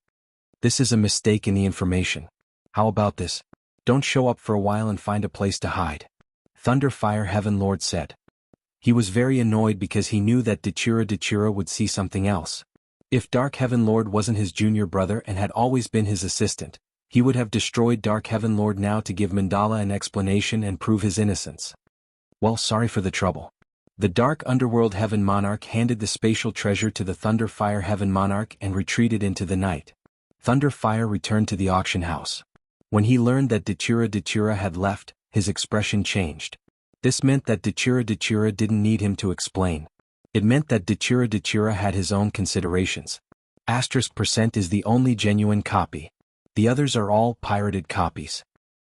This is a mistake in the information. How about this? Don't show up for a while and find a place to hide. Thunder Fire Heaven Lord said. He was very annoyed because he knew that Dachura would see something else. If Dark Heaven Lord wasn't his junior brother and had always been his assistant, he would have destroyed Dark Heaven Lord now to give Mandala an explanation and prove his innocence. Well, sorry for the trouble. The Dark Underworld Heaven Monarch handed the spatial treasure to the Thunder Fire Heaven Monarch and retreated into the night. Thunder Fire returned to the auction house. When he learned that Dachura had left, his expression changed. This meant that Dachura didn't need him to explain. It meant that Dachura had his own considerations. %% is the only genuine copy. The others are all pirated copies.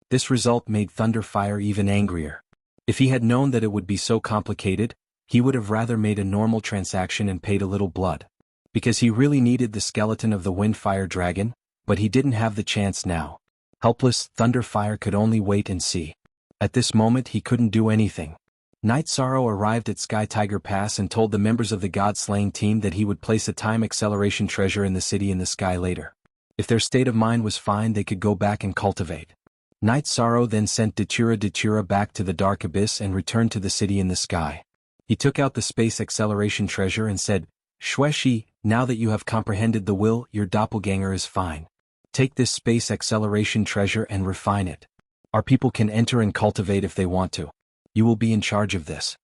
This result made Thunderfire even angrier. If he had known that it would be so complicated, he would have rather made a normal transaction and paid a little blood. Because he really needed the skeleton of the Windfire Dragon, but he didn't have the chance now. Helpless, Thunderfire could only wait and see. At this moment he couldn't do anything. Night Sorrow arrived at Sky Tiger Pass and told the members of the God-slaying team that he would place a time acceleration treasure in the city in the sky later. If their state of mind was fine, they could go back and cultivate. Night Sorrow then sent Dachura back to the Dark Abyss and returned to the city in the sky. He took out the space acceleration treasure and said, "Shueshi, now that you have comprehended the will, your doppelganger is fine. Take this space acceleration treasure and refine it. Our people can enter and cultivate if they want to. You will be in charge of this.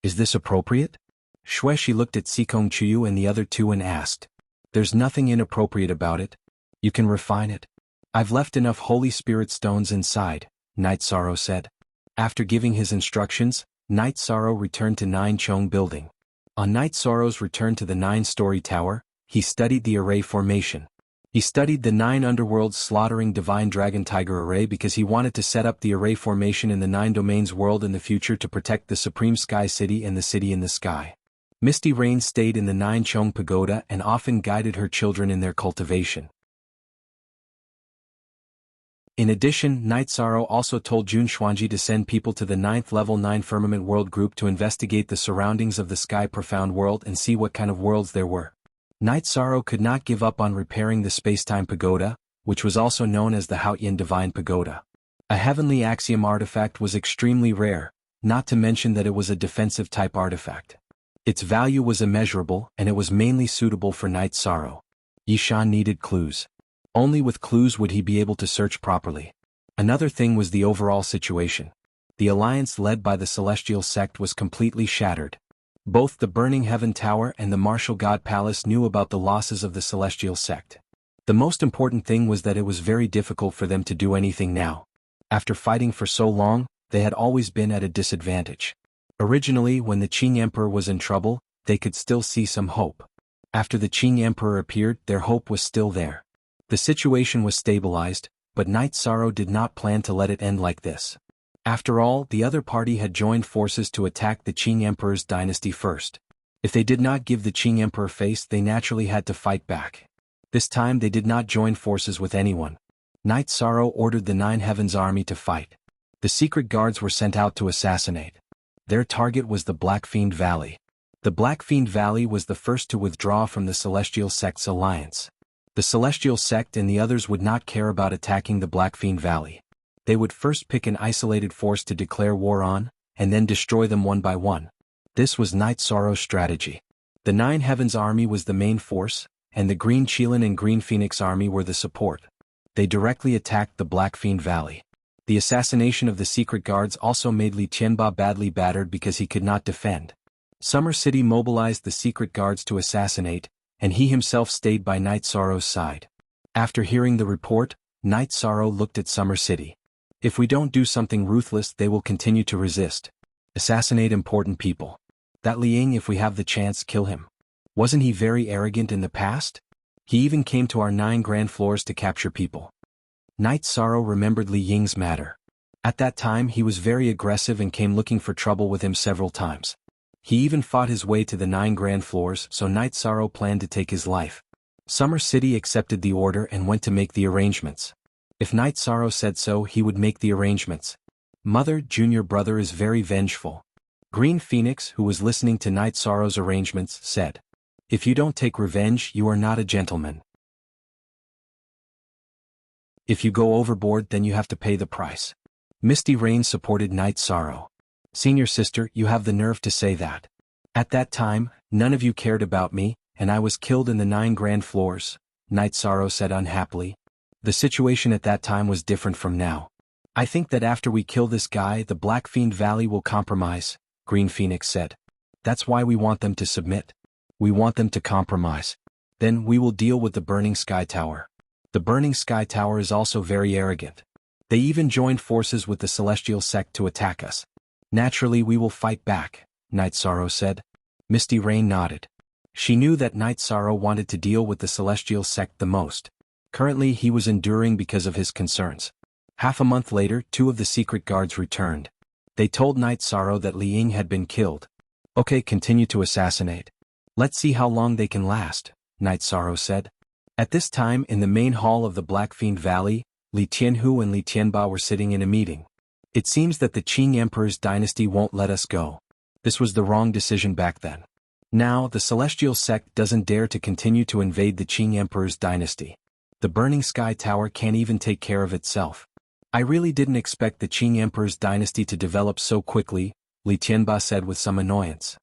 Is this appropriate?" Shueshi looked at Sikong Chuyu and the other two and asked. "There's nothing inappropriate about it. You can refine it. I've left enough Holy Spirit stones inside," Night Sorrow said. After giving his instructions, Night Sorrow returned to Nine Chong Building. On Night Sorrow's return to the 9-story tower, he studied the array formation. He studied the 9 underworlds slaughtering Divine Dragon Tiger array because he wanted to set up the array formation in the 9 domains world in the future to protect the Supreme Sky City and the city in the sky. Misty Rain stayed in the 9 Chong Pagoda and often guided her children in their cultivation. In addition, Night Sorrow also told Jun Xuanji to send people to the 9th level 9 Firmament World Group to investigate the surroundings of the Sky Profound World and see what kind of worlds there were. Night Sorrow could not give up on repairing the Spacetime Pagoda, which was also known as the Haotian Divine Pagoda. A heavenly axiom artifact was extremely rare, not to mention that it was a defensive type artifact. Its value was immeasurable and it was mainly suitable for Night Sorrow. Yishan needed clues. Only with clues would he be able to search properly. Another thing was the overall situation. The alliance led by the Celestial Sect was completely shattered. Both the Burning Heaven Tower and the Martial God Palace knew about the losses of the Celestial Sect. The most important thing was that it was very difficult for them to do anything now. After fighting for so long, they had always been at a disadvantage. Originally, when the Qing Emperor was in trouble, they could still see some hope. After the Qing Emperor appeared, their hope was still there. The situation was stabilized, but Night Sorrow did not plan to let it end like this. After all, the other party had joined forces to attack the Qing Emperor's dynasty first. If they did not give the Qing Emperor face, they naturally had to fight back. This time they did not join forces with anyone. Night Sorrow ordered the 9 Heavens Army to fight. The secret guards were sent out to assassinate. Their target was the Black Fiend Valley. The Black Fiend Valley was the first to withdraw from the Celestial Sect's alliance. The Celestial Sect and the others would not care about attacking the Black Fiend Valley. They would first pick an isolated force to declare war on, and then destroy them one by one. This was Night Sorrow's strategy. The 9 Heavens Army was the main force, and the Green Qilin and Green Phoenix Army were the support. They directly attacked the Black Fiend Valley. The assassination of the secret guards also made Li Tianba badly battered because he could not defend. Summer City mobilized the secret guards to assassinate, and he himself stayed by Night Sorrow's side. After hearing the report, Night Sorrow looked at Summer City. If we don't do something ruthless, they will continue to resist. Assassinate important people. That Liang, if we have the chance, kill him. Wasn't he very arrogant in the past? He even came to our 9 grand floors to capture people. Night Sorrow remembered Li Ying's matter. At that time he was very aggressive and came looking for trouble with him several times. He even fought his way to the 9 grand floors, so Night Sorrow planned to take his life. Summer City accepted the order and went to make the arrangements. If Night Sorrow said so, he would make the arrangements. Mother, junior brother is very vengeful. Green Phoenix, who was listening to Night Sorrow's arrangements, said, "If you don't take revenge, you are not a gentleman." If you go overboard, then you have to pay the price. Misty Rain supported Night Sorrow. Senior sister, you have the nerve to say that. At that time, none of you cared about me, and I was killed in the 9 grand floors, Night Sorrow said unhappily. The situation at that time was different from now. I think that after we kill this guy, the Black Fiend Valley will compromise, Green Phoenix said. That's why we want them to submit. We want them to compromise. Then we will deal with the Burning Sky Tower. The Burning Sky Tower is also very arrogant. They even joined forces with the Celestial Sect to attack us. Naturally we will fight back, Night Sorrow said. Misty Rain nodded. She knew that Night Sorrow wanted to deal with the Celestial Sect the most. Currently he was enduring because of his concerns. Half a month later, 2 of the secret guards returned. They told Night Sorrow that Li Ying had been killed. Okay, continue to assassinate. Let's see how long they can last, Night Sorrow said. At this time in the main hall of the Black Fiend Valley, Li Tianhu and Li Tianba were sitting in a meeting. It seems that the Qing Emperor's dynasty won't let us go. This was the wrong decision back then. Now, the Celestial Sect doesn't dare to continue to invade the Qing Emperor's dynasty. The Burning Sky Tower can't even take care of itself. I really didn't expect the Qing Emperor's dynasty to develop so quickly, Li Tianba said with some annoyance.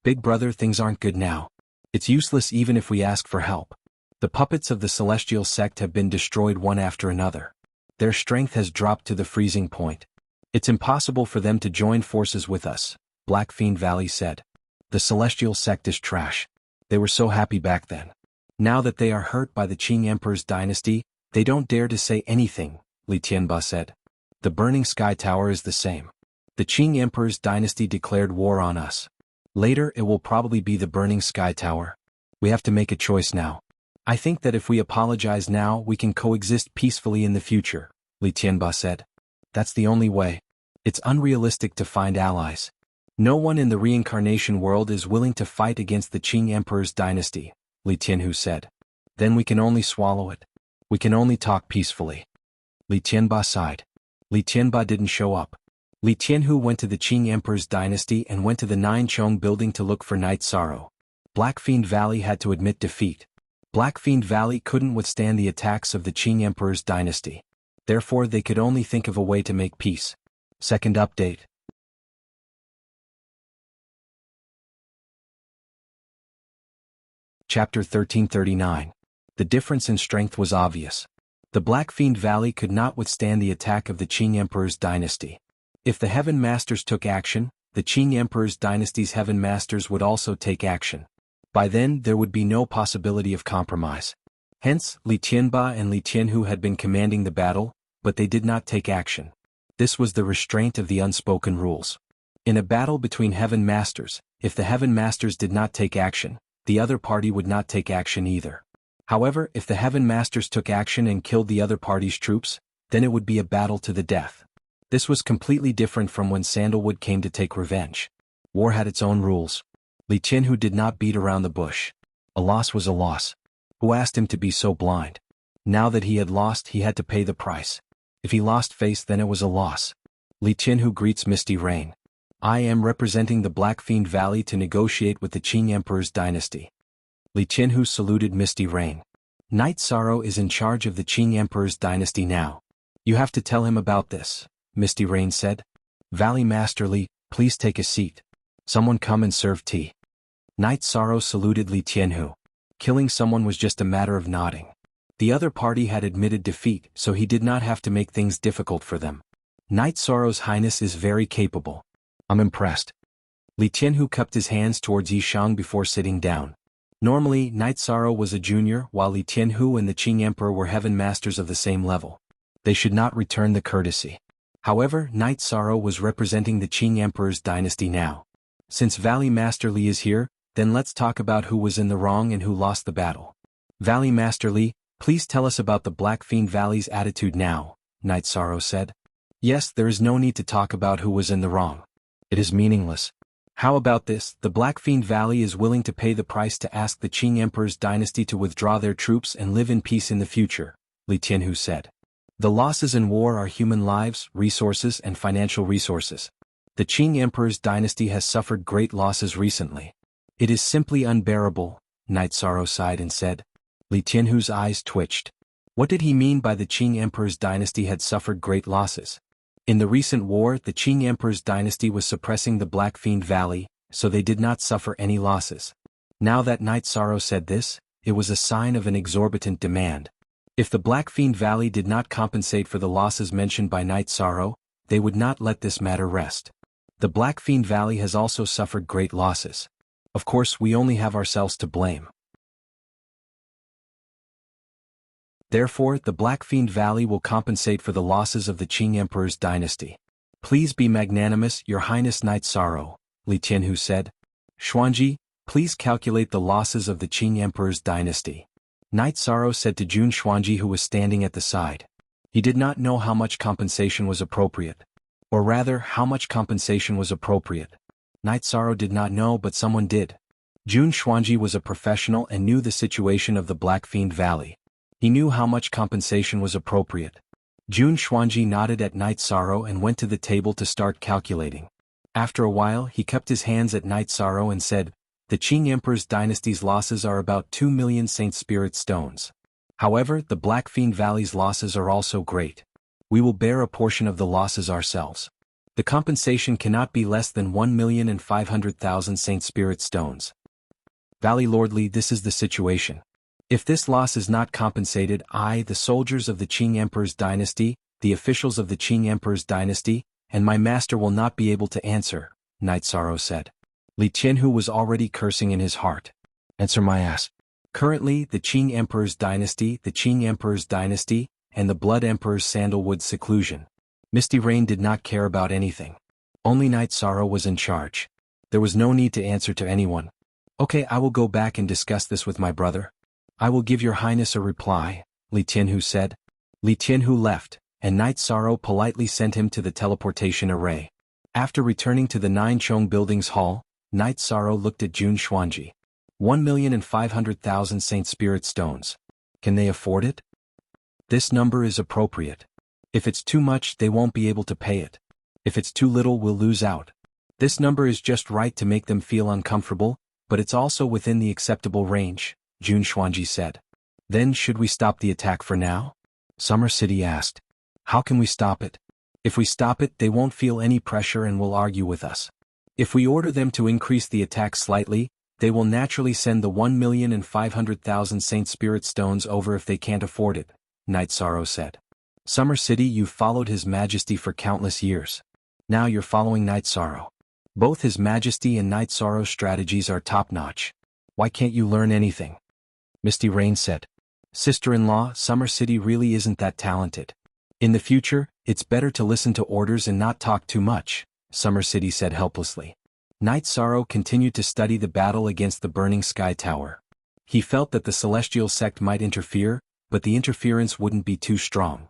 Big brother, things aren't good now. It's useless even if we ask for help. The puppets of the Celestial Sect have been destroyed one after another. Their strength has dropped to the freezing point. It's impossible for them to join forces with us, Black Fiend Valley said. The Celestial Sect is trash. They were so happy back then. Now that they are hurt by the Qing Emperor's dynasty, they don't dare to say anything, Li Tianba said. The Burning Sky Tower is the same. The Qing Emperor's dynasty declared war on us. Later it will probably be the Burning Sky Tower. We have to make a choice now. I think that if we apologize now, we can coexist peacefully in the future, Li Tianba said. That's the only way. It's unrealistic to find allies. No one in the reincarnation world is willing to fight against the Qing Emperor's dynasty, Li Tianhu said. Then we can only swallow it. We can only talk peacefully. Li Tianba sighed. Li Tianba didn't show up. Li Tianhu went to the Qing Emperor's dynasty and went to the Nine Chong building to look for Night Sorrow. Black Fiend Valley had to admit defeat. Black Fiend Valley couldn't withstand the attacks of the Qing Emperor's dynasty. Therefore they could only think of a way to make peace. Second update. Chapter 1339. The difference in strength was obvious. The Black Fiend Valley could not withstand the attack of the Qing Emperor's dynasty. If the Heaven Masters took action, the Qing Emperor's dynasty's Heaven Masters would also take action. By then there would be no possibility of compromise. Hence, Li Tianba and Li Tianhu had been commanding the battle, but they did not take action. This was the restraint of the unspoken rules. In a battle between Heaven Masters, if the Heaven Masters did not take action, the other party would not take action either. However, if the Heaven Masters took action and killed the other party's troops, then it would be a battle to the death. This was completely different from when Sandalwood came to take revenge. War had its own rules. Li Tianhu did not beat around the bush. A loss was a loss. Who asked him to be so blind? Now that he had lost, he had to pay the price. If he lost face, then it was a loss. Li Tianhu greets Misty Rain. I am representing the Black Fiend Valley to negotiate with the Qing Emperor's dynasty. Li Tianhu saluted Misty Rain. Night Sorrow is in charge of the Qing Emperor's dynasty now. You have to tell him about this, Misty Rain said. Valley Master Li, please take a seat. Someone come and serve tea. Night Sorrow saluted Li Tianhu. Killing someone was just a matter of nodding. The other party had admitted defeat, so he did not have to make things difficult for them. Night Sorrow's Highness is very capable. I'm impressed. Li Tianhu cupped his hands towards Yishang before sitting down. Normally, Night Sorrow was a junior, while Li Tianhu and the Qing Emperor were Heaven Masters of the same level. They should not return the courtesy. However, Night Sorrow was representing the Qing Emperor's dynasty now. Since Valley Master Li is here, then let's talk about who was in the wrong and who lost the battle. Valley Master Li, please tell us about the Black Fiend Valley's attitude now, Night Sorrow said. Yes, there is no need to talk about who was in the wrong. It is meaningless. How about this? The Black Fiend Valley is willing to pay the price to ask the Qing Emperor's dynasty to withdraw their troops and live in peace in the future, Li Tianhu said. The losses in war are human lives, resources, and financial resources. The Qing Emperor's dynasty has suffered great losses recently. It is simply unbearable, Night Sorrow sighed and said. Li Tianhu's eyes twitched. What did he mean by the Qing Emperor's dynasty had suffered great losses? In the recent war, the Qing Emperor's dynasty was suppressing the Black Fiend Valley, so they did not suffer any losses. Now that Night Sorrow said this, it was a sign of an exorbitant demand. If the Black Fiend Valley did not compensate for the losses mentioned by Night Sorrow, they would not let this matter rest. The Black Fiend Valley has also suffered great losses. Of course, we only have ourselves to blame. Therefore, the Black Fiend Valley will compensate for the losses of the Qing Emperor's dynasty. Please be magnanimous, Your Highness Night Sorrow, Li Tianhu said. Xuanji, please calculate the losses of the Qing Emperor's dynasty. Night Sorrow said to Jun Xuanji, who was standing at the side. He did not know how much compensation was appropriate. Or rather, how much compensation was appropriate. Night Sorrow did not know, but someone did. Jun Xuanji was a professional and knew the situation of the Black Fiend Valley. He knew how much compensation was appropriate. Jun Xuanji nodded at Night Sorrow and went to the table to start calculating. After a while, he kept his hands at Night Sorrow and said, the Qing Emperor's dynasty's losses are about 2 million Saint Spirit stones. However, the Black Fiend Valley's losses are also great. We will bear a portion of the losses ourselves. The compensation cannot be less than 1,500,000 Saint Spirit stones. Valley Lordly, this is the situation. If this loss is not compensated, I, the soldiers of the Qing Emperor's dynasty, the officials of the Qing Emperor's dynasty, and my master will not be able to answer, Night Sorrow said. Li Tianhu was already cursing in his heart. Answer my ass. Currently, the Qing Emperor's dynasty, and the Blood Emperor's sandalwood seclusion. Misty Rain did not care about anything. Only Night Sorrow was in charge. There was no need to answer to anyone. Okay, I will go back and discuss this with my brother. I will give Your Highness a reply, Li Tianhu said. Li Tianhu left, and Night Sorrow politely sent him to the teleportation array. After returning to the Nine Chong Buildings Hall, Night Sorrow looked at Jun Xuanji. 1,500,000 Saint Spirit stones. Can they afford it? This number is appropriate. If it's too much, they won't be able to pay it. If it's too little, we'll lose out. This number is just right to make them feel uncomfortable, but it's also within the acceptable range, Jun Xuanji said. Then should we stop the attack for now? Summer City asked. How can we stop it? If we stop it, they won't feel any pressure and will argue with us. If we order them to increase the attack slightly, they will naturally send the 1,500,000 Saint Spirit stones over if they can't afford it, Night Sorrow said. Summer City, you've followed His Majesty for countless years. Now you're following Night Sorrow. Both His Majesty and Night Sorrow's strategies are top-notch. Why can't you learn anything? Misty Rain said. Sister-in-law, Summer City really isn't that talented. In the future, it's better to listen to orders and not talk too much, Summer City said helplessly. Night Sorrow continued to study the battle against the burning sky tower. He felt that the celestial sect might interfere, but the interference wouldn't be too strong.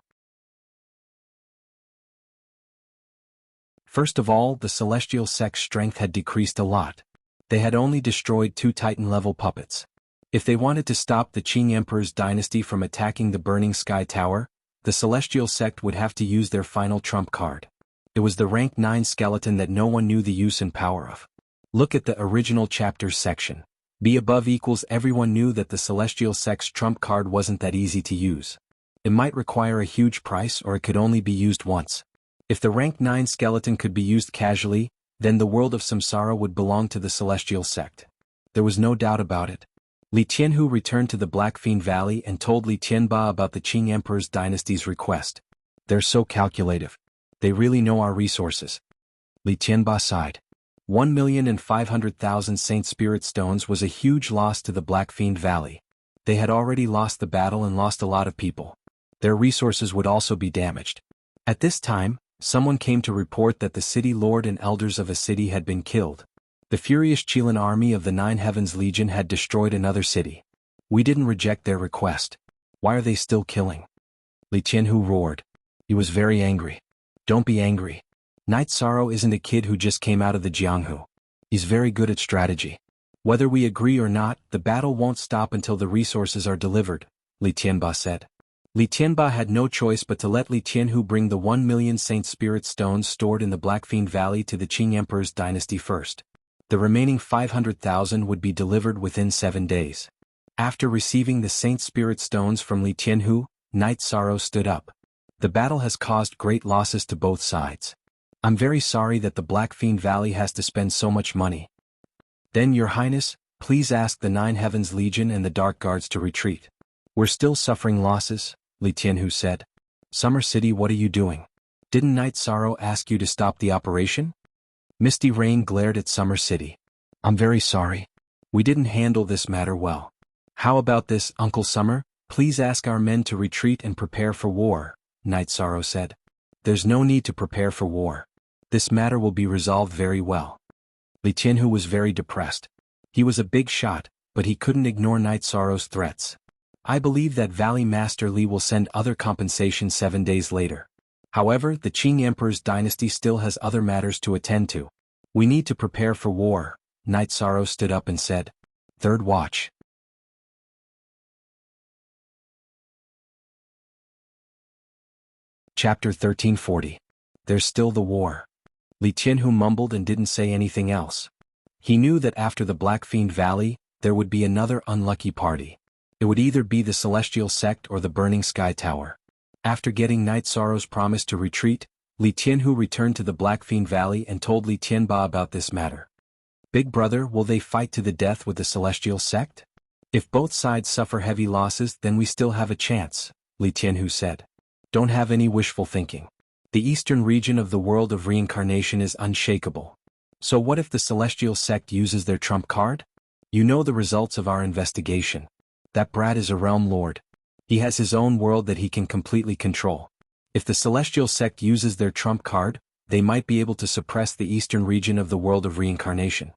First of all, the celestial sect's strength had decreased a lot. They had only destroyed 2 Titan-level puppets. If they wanted to stop the Qing Emperor's dynasty from attacking the burning sky tower, the celestial sect would have to use their final trump card. It was the rank 9 skeleton that no one knew the use and power of. Look at the original chapters section. B above equals everyone knew that the celestial sect's trump card wasn't that easy to use. It might require a huge price or it could only be used once. If the rank 9 skeleton could be used casually, then the world of Samsara would belong to the celestial sect. There was no doubt about it. Li Tianhu returned to the Black Fiend Valley and told Li Tianba about the Qing Emperor's dynasty's request. They're so calculative. They really know our resources. Li Tianba sighed. 1,500,000 Saint Spirit stones was a huge loss to the Black Fiend Valley. They had already lost the battle and lost a lot of people. Their resources would also be damaged. At this time, someone came to report that the city lord and elders of a city had been killed. The furious Qilin army of the Nine Heavens Legion had destroyed another city. We didn't reject their request. Why are they still killing? Li Tianhu roared. He was very angry. Don't be angry. Night Sorrow isn't a kid who just came out of the Jianghu. He's very good at strategy. Whether we agree or not, the battle won't stop until the resources are delivered, Li Tianba said. Li Tianba had no choice but to let Li Tianhu bring the 1 million Saint Spirit stones stored in the Black Fiend Valley to the Qing Emperor's dynasty first. The remaining 500,000 would be delivered within 7 days. After receiving the Saint Spirit stones from Li Tianhu, Knight Sorrow stood up. The battle has caused great losses to both sides. I'm very sorry that the Blackfiend Valley has to spend so much money. Then, Your Highness, please ask the Nine Heavens Legion and the Dark Guards to retreat. We're still suffering losses, Li Tianhu said. Summer City, what are you doing? Didn't Knight Sorrow ask you to stop the operation? Misty Rain glared at Summer City. I'm very sorry. We didn't handle this matter well. How about this, Uncle Summer? Please ask our men to retreat and prepare for war, Knight Sorrow said. There's no need to prepare for war. This matter will be resolved very well. Li Tianhu was very depressed. He was a big shot, but he couldn't ignore Knight Sorrow's threats. I believe that Valley Master Li will send other compensation 7 days later. However, the Qing Emperor's dynasty still has other matters to attend to. We need to prepare for war, Knight Sorrow stood up and said. Third watch. Chapter 1340. There's still the war. Li Tianhu mumbled and didn't say anything else. He knew that after the Blackfiend Valley, there would be another unlucky party. It would either be the Celestial Sect or the Burning Sky Tower. After getting Knight Sorrow's promise to retreat, Li Tianhu returned to the Blackfiend Valley and told Li Tianba about this matter. Big brother, will they fight to the death with the Celestial Sect? If both sides suffer heavy losses, then we still have a chance, Li Tianhu said. Don't have any wishful thinking. The eastern region of the world of reincarnation is unshakable. So what if the Celestial Sect uses their trump card? You know the results of our investigation. That brat is a realm lord. He has his own world that he can completely control. If the Celestial Sect uses their trump card, they might be able to suppress the eastern region of the world of reincarnation.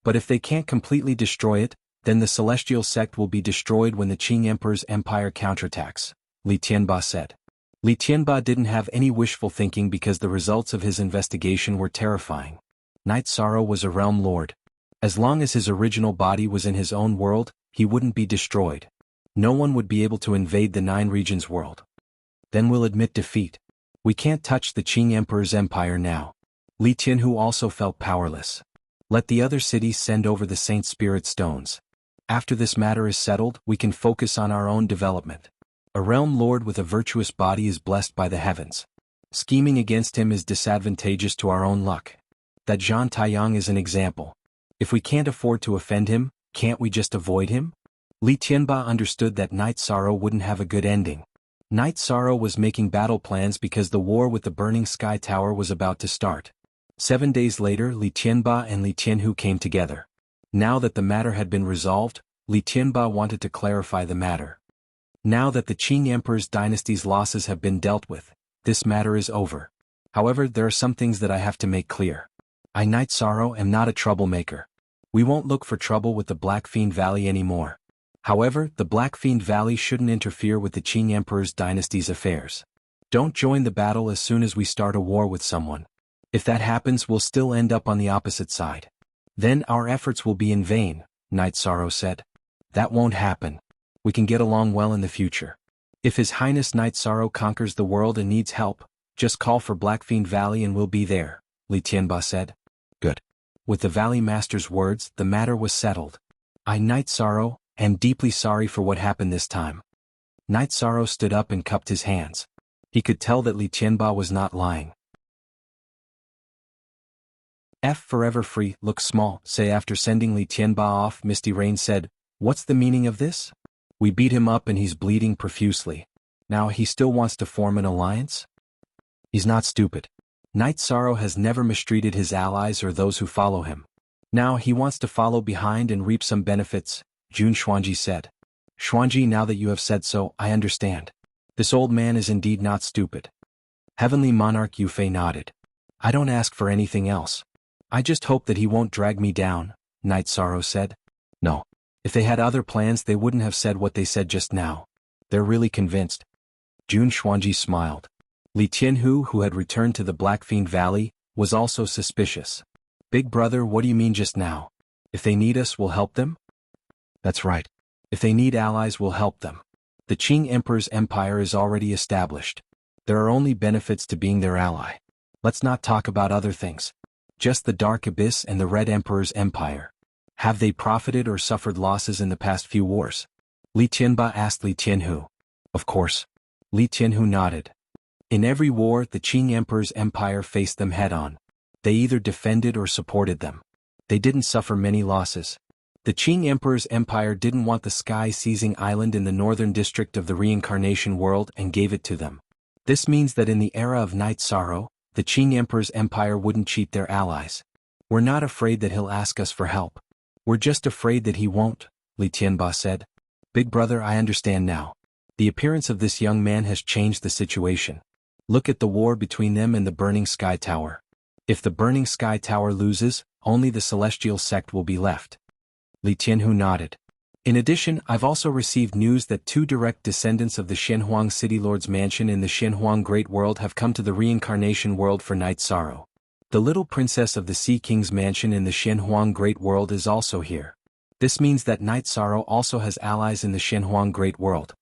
But if they can't completely destroy it, then the Celestial Sect will be destroyed when the Qing Emperor's empire counterattacks, Li Tianba said. Li Tianba didn't have any wishful thinking because the results of his investigation were terrifying. Knight Sorrow was a realm lord. As long as his original body was in his own world, he wouldn't be destroyed. No one would be able to invade the Nine Regions world. Then we'll admit defeat. We can't touch the Qing Emperor's empire now. Li Tianhu also felt powerless. Let the other cities send over the Saint Spirit stones. After this matter is settled, we can focus on our own development. A realm lord with a virtuous body is blessed by the heavens. Scheming against him is disadvantageous to our own luck. That Zhang Taiyang is an example. If we can't afford to offend him, can't we just avoid him? Li Tianba understood that Knight Sorrow wouldn't have a good ending. Knight Sorrow was making battle plans because the war with the Burning Sky Tower was about to start. 7 days later, Li Tianba and Li Tianhu came together. Now that the matter had been resolved, Li Tianba wanted to clarify the matter. Now that the Qing Emperor's dynasty's losses have been dealt with, this matter is over. However, there are some things that I have to make clear. I, Knight Sorrow, am not a troublemaker. We won't look for trouble with the Blackfiend Valley anymore. However, the Blackfiend Valley shouldn't interfere with the Qing Emperor's dynasty's affairs. Don't join the battle as soon as we start a war with someone. If that happens, we'll still end up on the opposite side. Then our efforts will be in vain, Knight Sorrow said. That won't happen. We can get along well in the future. If His Highness Knight Sorrow conquers the world and needs help, just call for Blackfiend Valley and we'll be there, Li Tianba said. Good. With the Valley Master's words, the matter was settled. I, Knight Sorrow, am deeply sorry for what happened this time. Knight Sorrow stood up and cupped his hands. He could tell that Li Tianba was not lying. F forever free, look small, say after sending Li Tianba off, Misty Rain said, what's the meaning of this? We beat him up and he's bleeding profusely. Now he still wants to form an alliance? He's not stupid. Knight Sorrow has never mistreated his allies or those who follow him. Now he wants to follow behind and reap some benefits, Jun Xuanji said. Xuanji, now that you have said so, I understand. This old man is indeed not stupid. Heavenly Monarch Yufei nodded. I don't ask for anything else. I just hope that he won't drag me down, Knight Sorrow said. No. If they had other plans, they wouldn't have said what they said just now. They're really convinced. Jun Xuanji smiled. Li Tianhu, who had returned to the Blackfiend Valley, was also suspicious. Big brother, what do you mean just now? If they need us, we'll help them? That's right. If they need allies, we'll help them. The Qing Emperor's empire is already established. There are only benefits to being their ally. Let's not talk about other things. Just the Dark Abyss and the Red Emperor's empire. Have they profited or suffered losses in the past few wars? Li Tianba asked Li Tianhu. Of course. Li Tianhu nodded. In every war, the Qing Emperor's empire faced them head-on. They either defended or supported them. They didn't suffer many losses. The Qing Emperor's empire didn't want the sky-seizing island in the northern district of the reincarnation world and gave it to them. This means that in the era of Night Sorrow, the Qing Emperor's empire wouldn't cheat their allies. We're not afraid that he'll ask us for help. We're just afraid that he won't, Li Tianba said. Big brother, I understand now. The appearance of this young man has changed the situation. Look at the war between them and the Burning Sky Tower. If the Burning Sky Tower loses, only the Celestial Sect will be left. Li Tianhu nodded. In addition, I've also received news that 2 direct descendants of the Shenhuang City Lord's mansion in the Shenhuang Great World have come to the reincarnation world for Night Sorrow. The little princess of the Sea King's mansion in the Shenhuang Great World is also here. This means that Night Sorrow also has allies in the Shenhuang Great World.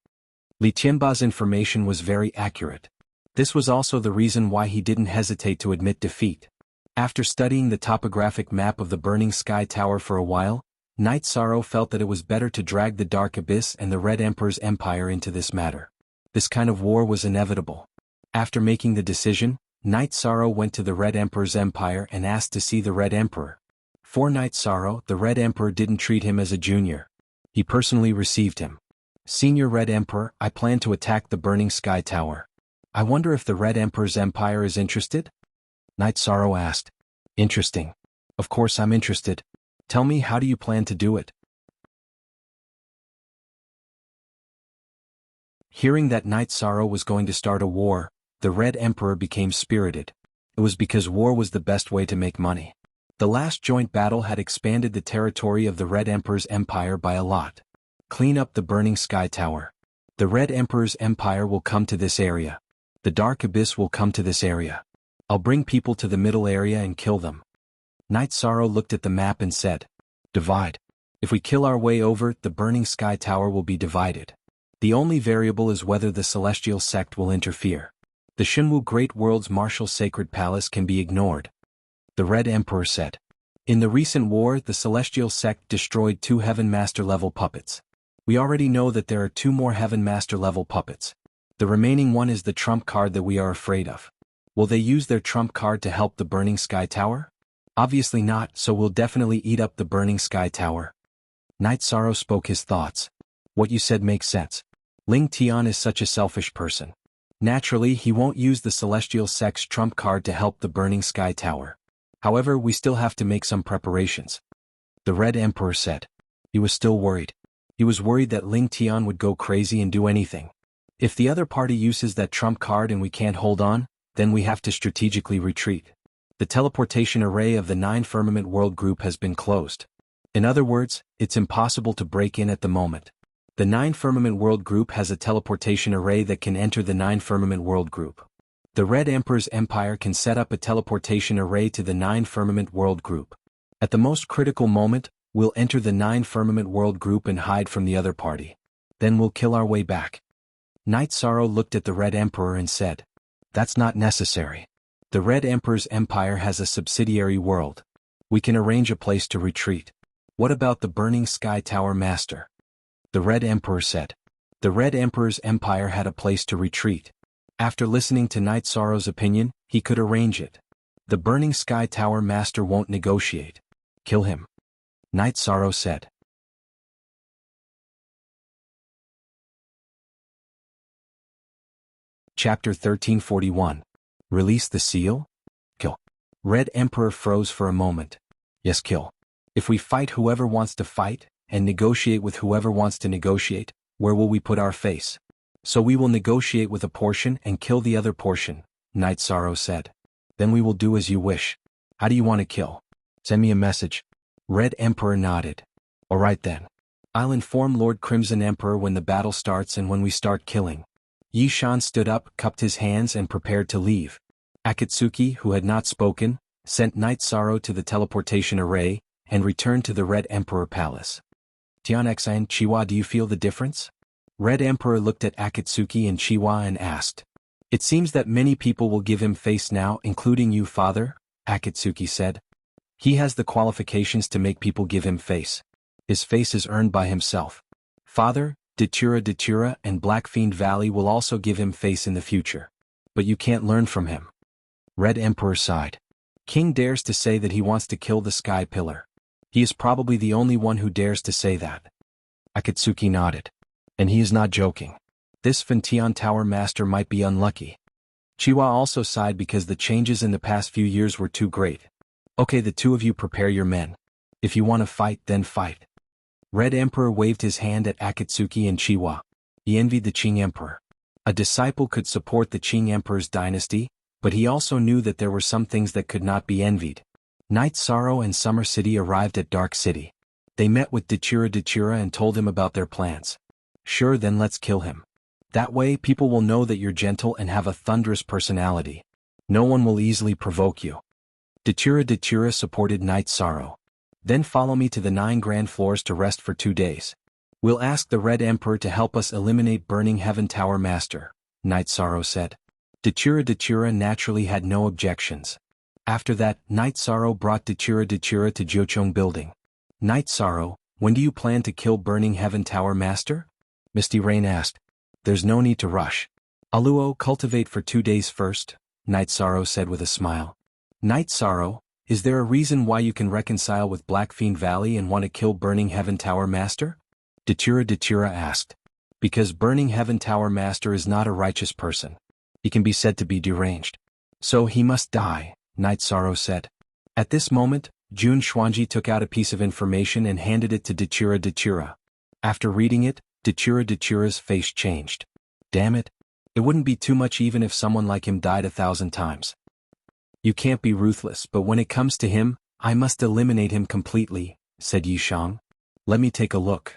Li Tianba's information was very accurate. This was also the reason why he didn't hesitate to admit defeat. After studying the topographic map of the Burning Sky Tower for a while, Night Sorrow felt that it was better to drag the Dark Abyss and the Red Emperor's empire into this matter. This kind of war was inevitable. After making the decision, Night Sorrow went to the Red Emperor's empire and asked to see the Red Emperor. For Night Sorrow, the Red Emperor didn't treat him as a junior. He personally received him. Senior Red Emperor, I plan to attack the Burning Sky Tower. I wonder if the Red Emperor's empire is interested? Night Sorrow asked. Interesting. Of course I'm interested. Tell me, how do you plan to do it? Hearing that Night Sorrow was going to start a war, the Red Emperor became spirited. It was because war was the best way to make money. The last joint battle had expanded the territory of the Red Emperor's empire by a lot. Clean up the Burning Sky Tower. The Red Emperor's empire will come to this area. The Dark Abyss will come to this area. I'll bring people to the middle area and kill them. Night Sorrow looked at the map and said, divide. If we kill our way over, the Burning Sky Tower will be divided. The only variable is whether the Celestial Sect will interfere. The Shenwu Great World's martial sacred palace can be ignored. The Red Emperor said. In the recent war, the Celestial Sect destroyed 2 Heaven Master level puppets. We already know that there are 2 more Heaven Master level puppets. The remaining one is the trump card that we are afraid of. Will they use their trump card to help the Burning Sky Tower? Obviously not, so we'll definitely eat up the Burning Sky Tower. Night Sorrow spoke his thoughts. What you said makes sense. Ling Tian is such a selfish person. Naturally, he won't use the Celestial Sect's trump card to help the Burning Sky Tower. However, we still have to make some preparations. The Red Emperor said. He was still worried. He was worried that Ling Tian would go crazy and do anything. If the other party uses that trump card and we can't hold on, then we have to strategically retreat. The teleportation array of the 9 Firmament World Group has been closed. In other words, it's impossible to break in at the moment. The 9 Firmament World Group has a teleportation array that can enter the 9 Firmament World Group. The Red Emperor's empire can set up a teleportation array to the 9 Firmament World Group. At the most critical moment, we'll enter the 9 Firmament World Group and hide from the other party. Then we'll kill our way back. Night Sorrow looked at the Red Emperor and said, that's not necessary. The Red Emperor's empire has a subsidiary world. We can arrange a place to retreat. What about the Burning Sky Tower Master? The Red Emperor said. The Red Emperor's empire had a place to retreat. After listening to Night Sorrow's opinion, he could arrange it. The Burning Sky Tower Master won't negotiate. Kill him. Night Sorrow said. Chapter 1341. Release the seal? Kill. Red Emperor froze for a moment. Yes, kill. If we fight whoever wants to fight, and negotiate with whoever wants to negotiate, where will we put our face? So we will negotiate with a portion and kill the other portion, Night Sorrow said. Then we will do as you wish. How do you want to kill? Send me a message. Red Emperor nodded. Alright then. I'll inform Lord Crimson Emperor when the battle starts and when we start killing. Yi Shan stood up, cupped his hands and prepared to leave. Akatsuki, who had not spoken, sent Night Sorrow to the teleportation array, and returned to the Red Emperor Palace. Tianxi and Chiwa, do you feel the difference? Red Emperor looked at Akatsuki and Chiwa and asked. It seems that many people will give him face now, including you, father, Akatsuki said. He has the qualifications to make people give him face. His face is earned by himself. Father, Datura and Black Fiend Valley will also give him face in the future. But you can't learn from him. Red Emperor sighed. King dares to say that he wants to kill the Sky Pillar. He is probably the only one who dares to say that. Akatsuki nodded. And he is not joking. This Fentian Tower Master might be unlucky. Chiwa also sighed because the changes in the past few years were too great. Okay, the two of you prepare your men. If you want to fight, then fight. Red Emperor waved his hand at Akatsuki and Chiwa. He envied the Qing Emperor. A disciple could support the Qing Emperor's dynasty, but he also knew that there were some things that could not be envied. Night Sorrow and Summer City arrived at Dark City. They met with Datura and told him about their plans. Sure, then let's kill him. That way people will know that you're gentle and have a thunderous personality. No one will easily provoke you. Datura supported Night Sorrow. Then follow me to the 9 Grand Floors to rest for 2 days. We'll ask the Red Emperor to help us eliminate Burning Heaven Tower Master, Night Sorrow said. Datura naturally had no objections. After that, Night Sorrow brought Datura to Jochong Building. Night Sorrow, when do you plan to kill Burning Heaven Tower Master? Misty Rain asked. There's no need to rush. Aluo, cultivate for 2 days first, Night Sorrow said with a smile. Night Sorrow, is there a reason why you can reconcile with Black Fiend Valley and want to kill Burning Heaven Tower Master? Datura asked. Because Burning Heaven Tower Master is not a righteous person. He can be said to be deranged. So he must die, Night Sorrow said. At this moment, Jun Xuanji took out a piece of information and handed it to Datura. After reading it, Datura's face changed. Damn it. It wouldn't be too much even if someone like him died 1,000 times. You can't be ruthless, but when it comes to him, I must eliminate him completely, said Yishang. Let me take a look.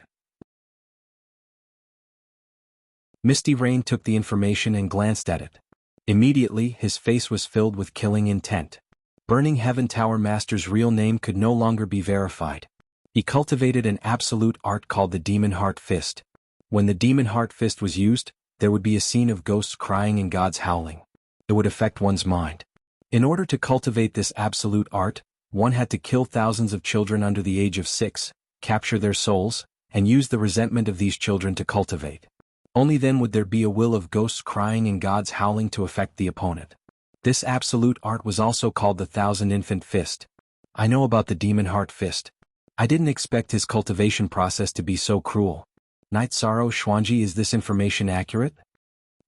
Misty Rain took the information and glanced at it. Immediately, his face was filled with killing intent. Burning Heaven Tower Master's real name could no longer be verified. He cultivated an absolute art called the Demon Heart Fist. When the Demon Heart Fist was used, there would be a scene of ghosts crying and gods howling. It would affect one's mind. In order to cultivate this absolute art, one had to kill thousands of children under the age of 6, capture their souls, and use the resentment of these children to cultivate. Only then would there be a will of ghosts crying and gods howling to affect the opponent. This absolute art was also called the Thousand Infant Fist. I know about the Demon Heart Fist. I didn't expect his cultivation process to be so cruel. Night Sorrow Xuanji, is this information accurate?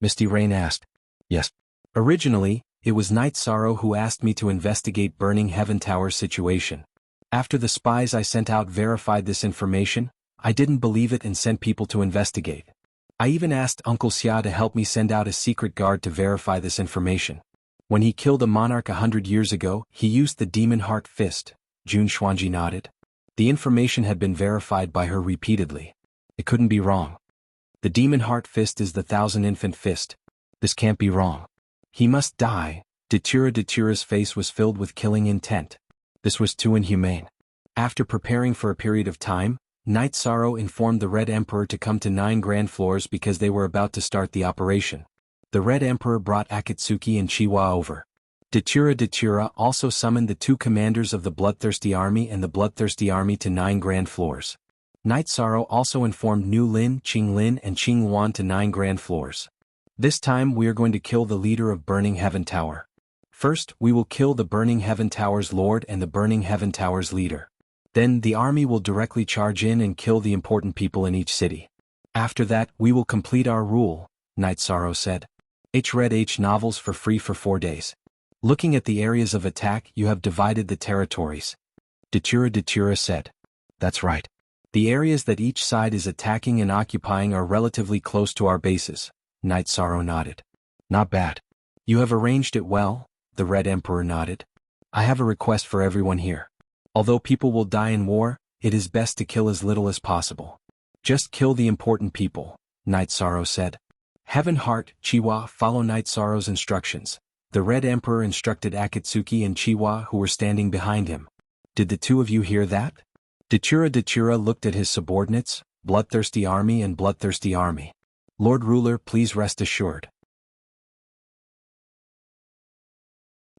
Misty Rain asked. Yes. Originally, it was Night Sorrow who asked me to investigate Burning Heaven Tower's situation. After the spies I sent out verified this information, I didn't believe it and sent people to investigate. I even asked Uncle Xia to help me send out a secret guard to verify this information. When he killed a monarch 100 years ago, he used the Demon Heart Fist. Jun Xuanji nodded. The information had been verified by her repeatedly. It couldn't be wrong. The Demon Heart Fist is the Thousand Infant Fist. This can't be wrong. He must die. Datura's face was filled with killing intent. This was too inhumane. After preparing for a period of time, Night Sorrow informed the Red Emperor to come to 9 Grand Floors because they were about to start the operation. The Red Emperor brought Akatsuki and Chiwa over. Datura also summoned the 2 commanders of the Bloodthirsty Army and the Bloodthirsty Army to 9 Grand Floors. Night Sorrow also informed Nu Lin, Qing Lin and Qing Wan to 9 Grand Floors. This time we are going to kill the leader of Burning Heaven Tower. First, we will kill the Burning Heaven Tower's lord and the Burning Heaven Tower's leader. Then the army will directly charge in and kill the important people in each city. After that, we will complete our rule, Night Sorrow said. Read H novels for free for 4 days. Looking at the areas of attack, you have divided the territories. Datura said. That's right. The areas that each side is attacking and occupying are relatively close to our bases. Night Sorrow nodded. Not bad. You have arranged it well, the Red Emperor nodded. I have a request for everyone here. Although people will die in war, it is best to kill as little as possible. Just kill the important people, Night Sorrow said. Heaven Heart, Chiwa, follow Night Sorrow's instructions. The Red Emperor instructed Akatsuki and Chiwa who were standing behind him. Did the 2 of you hear that? Datura looked at his subordinates, Bloodthirsty Army and Bloodthirsty Army. Lord Ruler, please rest assured.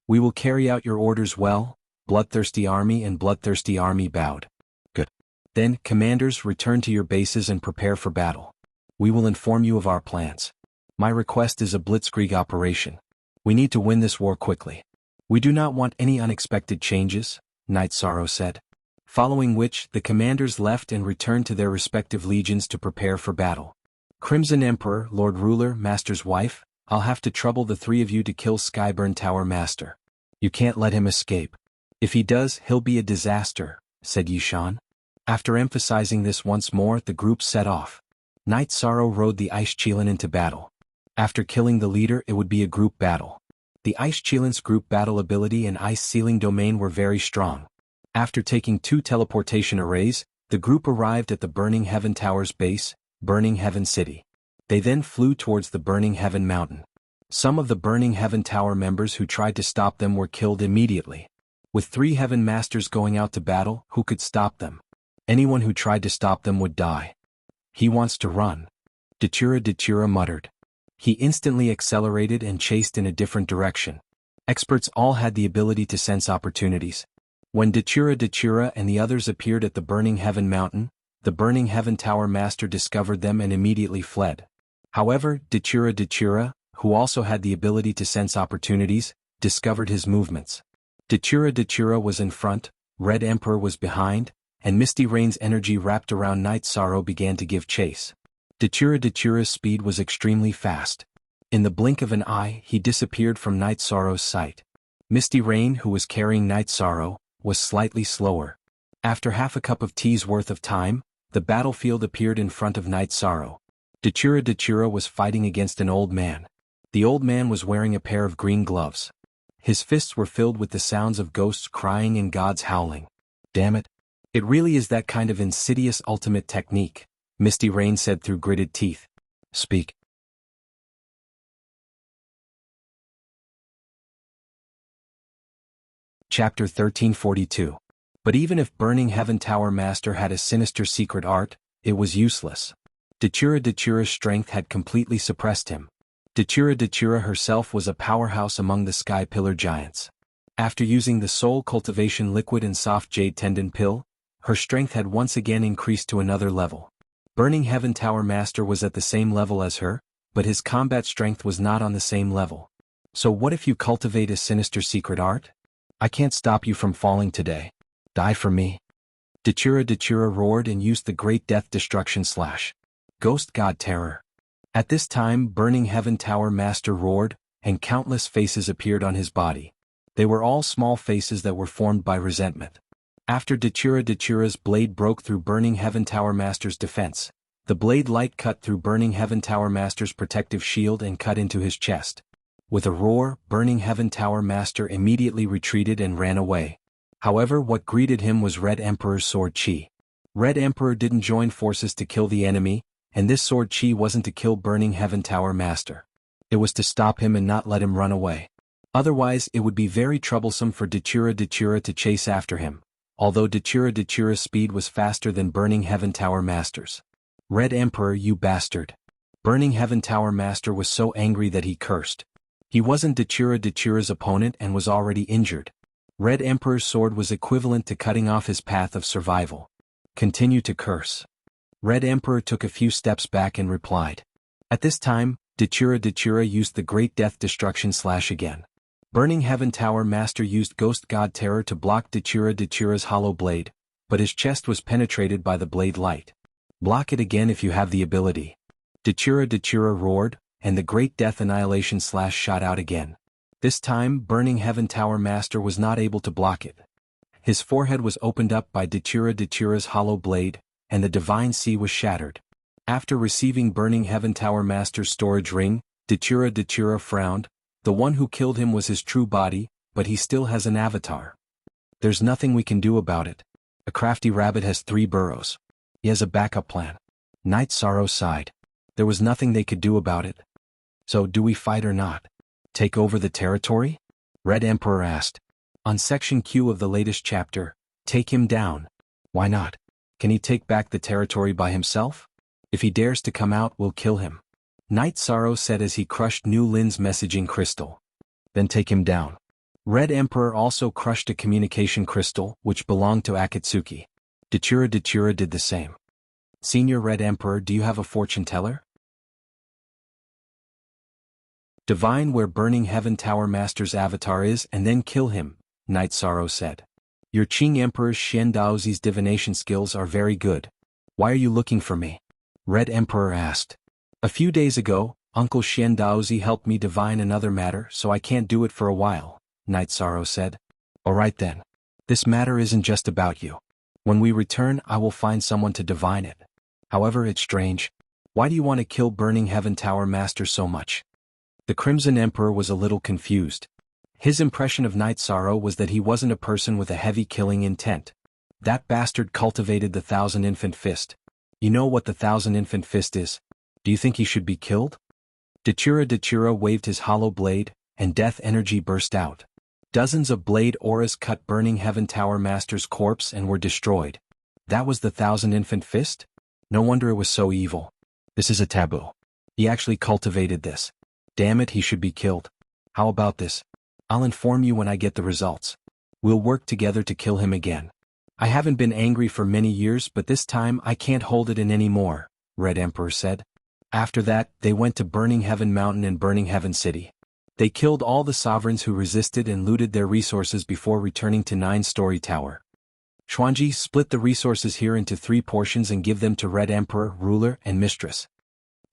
We will carry out your orders well. Bloodthirsty Army and Bloodthirsty Army bowed. Good. Then, commanders, return to your bases and prepare for battle. We will inform you of our plans. My request is a blitzkrieg operation. We need to win this war quickly. We do not want any unexpected changes, Knight Sorrow said. Following which, the commanders left and returned to their respective legions to prepare for battle. Crimson Emperor, Lord Ruler, Master's wife, I'll have to trouble the three of you to kill Skyburn Tower Master. You can't let him escape. If he does, he'll be a disaster, said Yishan. After emphasizing this once more, the group set off. Knight Sorrow rode the Ice Chelan into battle. After killing the leader, it would be a group battle. The Ice Chelan's group battle ability and ice sealing domain were very strong. After taking 2 teleportation arrays, the group arrived at the Burning Heaven Tower's base, Burning Heaven City. They then flew towards the Burning Heaven Mountain. Some of the Burning Heaven Tower members who tried to stop them were killed immediately. With 3 Heaven Masters going out to battle, who could stop them? Anyone who tried to stop them would die. He wants to run. Datura muttered. He instantly accelerated and chased in a different direction. Experts all had the ability to sense opportunities. When Datura and the others appeared at the Burning Heaven Mountain, the Burning Heaven Tower Master discovered them and immediately fled. However, Datura, who also had the ability to sense opportunities, discovered his movements. Datura was in front, Red Emperor was behind, and Misty Rain's energy wrapped around Knight Sorrow began to give chase. Datura's speed was extremely fast. In the blink of an eye, he disappeared from Knight Sorrow's sight. Misty Rain, who was carrying Knight Sorrow, was slightly slower. After half a cup of tea's worth of time, the battlefield appeared in front of Knight Sorrow. Datura was fighting against an old man. The old man was wearing a pair of green gloves. His fists were filled with the sounds of ghosts crying and gods howling. Damn it. It really is that kind of insidious ultimate technique, Misty Rain said through gritted teeth. Speak. Chapter 1342. But even if Burning Heaven Tower Master had a sinister secret art, it was useless. Datura's strength had completely suppressed him. Datura herself was a powerhouse among the Sky Pillar Giants. After using the Soul Cultivation Liquid and Soft Jade Tendon Pill, her strength had once again increased to another level. Burning Heaven Tower Master was at the same level as her, but his combat strength was not on the same level. So what if you cultivate a sinister secret art? I can't stop you from falling today. Die for me. Datura roared and used the Great Death Destruction / Ghost God Terror. At this time, Burning Heaven Tower Master roared, and countless faces appeared on his body. They were all small faces that were formed by resentment. After Datura's blade broke through Burning Heaven Tower Master's defense, the blade light cut through Burning Heaven Tower Master's protective shield and cut into his chest. With a roar, Burning Heaven Tower Master immediately retreated and ran away. However, what greeted him was Red Emperor's Sword Chi. Red Emperor didn't join forces to kill the enemy, and this Sword Chi wasn't to kill Burning Heaven Tower Master. It was to stop him and not let him run away. Otherwise, it would be very troublesome for Datura to chase after him, although Datura's speed was faster than Burning Heaven Tower Master's. Red Emperor, you bastard. Burning Heaven Tower Master was so angry that he cursed. He wasn't Datura's opponent and was already injured. Red Emperor's sword was equivalent to cutting off his path of survival. Continue to curse. Red Emperor took a few steps back and replied. At this time, Datura used the Great Death Destruction / again. Burning Heaven Tower Master used Ghost God Terror to block Datura's hollow blade, but his chest was penetrated by the blade light. Block it again if you have the ability. Datura roared, and the Great Death Annihilation / shot out again. This time, Burning Heaven Tower Master was not able to block it. His forehead was opened up by Datura's hollow blade, and the Divine Sea was shattered. After receiving Burning Heaven Tower Master's storage ring, Datura frowned. The one who killed him was his true body, but he still has an avatar. There's nothing we can do about it. A crafty rabbit has 3 burrows. He has a backup plan. Knight Sorrow sighed. There was nothing they could do about it. So do we fight or not? Take over the territory? Red Emperor asked. On section Q of the latest chapter, take him down. Why not? Can he take back the territory by himself? If he dares to come out, we'll kill him. Knight Sorrow said as he crushed New Lin's messaging crystal. Then take him down. Red Emperor also crushed a communication crystal, which belonged to Akatsuki. Datura did the same. Senior Red Emperor, do you have a fortune teller? Divine where Burning Heaven Tower Master's avatar is and then kill him, Night Sorrow said. Your Qing Emperor Xian Daozi's divination skills are very good. Why are you looking for me? Red Emperor asked. A few days ago, Uncle Xian Daozi helped me divine another matter, so I can't do it for a while, Night Sorrow said. Alright then. This matter isn't just about you. When we return, I will find someone to divine it. However, it's strange. Why do you want to kill Burning Heaven Tower Master so much? The Crimson Emperor was a little confused. His impression of Night Sorrow was that he wasn't a person with a heavy killing intent. That bastard cultivated the Thousand Infant Fist. You know what the Thousand Infant Fist is? Do you think he should be killed? Dachura waved his hollow blade, and death energy burst out. Dozens of blade auras cut Burning Heaven Tower Master's corpse and were destroyed. That was the Thousand Infant Fist? No wonder it was so evil. This is a taboo. He actually cultivated this. Damn it, he should be killed. How about this? I'll inform you when I get the results. We'll work together to kill him again. I haven't been angry for many years, but this time I can't hold it in anymore, Red Emperor said. After that, they went to Burning Heaven Mountain and Burning Heaven City. They killed all the sovereigns who resisted and looted their resources before returning to 9-story tower. Xuanji split the resources here into 3 portions and give them to Red Emperor, Ruler, and Mistress.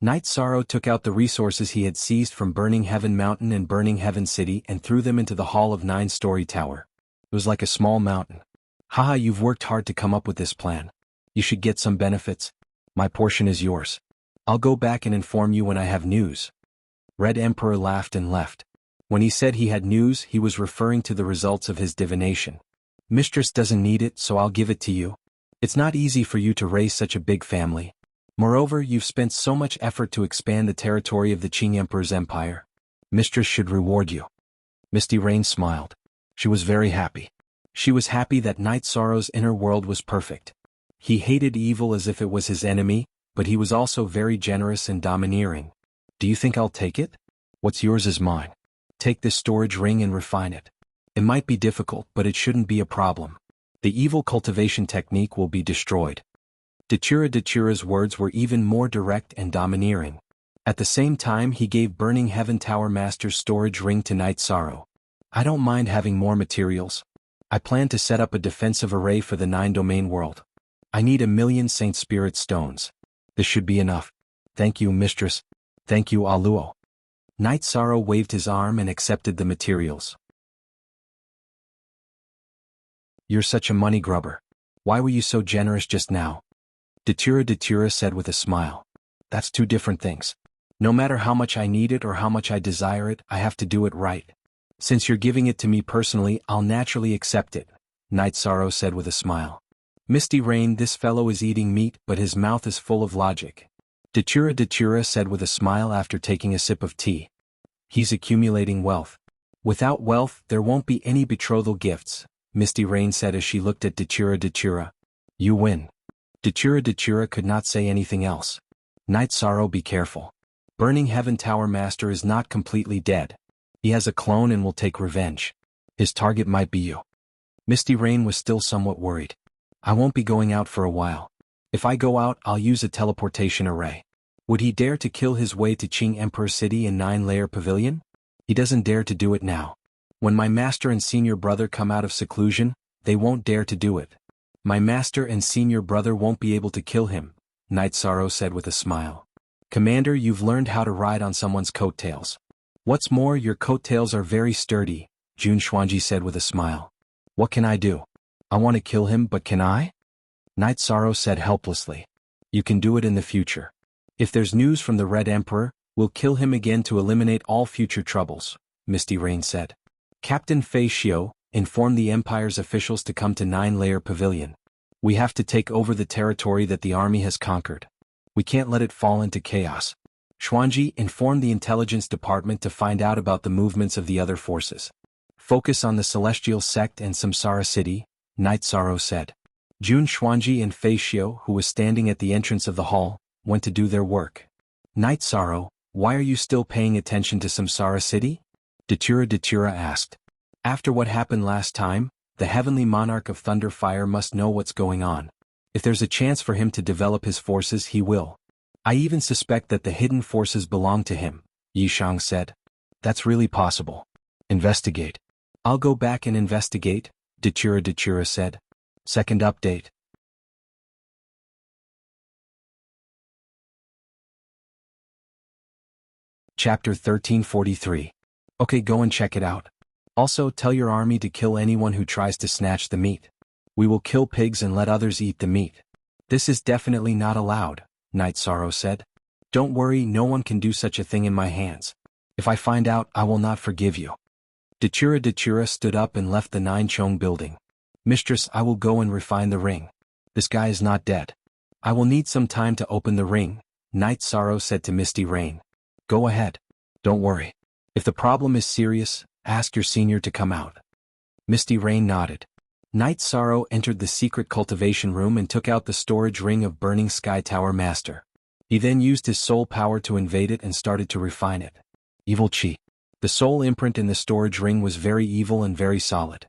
Night Sorrow took out the resources he had seized from Burning Heaven Mountain and Burning Heaven City and threw them into the hall of 9-story tower. It was like a small mountain. Haha, you've worked hard to come up with this plan. You should get some benefits. My portion is yours. I'll go back and inform you when I have news. Red Emperor laughed and left. When he said he had news, he was referring to the results of his divination. Mistress doesn't need it, so I'll give it to you. It's not easy for you to raise such a big family. Moreover, you've spent so much effort to expand the territory of the Qing Emperor's empire. Mistress should reward you. Misty Rain smiled. She was very happy. She was happy that Night Sorrow's inner world was perfect. He hated evil as if it was his enemy, but he was also very generous and domineering. Do you think I'll take it? What's yours is mine. Take this storage ring and refine it. It might be difficult, but it shouldn't be a problem. The evil cultivation technique will be destroyed. Dachura's words were even more direct and domineering. At the same time, he gave Burning Heaven Tower Master's storage ring to Night Sorrow. I don't mind having more materials. I plan to set up a defensive array for the 9-domain world. I need 1,000,000 Saint Spirit stones. This should be enough. Thank you, Mistress. Thank you, Aluo. Night Sorrow waved his arm and accepted the materials. You're such a money grubber. Why were you so generous just now? Datura said with a smile. That's 2 different things. No matter how much I need it or how much I desire it, I have to do it right. Since you're giving it to me personally, I'll naturally accept it, Night Sorrow said with a smile. Misty Rain, this fellow is eating meat, but his mouth is full of logic. Datura said with a smile after taking a sip of tea. He's accumulating wealth. Without wealth, there won't be any betrothal gifts, Misty Rain said as she looked at Datura. You win. Datura could not say anything else. Night Sorrow, be careful. Burning Heaven Tower Master is not completely dead. He has a clone and will take revenge. His target might be you. Misty Rain was still somewhat worried. I won't be going out for a while. If I go out, I'll use a teleportation array. Would he dare to kill his way to Qing Emperor City in 9-layer pavilion? He doesn't dare to do it now. When my master and senior brother come out of seclusion, they won't dare to do it. My master and senior brother won't be able to kill him, Night Sorrow said with a smile. Commander, you've learned how to ride on someone's coattails. What's more, your coattails are very sturdy, Jun Xuanji said with a smile. What can I do? I want to kill him, but can I? Night Sorrow said helplessly. You can do it in the future. If there's news from the Red Emperor, we'll kill him again to eliminate all future troubles, Misty Rain said. Captain Fei Xiu, inform the Empire's officials to come to 9-layer pavilion. We have to take over the territory that the army has conquered. We can't let it fall into chaos. Xuanji, inform the intelligence department to find out about the movements of the other forces. Focus on the Celestial Sect and Samsara City, Night Sorrow said. Jun Xuanji and Fei Xiu, who was standing at the entrance of the hall, went to do their work. Night Sorrow, why are you still paying attention to Samsara City? Datura asked. After what happened last time, the heavenly monarch of Thunderfire must know what's going on. If there's a chance for him to develop his forces, he will. I even suspect that the hidden forces belong to him, Yishang said. That's really possible. Investigate. I'll go back and investigate, Dachura said. Second update. Chapter 1343. Okay, go and check it out. Also, tell your army to kill anyone who tries to snatch the meat. We will kill pigs and let others eat the meat. This is definitely not allowed, Night Sorrow said. Don't worry, no one can do such a thing in my hands. If I find out, I will not forgive you. Dachura stood up and left the Nine Chong building. Mistress, I will go and refine the ring. This guy is not dead. I will need some time to open the ring, Night Sorrow said to Misty Rain. Go ahead. Don't worry. If the problem is serious, ask your senior to come out. Misty Rain nodded. Night Sorrow entered the secret cultivation room and took out the storage ring of Burning Sky Tower Master. He then used his soul power to invade it and started to refine it. Evil Chi. The soul imprint in the storage ring was very evil and very solid.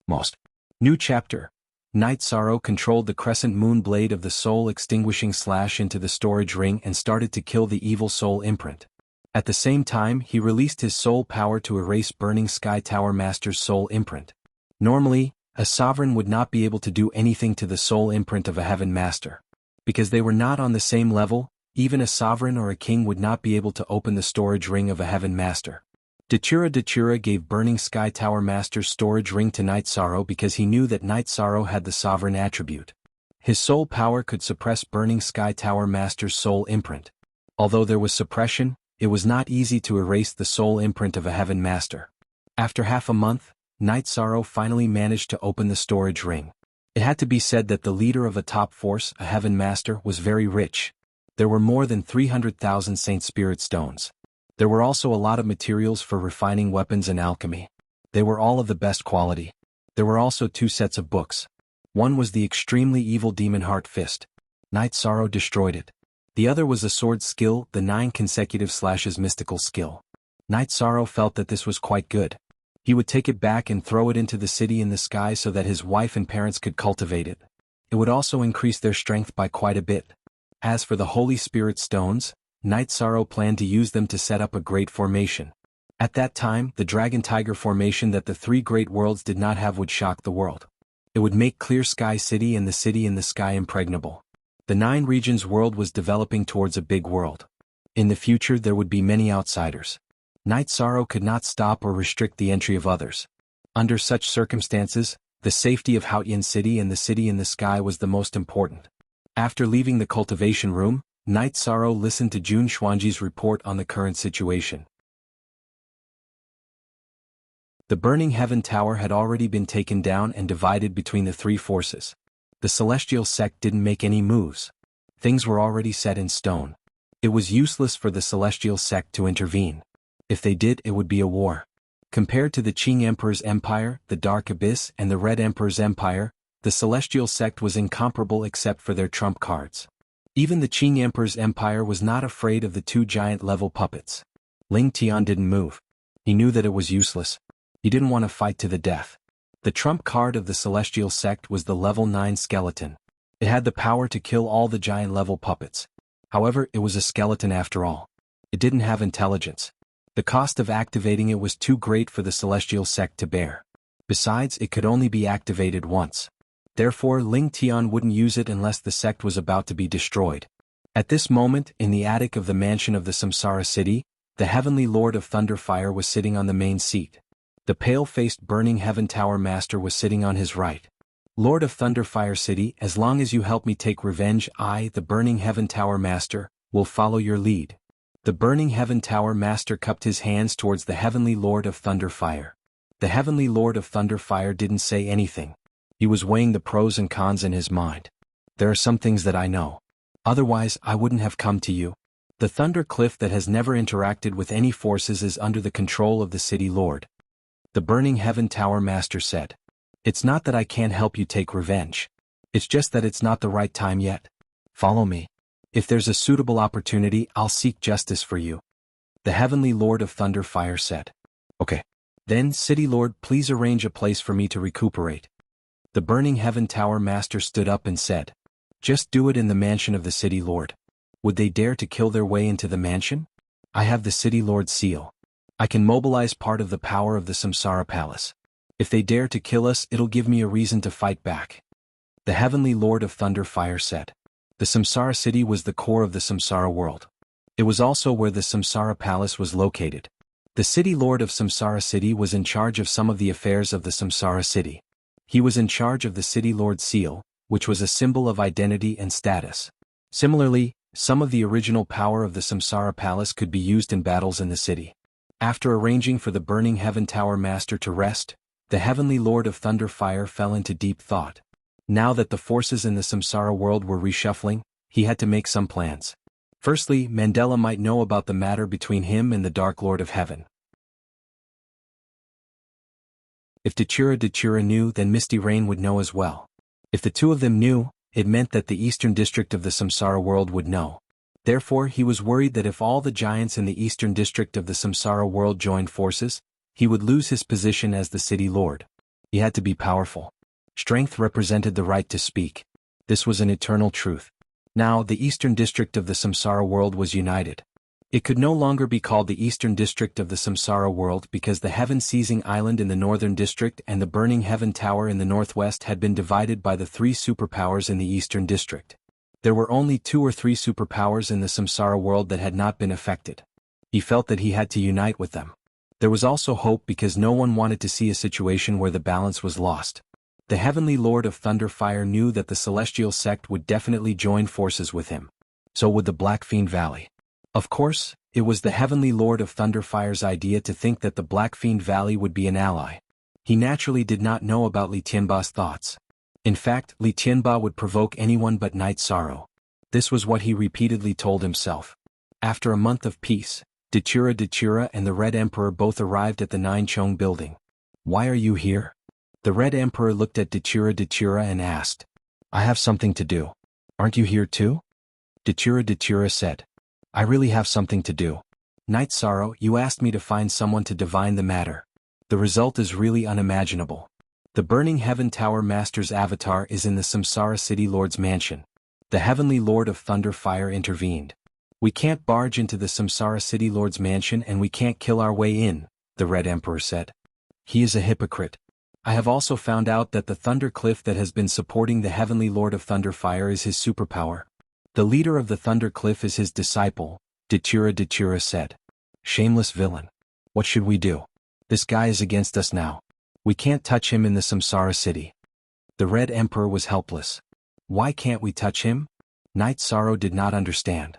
Most. New chapter. Night Sorrow controlled the crescent moon blade of the soul extinguishing slash into the storage ring and started to kill the evil soul imprint. At the same time, he released his soul power to erase Burning Sky Tower Master's soul imprint. Normally, a sovereign would not be able to do anything to the soul imprint of a heaven master. Because they were not on the same level, even a sovereign or a king would not be able to open the storage ring of a heaven master. Dachura gave Burning Sky Tower Master's storage ring to Night Sorrow because he knew that Night Sorrow had the sovereign attribute. His soul power could suppress Burning Sky Tower Master's soul imprint. Although there was suppression, it was not easy to erase the soul imprint of a heaven master. After half a month, Night Sorrow finally managed to open the storage ring. It had to be said that the leader of a top force, a heaven master, was very rich. There were more than 300,000 Saint Spirit stones. There were also a lot of materials for refining weapons and alchemy. They were all of the best quality. There were also 2 sets of books. One was the extremely evil Demon Heart Fist. Night Sorrow destroyed it. The other was a sword skill, the 9 consecutive slashes mystical skill. Night Sorrow felt that this was quite good. He would take it back and throw it into the city in the sky so that his wife and parents could cultivate it. It would also increase their strength by quite a bit. As for the Holy Spirit stones, Night Sorrow planned to use them to set up a great formation. At that time, the Dragon Tiger formation that the 3 great worlds did not have would shock the world. It would make Clear Sky City and the city in the sky impregnable. The 9 regions world was developing towards a big world. In the future there would be many outsiders. Night Sorrow could not stop or restrict the entry of others. Under such circumstances, the safety of Haotian City and the city in the sky was the most important. After leaving the cultivation room, Night Sorrow listened to Jun Xuanji's report on the current situation. The Burning Heaven Tower had already been taken down and divided between the 3 forces. The Celestial Sect didn't make any moves. Things were already set in stone. It was useless for the Celestial Sect to intervene. If they did, it would be a war. Compared to the Qing Emperor's Empire, the Dark Abyss, and the Red Emperor's Empire, the Celestial Sect was incomparable except for their trump cards. Even the Qing Emperor's Empire was not afraid of the 2 giant-level puppets. Ling Tian didn't move. He knew that it was useless. He didn't want to fight to the death. The trump card of the Celestial Sect was the level 9 skeleton. It had the power to kill all the giant-level puppets. However, it was a skeleton after all. It didn't have intelligence. The cost of activating it was too great for the Celestial Sect to bear. Besides, it could only be activated once. Therefore, Ling Tian wouldn't use it unless the sect was about to be destroyed. At this moment, in the attic of the mansion of the Samsara City, the Heavenly Lord of Thunderfire was sitting on the main seat. The pale-faced Burning Heaven Tower Master was sitting on his right. Lord of Thunderfire City, as long as you help me take revenge, I, the Burning Heaven Tower Master, will follow your lead. The Burning Heaven Tower Master cupped his hands towards the Heavenly Lord of Thunderfire. The Heavenly Lord of Thunderfire didn't say anything. He was weighing the pros and cons in his mind. There are some things that I know. Otherwise, I wouldn't have come to you. The Thunder Cliff that has never interacted with any forces is under the control of the City Lord. The Burning Heaven Tower Master said. It's not that I can't help you take revenge. It's just that it's not the right time yet. Follow me. If there's a suitable opportunity, I'll seek justice for you. The Heavenly Lord of Thunderfire said. Okay. Then, City Lord, please arrange a place for me to recuperate. The Burning Heaven Tower Master stood up and said. Just do it in the mansion of the city lord. Would they dare to kill their way into the mansion? I have the city lord's seal. I can mobilize part of the power of the Samsara palace. If they dare to kill us, it'll give me a reason to fight back. The heavenly lord of thunder fire said. The Samsara city was the core of the Samsara world. It was also where the Samsara palace was located. The city lord of Samsara city was in charge of some of the affairs of the Samsara city. He was in charge of the city lord's seal, which was a symbol of identity and status. Similarly, some of the original power of the Samsara palace could be used in battles in the city. After arranging for the burning heaven tower master to rest, the heavenly lord of thunder fire fell into deep thought. Now that the forces in the Samsara world were reshuffling, he had to make some plans. Firstly, Mandela might know about the matter between him and the Dark Lord of Heaven. If Dachura knew, then Misty Rain would know as well. If the two of them knew, it meant that the eastern district of the Samsara world would know. Therefore, he was worried that if all the giants in the eastern district of the Samsara world joined forces, he would lose his position as the city lord. He had to be powerful. Strength represented the right to speak. This was an eternal truth. Now, the eastern district of the Samsara world was united. It could no longer be called the eastern district of the Samsara world because the heaven-seizing island in the northern district and the burning heaven tower in the northwest had been divided by the three superpowers in the eastern district. There were only 2 or 3 superpowers in the Samsara world that had not been affected. He felt that he had to unite with them. There was also hope because no one wanted to see a situation where the balance was lost. The heavenly lord of thunder fire knew that the celestial sect would definitely join forces with him. So would the Black Fiend Valley. Of course, it was the heavenly lord of thunder fire's idea to think that the Black Fiend Valley would be an ally. He naturally did not know about Li Tianba's thoughts. In fact, Li Tianba would provoke anyone but Night Sorrow. This was what he repeatedly told himself. After a month of peace, Dachura and the Red Emperor both arrived at the Nine Chong building. Why are you here? The Red Emperor looked at Dachura and asked. I have something to do. Aren't you here too? Dachura said. I really have something to do. Night Sorrow, you asked me to find someone to divine the matter. The result is really unimaginable. The Burning Heaven Tower Master's avatar is in the Samsara City Lord's mansion. The Heavenly Lord of Thunder Fire intervened. We can't barge into the Samsara City Lord's mansion and we can't kill our way in, the Red Emperor said. He is a hypocrite. I have also found out that the Thunder Cliff that has been supporting the Heavenly Lord of Thunder Fire is his superpower. The leader of the Thunder Cliff is his disciple, Dachura said. Shameless villain. What should we do? This guy is against us now. We can't touch him in the Samsara city. The Red Emperor was helpless. Why can't we touch him? Night Sorrow did not understand.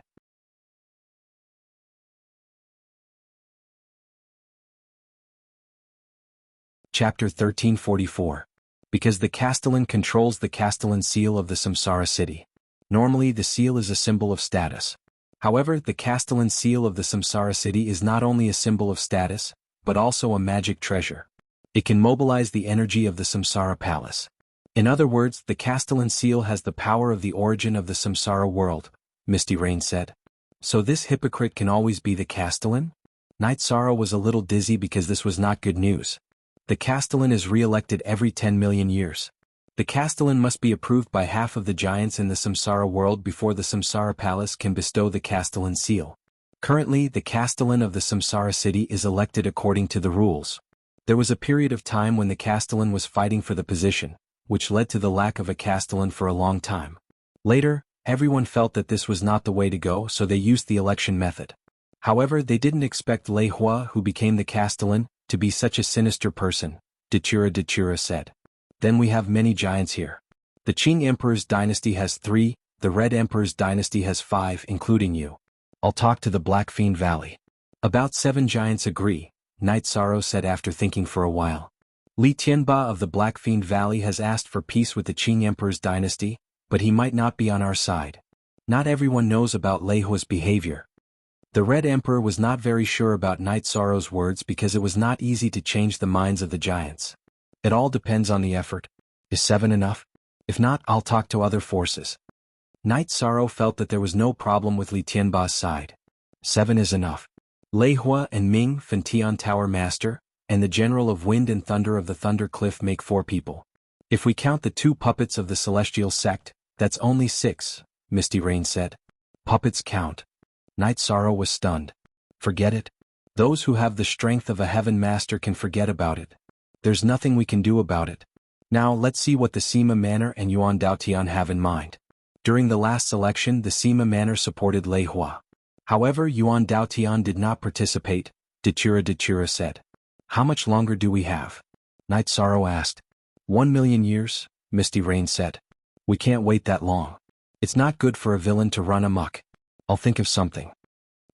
Chapter 1344. Because the Castellan controls the Castellan seal of the Samsara city. Normally the seal is a symbol of status. However, the Castellan seal of the Samsara city is not only a symbol of status, but also a magic treasure. It can mobilize the energy of the Samsara palace. In other words, the Castellan seal has the power of the origin of the Samsara world, Misty Rain said. So this hypocrite can always be the Castellan? Night Sorrow was a little dizzy because this was not good news. The Castellan is re-elected every 10 million years. The Castellan must be approved by half of the giants in the Samsara world before the Samsara palace can bestow the Castellan seal. Currently, the Castellan of the Samsara city is elected according to the rules. There was a period of time when the Castellan was fighting for the position, which led to the lack of a Castellan for a long time. Later, everyone felt that this was not the way to go, so they used the election method. However, they didn't expect Lei Hua, who became the Castellan, to be such a sinister person, Dachura said. Then we have many giants here. The Qing Emperor's dynasty has 3, the Red Emperor's dynasty has 5, including you. I'll talk to the Black Fiend Valley. About 7 giants agree, Night Sorrow said after thinking for a while. Li Tianba of the Black Fiend Valley has asked for peace with the Qing Emperor's dynasty, but he might not be on our side. Not everyone knows about Lei Hua's behavior. The Red Emperor was not very sure about Night Sorrow's words because it was not easy to change the minds of the giants. It all depends on the effort. Is 7 enough? If not, I'll talk to other forces. Night Sorrow felt that there was no problem with Li Tianba's side. 7 is enough. Lei Hua and Ming Fentian Tower Master, and the General of Wind and Thunder of the Thunder Cliff make 4 people. If we count the 2 puppets of the Celestial Sect, That's only 6, Misty Rain said. Puppets count. Night Sorrow was stunned. Forget it? Those who have the strength of a heaven master can forget about it. There's nothing we can do about it. Now let's see what the Sima Manor and Yuan Daotian have in mind. During the last election, the Sima Manor supported Lei Hua. However, Yuan Daotian did not participate, Dachira said. How much longer do we have? Night Sorrow asked. 1,000,000 years, Misty Rain said. We can't wait that long. It's not good for a villain to run amok. I'll think of something.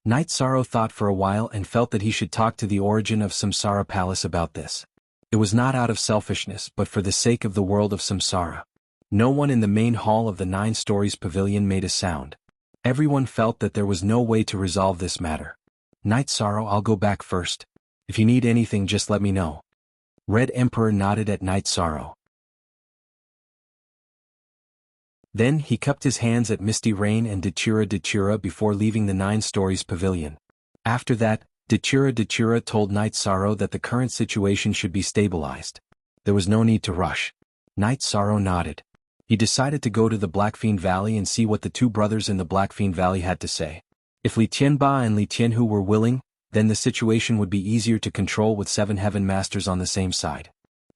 Night Sorrow thought for a while and felt that he should talk to the origin of Samsara Palace about this. It was not out of selfishness but for the sake of the world of Samsara. No one in the main hall of the 9 stories pavilion made a sound. Everyone felt that there was no way to resolve this matter. Night Sorrow, I'll go back first. If you need anything, just let me know. Red Emperor nodded at Night Sorrow. Then he cupped his hands at Misty Rain and Dachira before leaving the 9 stories pavilion. After that, Dachira told Night Sorrow that the current situation should be stabilized. There was no need to rush. Night Sorrow nodded. He decided to go to the Blackfiend Valley and see what the 2 brothers in the Blackfiend Valley had to say. If Li Tianba and Li Tianhu were willing, then the situation would be easier to control with 7 heaven masters on the same side.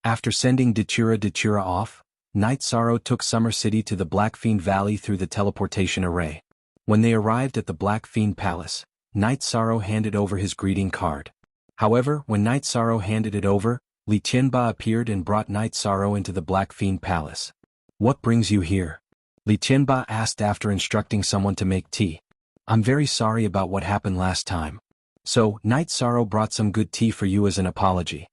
After sending Dachira off, Night Sorrow took Summer City to the Blackfiend Valley through the teleportation array. When they arrived at the Blackfiend Palace, Night Sorrow handed over his greeting card. However, when Night Sorrow handed it over, Li Tianba appeared and brought Night Sorrow into the Blackfiend Palace. What brings you here? Li Tianba asked after instructing someone to make tea. I'm very sorry about what happened last time. So, Night Sorrow brought some good tea for you as an apology.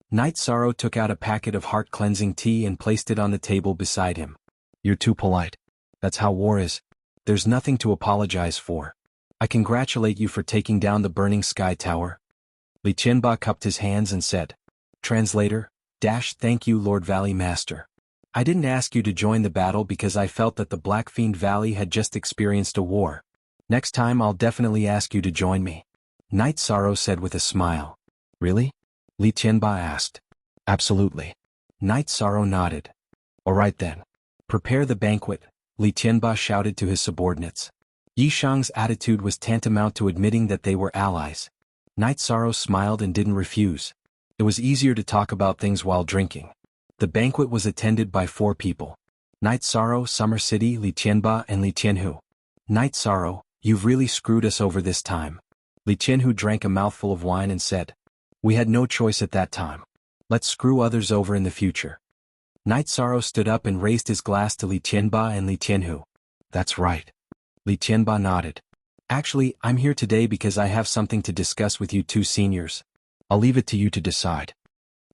Night Sorrow took out a packet of heart-cleansing tea and placed it on the table beside him. You're too polite. That's how war is. There's nothing to apologize for. I congratulate you for taking down the burning sky tower. Li Tianba cupped his hands and said. Translator, thank you Lord Valley Master. I didn't ask you to join the battle because I felt that the Blackfiend Valley had just experienced a war. Next time I'll definitely ask you to join me. Night Sorrow said with a smile. Really? Li Tianba asked. Absolutely. Night Sorrow nodded. Alright then. Prepare the banquet, Li Tianba shouted to his subordinates. Yi Shang's attitude was tantamount to admitting that they were allies. Night Sorrow smiled and didn't refuse. It was easier to talk about things while drinking. The banquet was attended by 4 people. Night Sorrow, Summer City, Li Tianba and Li Tianhu. Night Sorrow, you've really screwed us over this time. Li Tianhu drank a mouthful of wine and said. We had no choice at that time. Let's screw others over in the future. Night Sorrow stood up and raised his glass to Li Tianba and Li Tianhu. That's right. Li Tianba nodded. Actually, I'm here today because I have something to discuss with you 2 seniors. I'll leave it to you to decide.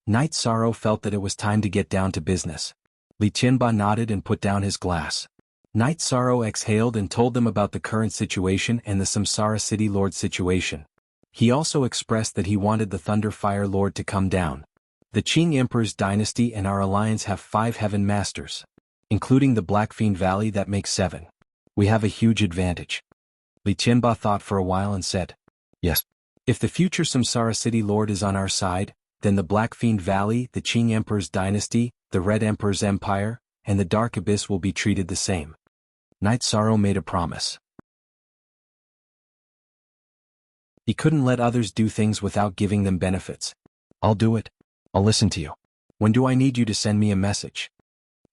Night Sorrow felt that it was time to get down to business. Li Tianba nodded and put down his glass. Night Sorrow exhaled and told them about the current situation and the Samsara City Lord situation. He also expressed that he wanted the Thunder Fire Lord to come down. The Qing Emperor's dynasty and our alliance have 5 heaven masters. Including the Blackfiend Valley that makes 7. We have a huge advantage. Li Tianba thought for a while and said. Yes. If the future Samsara City Lord is on our side, then the Blackfiend Valley, the Qing Emperor's dynasty, the Red Emperor's empire, and the Dark Abyss will be treated the same. Night Sorrow made a promise. He couldn't let others do things without giving them benefits. I'll do it. I'll listen to you. When do I need you to send me a message?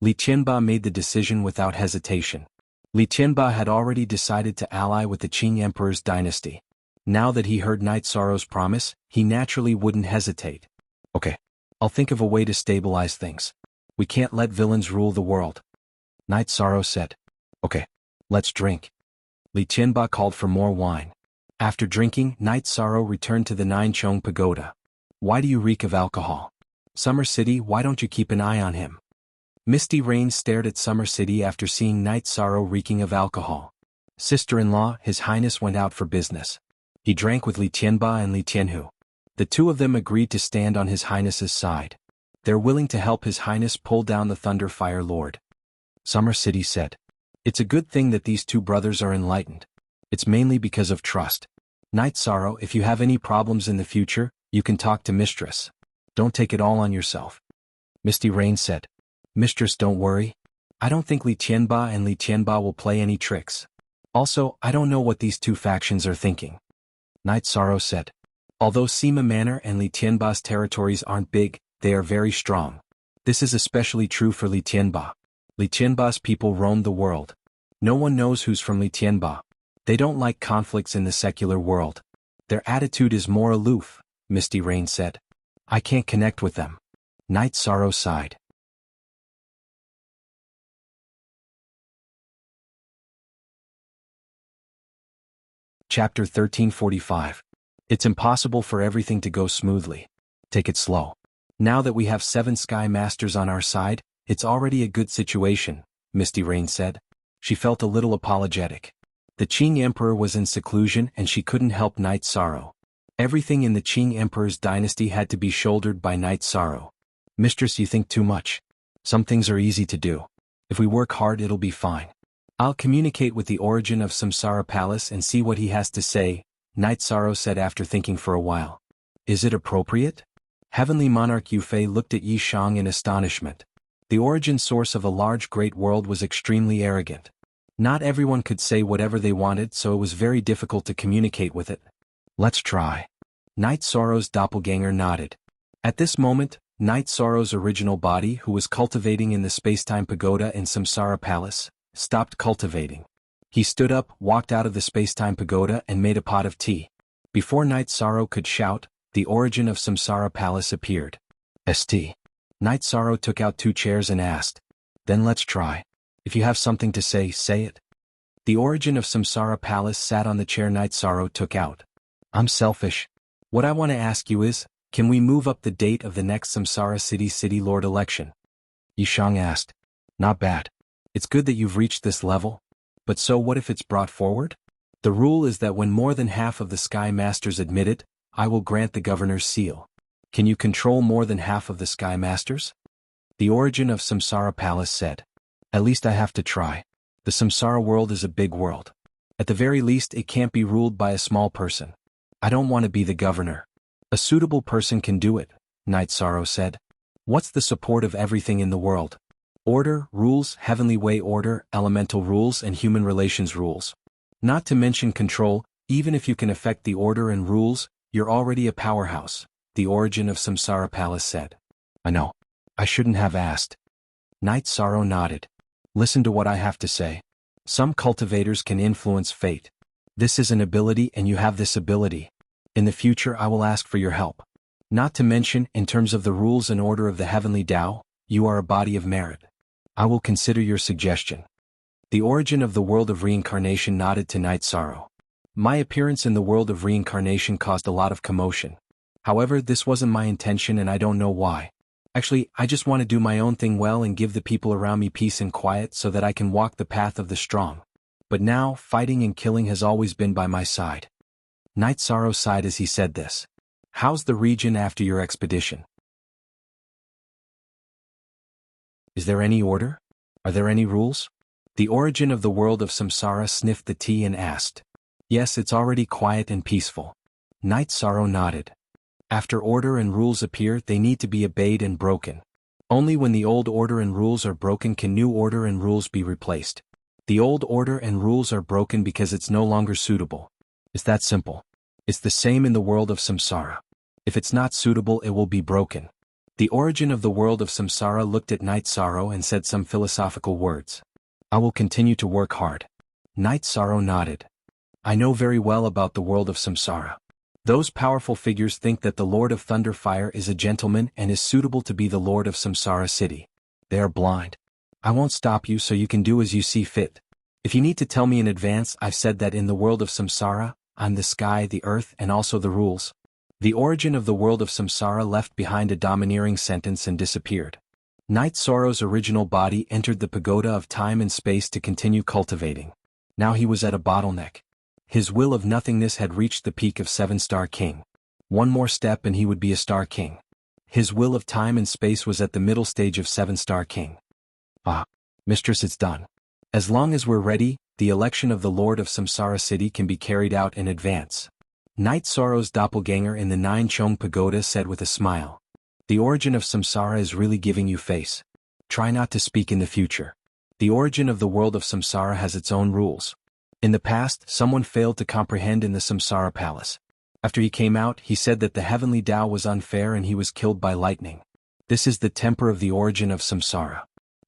Li Tianba made the decision without hesitation. Li Tianba had already decided to ally with the Qing Emperor's dynasty. Now that he heard Night Sorrow's promise, he naturally wouldn't hesitate. Okay. I'll think of a way to stabilize things. We can't let villains rule the world. Night Sorrow said. Okay. Let's drink. Li Tianba called for more wine. After drinking, Night Sorrow returned to the Nine Chong Pagoda. Why do you reek of alcohol? Summer City, why don't you keep an eye on him? Misty Rain stared at Summer City after seeing Night Sorrow reeking of alcohol. Sister-in-law, His Highness went out for business. He drank with Li Tianba and Li Tianhu. The 2 of them agreed to stand on His Highness's side. They're willing to help His Highness pull down the Thunder Fire Lord. Summer City said. It's a good thing that these 2 brothers are enlightened. It's mainly because of trust. Night Sorrow, if you have any problems in the future, you can talk to Mistress. Don't take it all on yourself. Misty Rain said. Mistress, don't worry. I don't think Li Tianba and Li Tianba will play any tricks. Also, I don't know what these two factions are thinking. Night Sorrow said. Although Sima Manor and Li Tianba's territories aren't big, they are very strong. This is especially true for Li Tianba. Li Tianba's people roam the world. No one knows who's from Li Tianba. They don't like conflicts in the secular world. Their attitude is more aloof, Misty Rain said. I can't connect with them. Night Sorrow sighed. Chapter 1345. It's impossible for everything to go smoothly. Take it slow. Now that we have 7 Sky Masters on our side, it's already a good situation, Misty Rain said. She felt a little apologetic. The Qing Emperor was in seclusion and she couldn't help Night Sorrow. Everything in the Qing Emperor's dynasty had to be shouldered by Night Sorrow. Mistress, you think too much. Some things are easy to do. If we work hard, it'll be fine. I'll communicate with the origin of Samsara Palace and see what he has to say, Night Sorrow said after thinking for a while. Is it appropriate? Heavenly Monarch Yufei looked at Yi Shang in astonishment. The origin source of a large great world was extremely arrogant. Not everyone could say whatever they wanted, so it was very difficult to communicate with it. Let's try. Night Sorrow's doppelganger nodded. At this moment, Night Sorrow's original body, who was cultivating in the Spacetime Pagoda in Samsara Palace, stopped cultivating. He stood up, walked out of the Spacetime Pagoda and made a pot of tea. Before Night Sorrow could shout, the origin of Samsara Palace appeared. St. Night Sorrow took out 2 chairs and asked. Then let's try. If you have something to say, say it. The origin of Samsara Palace sat on the chair Night Sorrow took out. I'm selfish. What I want to ask you is, can we move up the date of the next Samsara City Lord election? Yishang asked. Not bad. It's good that you've reached this level. But so what if it's brought forward? The rule is that when more than half of the Sky Masters admit it, I will grant the governor's seal. Can you control more than half of the Sky Masters? The origin of Samsara Palace said. At least I have to try. The Samsara world is a big world. At the very least, it can't be ruled by a small person. I don't want to be the governor. A suitable person can do it, Night Sorrow said. What's the support of everything in the world? Order, rules, heavenly way order, elemental rules and human relations rules. Not to mention control. Even if you can affect the order and rules, you're already a powerhouse, the origin of Samsara Palace said. I know. I shouldn't have asked. Night Sorrow nodded. Listen to what I have to say. Some cultivators can influence fate. This is an ability and you have this ability. In the future I will ask for your help. Not to mention, in terms of the rules and order of the heavenly Tao, you are a body of merit. I will consider your suggestion. The origin of the world of reincarnation nodded to Night Sorrow. My appearance in the world of reincarnation caused a lot of commotion. However, this wasn't my intention and I don't know why. Actually, I just want to do my own thing well and give the people around me peace and quiet so that I can walk the path of the strong. But now, fighting and killing has always been by my side. Night Sorrow sighed as he said this. How's the region after your expedition? Is there any order? Are there any rules? The origin of the world of Samsara sniffed the tea and asked. Yes, it's already quiet and peaceful. Night Sorrow nodded. After order and rules appear, they need to be obeyed and broken. Only when the old order and rules are broken can new order and rules be replaced. The old order and rules are broken because it's no longer suitable. It's that simple. It's the same in the world of Samsara. If it's not suitable, it will be broken. The origin of the world of Samsara looked at Night Sorrow and said some philosophical words. I will continue to work hard. Night Sorrow nodded. I know very well about the world of Samsara. Those powerful figures think that the Lord of Thunderfire is a gentleman and is suitable to be the Lord of Samsara City. They are blind. I won't stop you so you can do as you see fit. If you need to tell me in advance, I've said that in the world of Samsara, I'm the sky, the earth, and also the rules. The origin of the world of Samsara left behind a domineering sentence and disappeared. Night Sorrow's original body entered the pagoda of time and space to continue cultivating. Now he was at a bottleneck. His will of nothingness had reached the peak of 7-star king. One more step and he would be a star king. His will of time and space was at the middle stage of 7-star king. Ah, mistress, it's done. As long as we're ready, the election of the Lord of Samsara City can be carried out in advance. Night Sorrow's doppelganger in the 9-Chong Pagoda said with a smile. The origin of Samsara is really giving you face. Try not to speak in the future. The origin of the world of samsara has its own rules. In the past, someone failed to comprehend in the samsara palace. After he came out, he said that the heavenly Tao was unfair and he was killed by lightning. This is the temper of the origin of samsara.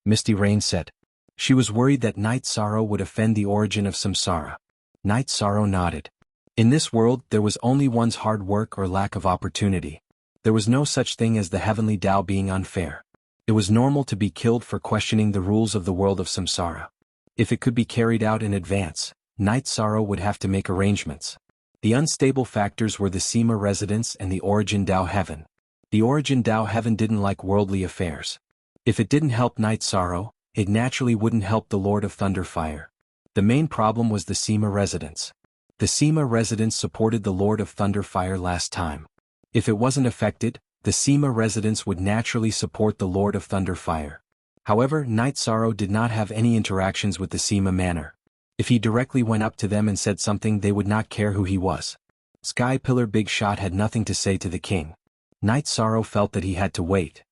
Misty Rain said. She was worried that Night Sorrow would offend the origin of samsara. Night Sorrow nodded. In this world, there was only one's hard work or lack of opportunity. There was no such thing as the heavenly Tao being unfair. It was normal to be killed for questioning the rules of the world of samsara. If it could be carried out in advance, Night Sorrow would have to make arrangements. The unstable factors were the Sema residence and the origin Tao heaven. The origin Tao heaven didn't like worldly affairs. If it didn't help Night Sorrow, it naturally wouldn't help the Lord of Thunderfire. The main problem was the Sema residence. The Sema residence supported the Lord of Thunderfire last time. If it wasn't affected, the Sema residence would naturally support the Lord of Thunderfire. However, Night Sorrow did not have any interactions with the Sema manor. If he directly went up to them and said something, they would not care who he was. Sky Pillar Big Shot had nothing to say to the king. Night Sorrow felt that he had to wait.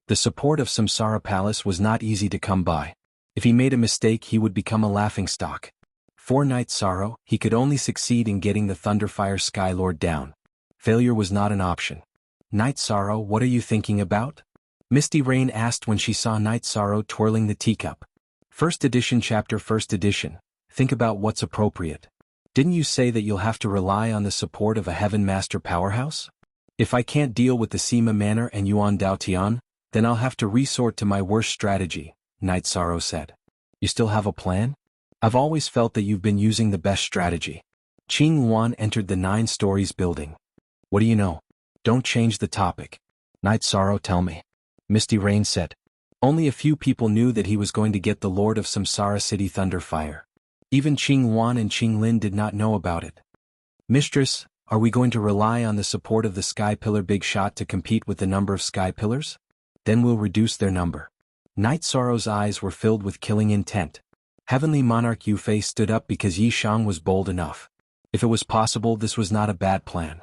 The support of Samsara Palace was not easy to come by. If he made a mistake, he would become a laughingstock. For Night Sorrow, he could only succeed in getting the Thunderfire Sky Lord down. Failure was not an option. Night Sorrow, what are you thinking about? Misty Rain asked when she saw Night Sorrow twirling the teacup. First edition chapter First edition. Think about what's appropriate. Didn't you say that you'll have to rely on the support of a Heaven Master powerhouse? If I can't deal with the Sema Manor and Yuan Dao Tian, then I'll have to resort to my worst strategy, Night Sorrow said. You still have a plan? I've always felt that you've been using the best strategy. Qing Yuan entered the 9 stories building. What do you know? Don't change the topic. Night Sorrow, tell me. Misty Rain said. Only a few people knew that he was going to get the Lord of Samsara City Thunderfire. Even Qing Yuan and Qing Lin did not know about it. Mistress, are we going to rely on the support of the Sky Pillar Big Shot to compete with the number of Sky Pillars? Then we'll reduce their number. Night Sorrow's eyes were filled with killing intent. Heavenly Monarch Yufei stood up because Yi Shang was bold enough. If it was possible, this was not a bad plan.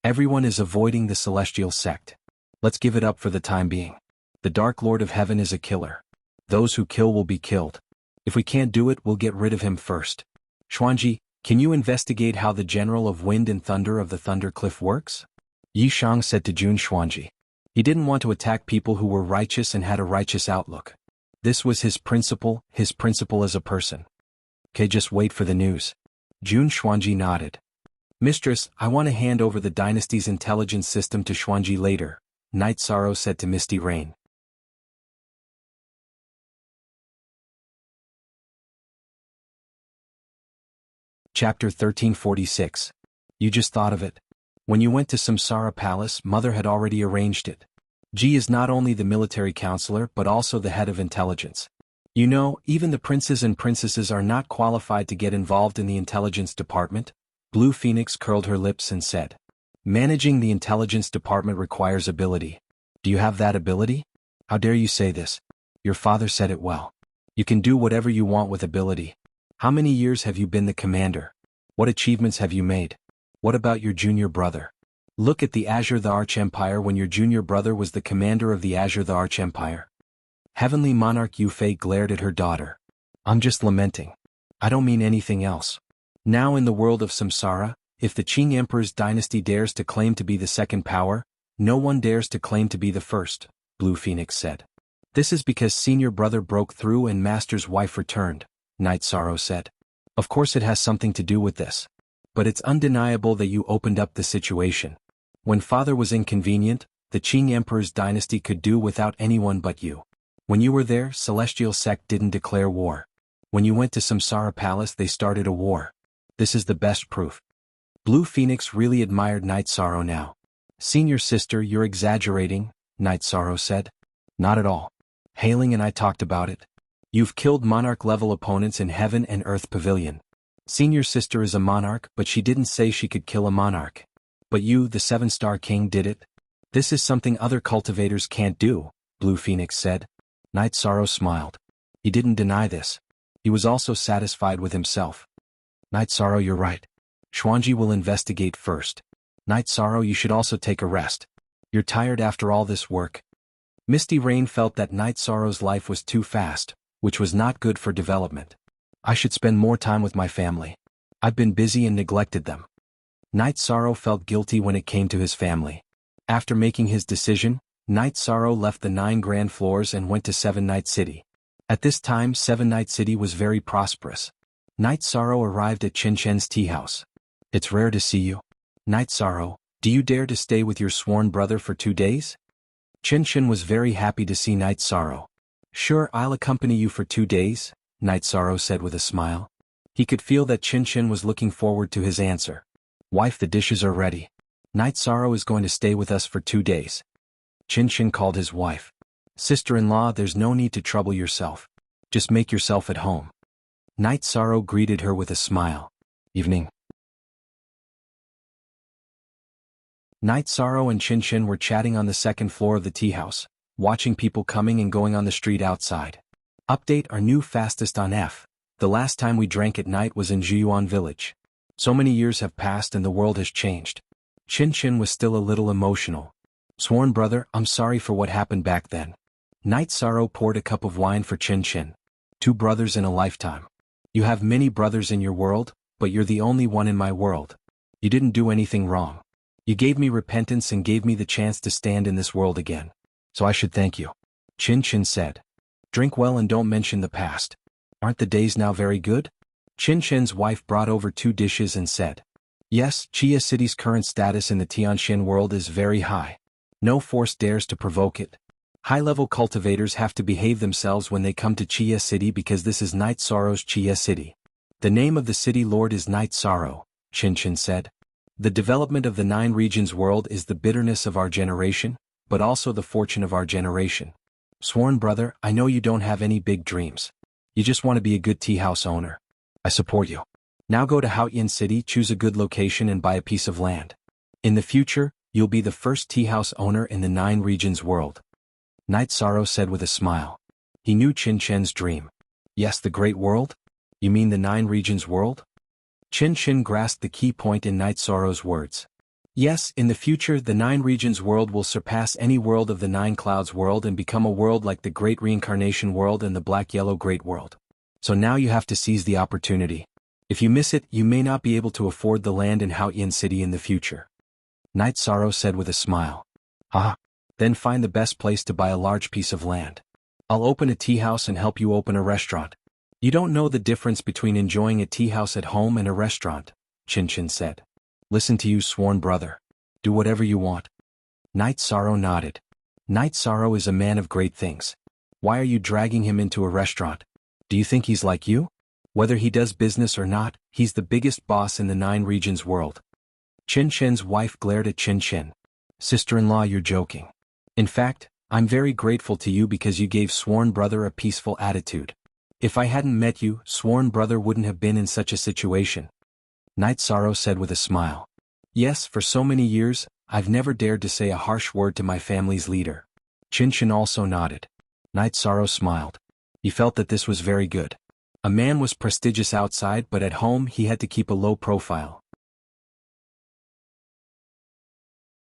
Everyone is avoiding the celestial sect. Let's give it up for the time being. The Dark Lord of Heaven is a killer. Those who kill will be killed. If we can't do it, we'll get rid of him first. Xuanji, can you investigate how the General of Wind and Thunder of the Thunder Cliff works? Yi Shang said to Jun Xuanji. He didn't want to attack people who were righteous and had a righteous outlook. This was his principle as a person. Okay, just wait for the news. Jun Xuanji nodded. Mistress, I want to hand over the dynasty's intelligence system to Xuanji later, Night Sorrow said to Misty Rain. Chapter 1346. You just thought of it. When you went to Samsara Palace, Mother had already arranged it. Ji is not only the military counselor but also the head of intelligence. You know, even the princes and princesses are not qualified to get involved in the intelligence department. Blue Phoenix curled her lips and said. Managing the intelligence department requires ability. Do you have that ability? How dare you say this? Your father said it well. You can do whatever you want with ability. How many years have you been the commander? What achievements have you made? What about your junior brother? Look at the Azure the Arch-Empire when your junior brother was the commander of the Azure the Arch-Empire. Heavenly Monarch Yufei glared at her daughter. I'm just lamenting. I don't mean anything else. Now in the world of Samsara, if the Qing Emperor's dynasty dares to claim to be the second power, no one dares to claim to be the first, Blue Phoenix said. This is because senior brother broke through and master's wife returned, Night Sorrow said. Of course it has something to do with this. But it's undeniable that you opened up the situation. When father was inconvenient, the Qing Emperor's dynasty could do without anyone but you. When you were there, Celestial Sect didn't declare war. When you went to Samsara Palace, they started a war. This is the best proof. Blue Phoenix really admired Night Sorrow now. Senior sister, you're exaggerating, Night Sorrow said. Not at all. Hailing and I talked about it. You've killed monarch-level opponents in Heaven and Earth Pavilion. Senior sister is a monarch, but she didn't say she could kill a monarch. But you, the 7-star king, did it? This is something other cultivators can't do, Blue Phoenix said. Night Sorrow smiled. He didn't deny this. He was also satisfied with himself. Night Sorrow, you're right. Xuanji will investigate first. Night Sorrow, you should also take a rest. You're tired after all this work. Misty Rain felt that Night Sorrow's life was too fast, which was not good for development. I should spend more time with my family. I've been busy and neglected them. Night Sorrow felt guilty when it came to his family. After making his decision, Night Sorrow left the 9 grand floors and went to 7 Night City. At this time 7 Night City was very prosperous. Night Sorrow arrived at Qin Shen's tea house. It's rare to see you. Night Sorrow, do you dare to stay with your sworn brother for 2 days? Qin Shen was very happy to see Night Sorrow. Sure, I'll accompany you for 2 days, Night Sorrow said with a smile. He could feel that Qin Shen was looking forward to his answer. Wife, the dishes are ready. Night Sorrow is going to stay with us for 2 days. Qin Shen called his wife. Sister-in-law, there's no need to trouble yourself. Just make yourself at home. Night Sorrow greeted her with a smile. Evening. Night Sorrow and Qin Shen were chatting on the 2nd floor of the tea house, watching people coming and going on the street outside. Update: our new fastest on F. The last time we drank at night was in Zhuyuan village. So many years have passed and the world has changed. Qin Shen was still a little emotional. Sworn brother, I'm sorry for what happened back then. Night Sorrow poured a cup of wine for Qin Shen. 2 brothers in a lifetime. You have many brothers in your world, but you're the only one in my world. You didn't do anything wrong. You gave me repentance and gave me the chance to stand in this world again. So I should thank you. Qin Shen said. Drink well and don't mention the past. Aren't the days now very good? Qin Shen's wife brought over 2 dishes and said. Yes, Chia City's current status in the Tianxin world is very high. No force dares to provoke it. High-level cultivators have to behave themselves when they come to Chia City because this is Night Sorrow's Chia City. The name of the city lord is Night Sorrow, Qin Shen said. The development of the 9 regions world is the bitterness of our generation, but also the fortune of our generation. Sworn brother, I know you don't have any big dreams. You just want to be a good tea house owner. I support you. Now go to Haoyan City, choose a good location and buy a piece of land. In the future, you'll be the first tea house owner in the 9 regions world. Night Sorrow said with a smile. He knew Qin Shen's dream. Yes, the great world? You mean the 9 regions world? Qin Shen grasped the key point in Night Sorrow's words. Yes, in the future the 9 regions world will surpass any world of the 9 clouds world and become a world like the Great Reincarnation world and the Black-Yellow Great World. So now you have to seize the opportunity. If you miss it, you may not be able to afford the land in Haoyan City in the future. Night Sorrow said with a smile. Ah. Then find the best place to buy a large piece of land. I'll open a tea house and help you open a restaurant. You don't know the difference between enjoying a tea house at home and a restaurant, Qin Shen said. Listen to you, sworn brother. Do whatever you want. Night Sorrow nodded. Night Sorrow is a man of great things. Why are you dragging him into a restaurant? Do you think he's like you? Whether he does business or not, he's the biggest boss in the 9 regions world. Qin Shen's wife glared at Qin Shen. Sister-in-law, you're joking. In fact, I'm very grateful to you because you gave sworn brother a peaceful attitude. If I hadn't met you, sworn brother wouldn't have been in such a situation. Night Sorrow said with a smile. Yes, for so many years, I've never dared to say a harsh word to my family's leader. Qin Shen also nodded. Night Sorrow smiled. He felt that this was very good. A man was prestigious outside, but at home he had to keep a low profile.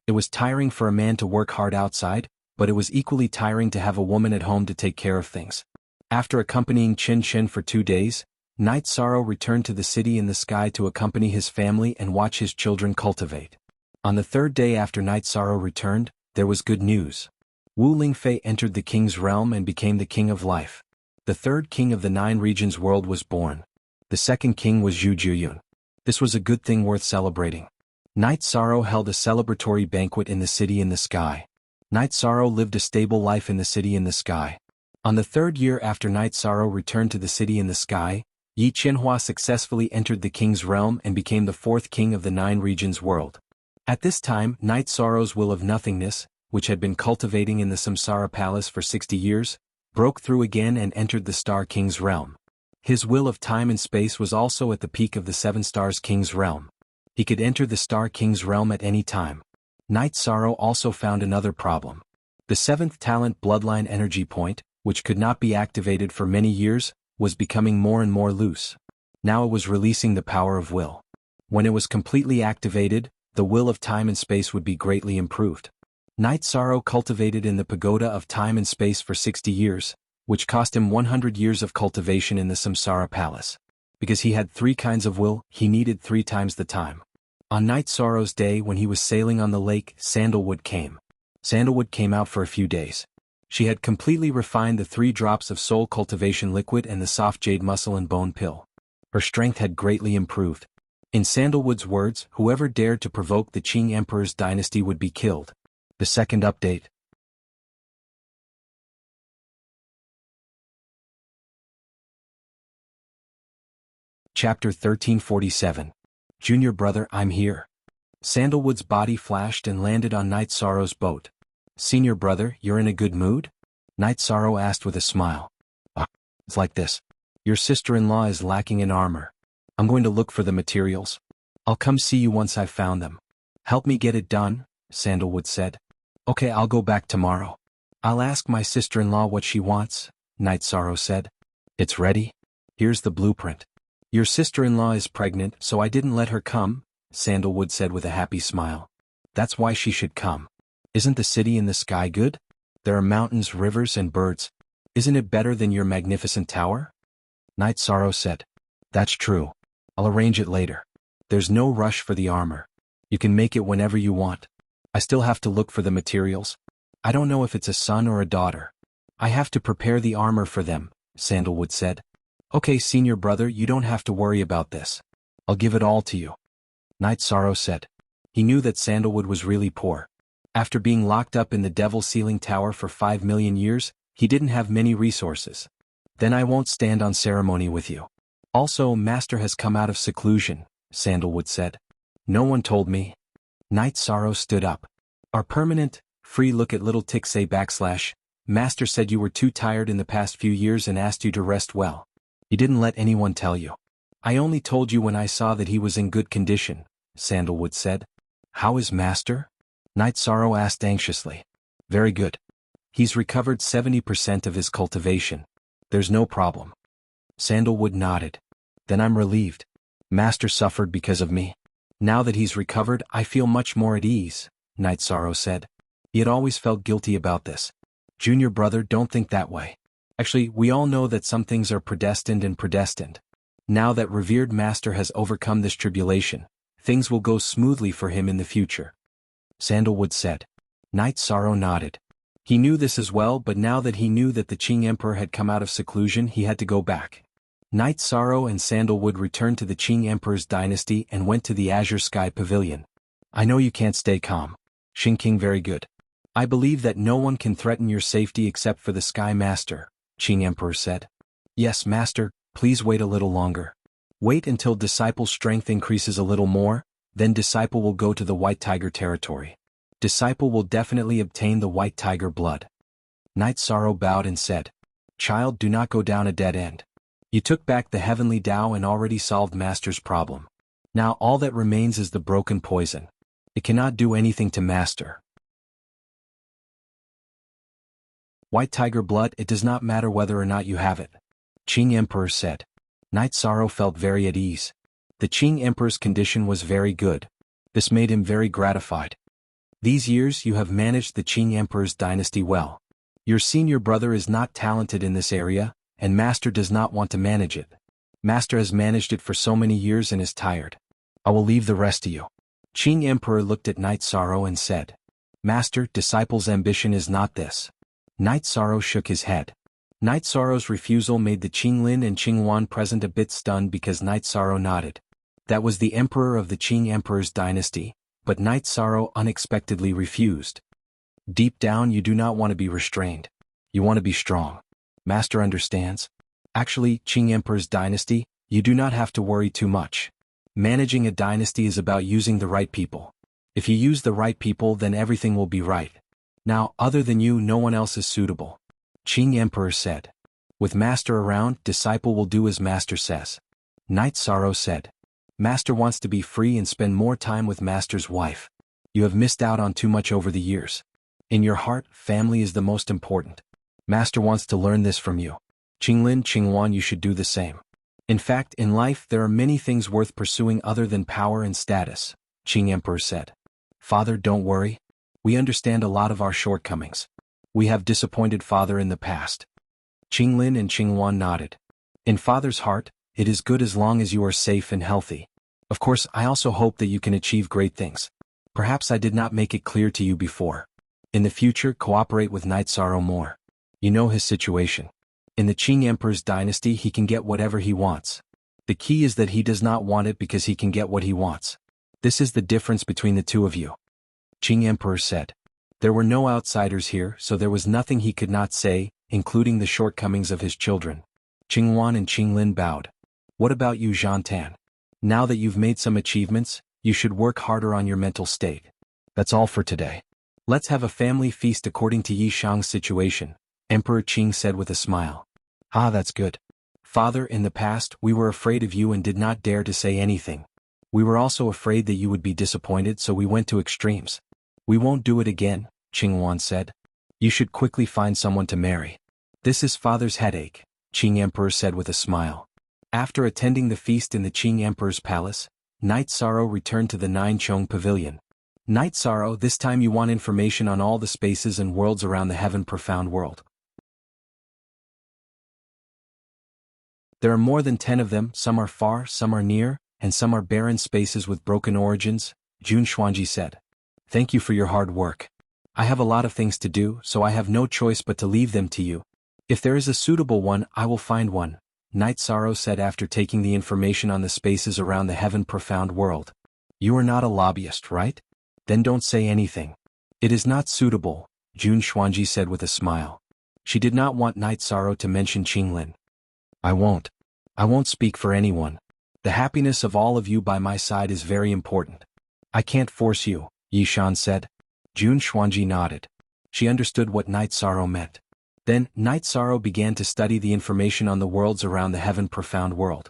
It was tiring for a man to work hard outside, but it was equally tiring to have a woman at home to take care of things. After accompanying Qin Shen for 2 days, Night Sorrow returned to the city in the sky to accompany his family and watch his children cultivate. On the 3rd day after Night Sorrow returned, there was good news. Wu Lingfei entered the king's realm and became the king of life. The 3rd king of the 9 regions world was born. The 2nd king was Zhu Juyun. This was a good thing worth celebrating. Night Sorrow held a celebratory banquet in the city in the sky. Night Sorrow lived a stable life in the city in the sky. On the 3rd year after Night Sorrow returned to the city in the sky, Yi Qianhua successfully entered the king's realm and became the 4th king of the 9 regions world. At this time, Night Sorrow's will of nothingness, which had been cultivating in the Samsara Palace for 60 years, broke through again and entered the Star King's realm. His will of time and space was also at the peak of the 7 Stars King's realm. He could enter the Star King's realm at any time. Night Sorrow also found another problem. The 7th talent bloodline energy point, which could not be activated for many years, was becoming more and more loose. Now it was releasing the power of will. When it was completely activated, the will of time and space would be greatly improved. Night Sorrow cultivated in the pagoda of time and space for 60 years, which cost him 100 years of cultivation in the Samsara palace. Because he had 3 kinds of will, he needed 3 times the time. On Night Sorrow's day when he was sailing on the lake, Sandalwood came. Sandalwood came out for a few days. She had completely refined the 3 drops of soul cultivation liquid and the soft jade muscle and bone pill. Her strength had greatly improved. In Sandalwood's words, whoever dared to provoke the Qing Emperor's dynasty would be killed. The second update. Chapter 1347. Junior brother, I'm here. Sandalwood's body flashed and landed on Night Sorrow's boat. Senior brother, you're in a good mood? Night Sorrow asked with a smile. It's like this. Your sister-in-law is lacking in armor. I'm going to look for the materials. I'll come see you once I've found them. Help me get it done, Sandalwood said. Okay, I'll go back tomorrow. I'll ask my sister-in-law what she wants, Night Sorrow said. It's ready? Here's the blueprint. Your sister-in-law is pregnant, so I didn't let her come, Sandalwood said with a happy smile. That's why she should come. Isn't the city in the sky good? There are mountains, rivers, and birds. Isn't it better than your magnificent tower? Night Sorrow said. That's true. I'll arrange it later. There's no rush for the armor. You can make it whenever you want. I still have to look for the materials. I don't know if it's a son or a daughter. I have to prepare the armor for them, Sandalwood said. Okay, senior brother, you don't have to worry about this. I'll give it all to you. Night Sorrow said. He knew that Sandalwood was really poor. After being locked up in the Devil Ceiling Tower for 5 million years, he didn't have many resources. Then I won't stand on ceremony with you. Also, Master has come out of seclusion, Sandalwood said. No one told me. Night Sorrow stood up. Our permanent, free look at little tick say / Master said you were too tired in the past few years and asked you to rest well. He didn't let anyone tell you. I only told you when I saw that he was in good condition, Sandalwood said. How is Master? Night Sorrow asked anxiously. Very good. He's recovered 70% of his cultivation. There's no problem. Sandalwood nodded. Then I'm relieved. Master suffered because of me. Now that he's recovered, I feel much more at ease, Night Sorrow said. He had always felt guilty about this. Junior brother, don't think that way. Actually, we all know that some things are predestined and predestined. Now that revered Master has overcome this tribulation, things will go smoothly for him in the future. Sandalwood said. Night Sorrow nodded. He knew this as well, but now that he knew that the Qing Emperor had come out of seclusion, he had to go back. Night Sorrow and Sandalwood returned to the Qing Emperor's dynasty and went to the Azure Sky Pavilion. I know you can't stay calm. Qing King, very good. I believe that no one can threaten your safety except for the Sky Master, Qing Emperor said. Yes, Master, please wait a little longer. Wait until Disciple's strength increases a little more, then Disciple will go to the White Tiger territory. Disciple will definitely obtain the White Tiger blood. Night Sorrow bowed and said, Child, do not go down a dead end. You took back the heavenly Tao and already solved Master's problem. Now all that remains is the broken poison. It cannot do anything to Master. White Tiger blood, it does not matter whether or not you have it, Qing Emperor said. Night Sorrow felt very at ease. The Qing Emperor's condition was very good. This made him very gratified. These years you have managed the Qing Emperor's dynasty well. Your senior brother is not talented in this area, and Master does not want to manage it. Master has managed it for so many years and is tired. I will leave the rest to you. Qing Emperor looked at Night Sorrow and said, Master, Disciple's ambition is not this. Night Sorrow shook his head. Night Sorrow's refusal made the Qing Lin and Qing Wan present a bit stunned because Night Sorrow nodded. That was the emperor of the Qing Emperor's dynasty, but Night Sorrow unexpectedly refused. Deep down you do not want to be restrained. You want to be strong. Master understands. Actually, Qing Emperor's dynasty, you do not have to worry too much. Managing a dynasty is about using the right people. If you use the right people, then everything will be right. Now, other than you, no one else is suitable. Qing Emperor said. With Master around, Disciple will do as Master says. Night Sorrow said. Master wants to be free and spend more time with Master's wife. You have missed out on too much over the years. In your heart, family is the most important. Master wants to learn this from you. Qinglin, Qingwan, you should do the same. In fact, in life there are many things worth pursuing other than power and status, Qing Emperor said. Father, don't worry. We understand a lot of our shortcomings. We have disappointed father in the past. Qinglin and Qingwan nodded. In father's heart, it is good as long as you are safe and healthy. Of course, I also hope that you can achieve great things. Perhaps I did not make it clear to you before. In the future, cooperate with Knight Sorrow more. You know his situation. In the Qing Emperor's dynasty, he can get whatever he wants. The key is that he does not want it because he can get what he wants. This is the difference between the two of you. Qing Emperor said. There were no outsiders here, so there was nothing he could not say, including the shortcomings of his children. Qingwan and Qinglin bowed. What about you, Zhantan? Now that you've made some achievements, you should work harder on your mental state. That's all for today. Let's have a family feast according to Yi Shang's situation, Emperor Qing said with a smile. Ah, that's good. Father, in the past, we were afraid of you and did not dare to say anything. We were also afraid that you would be disappointed, so we went to extremes. We won't do it again, Qingwan said. You should quickly find someone to marry. This is father's headache, Qing Emperor said with a smile. After attending the feast in the Qing Emperor's palace, Knight Sorrow returned to the Ninechong Pavilion. Knight Sorrow, this time you want information on all the spaces and worlds around the heaven profound world. There are more than 10 of them, some are far, some are near, and some are barren spaces with broken origins, Jun Xuanji said. Thank you for your hard work. I have a lot of things to do, so I have no choice but to leave them to you. If there is a suitable one, I will find one, Knight Sorrow said after taking the information on the spaces around the heaven profound world. You are not a lobbyist, right? Then don't say anything. It is not suitable, Jun Xuanji said with a smile. She did not want Knight Sorrow to mention Qinglin. I won't speak for anyone. The happiness of all of you by my side is very important. I can't force you, Yi Shan said. Jun Xuanji nodded. She understood what Knight Sorrow meant. Then, Knight Sorrow began to study the information on the worlds around the heaven profound world.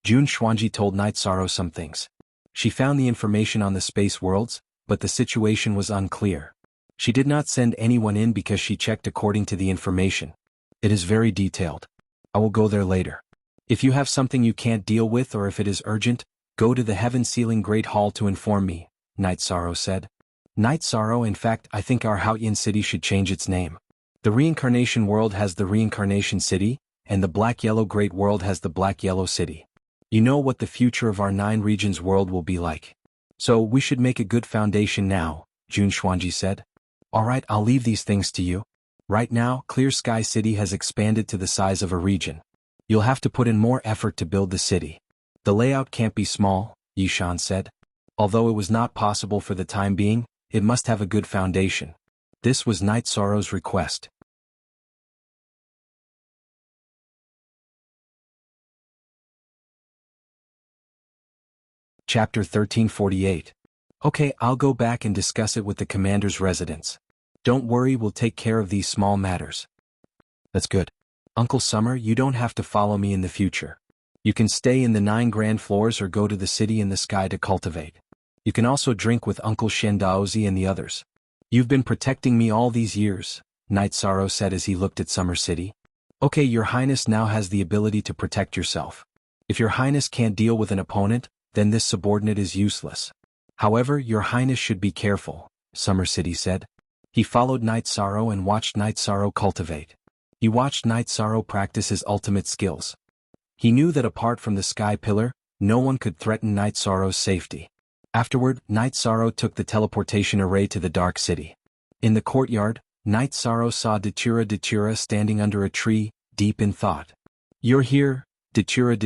Jun Xuanji told Knight Sorrow some things. She found the information on the space worlds, but the situation was unclear. She did not send anyone in because she checked according to the information. It is very detailed. I will go there later. If you have something you can't deal with or if it is urgent, go to the Heaven Sealing Great Hall to inform me, Knight Sorrow said. Knight Sorrow, in fact, I think our Haoyin city should change its name. The Reincarnation World has the Reincarnation City, and the Black-Yellow Great World has the Black-Yellow City. You know what the future of our 9 regions world will be like. So we should make a good foundation now, Jun Xuanji said. Alright, I'll leave these things to you. Right now, Clear Sky City has expanded to the size of a region. You'll have to put in more effort to build the city. The layout can't be small, Yi Shan said. Although it was not possible for the time being, it must have a good foundation. This was Knight Sorrow's request. Chapter 1348. Okay, I'll go back and discuss it with the commander's residents. Don't worry, we'll take care of these small matters. That's good. Uncle Summer, you don't have to follow me in the future. You can stay in the 9 grand floors or go to the city in the sky to cultivate. You can also drink with Uncle Shen Daozi and the others. You've been protecting me all these years, Knight Sorrow said as he looked at Summer City. Okay, Your Highness now has the ability to protect yourself. If Your Highness can't deal with an opponent, then this subordinate is useless. However, Your Highness should be careful, Summer City said. He followed Knight Sorrow and watched Knight Sorrow cultivate. He watched Knight Sorrow practice his ultimate skills. He knew that apart from the Sky Pillar, no one could threaten Knight Sorrow's safety. Afterward, Knight Sorrow took the teleportation array to the Dark City. In the courtyard, Knight Sorrow saw Datura standing under a tree, deep in thought. You're here? Datura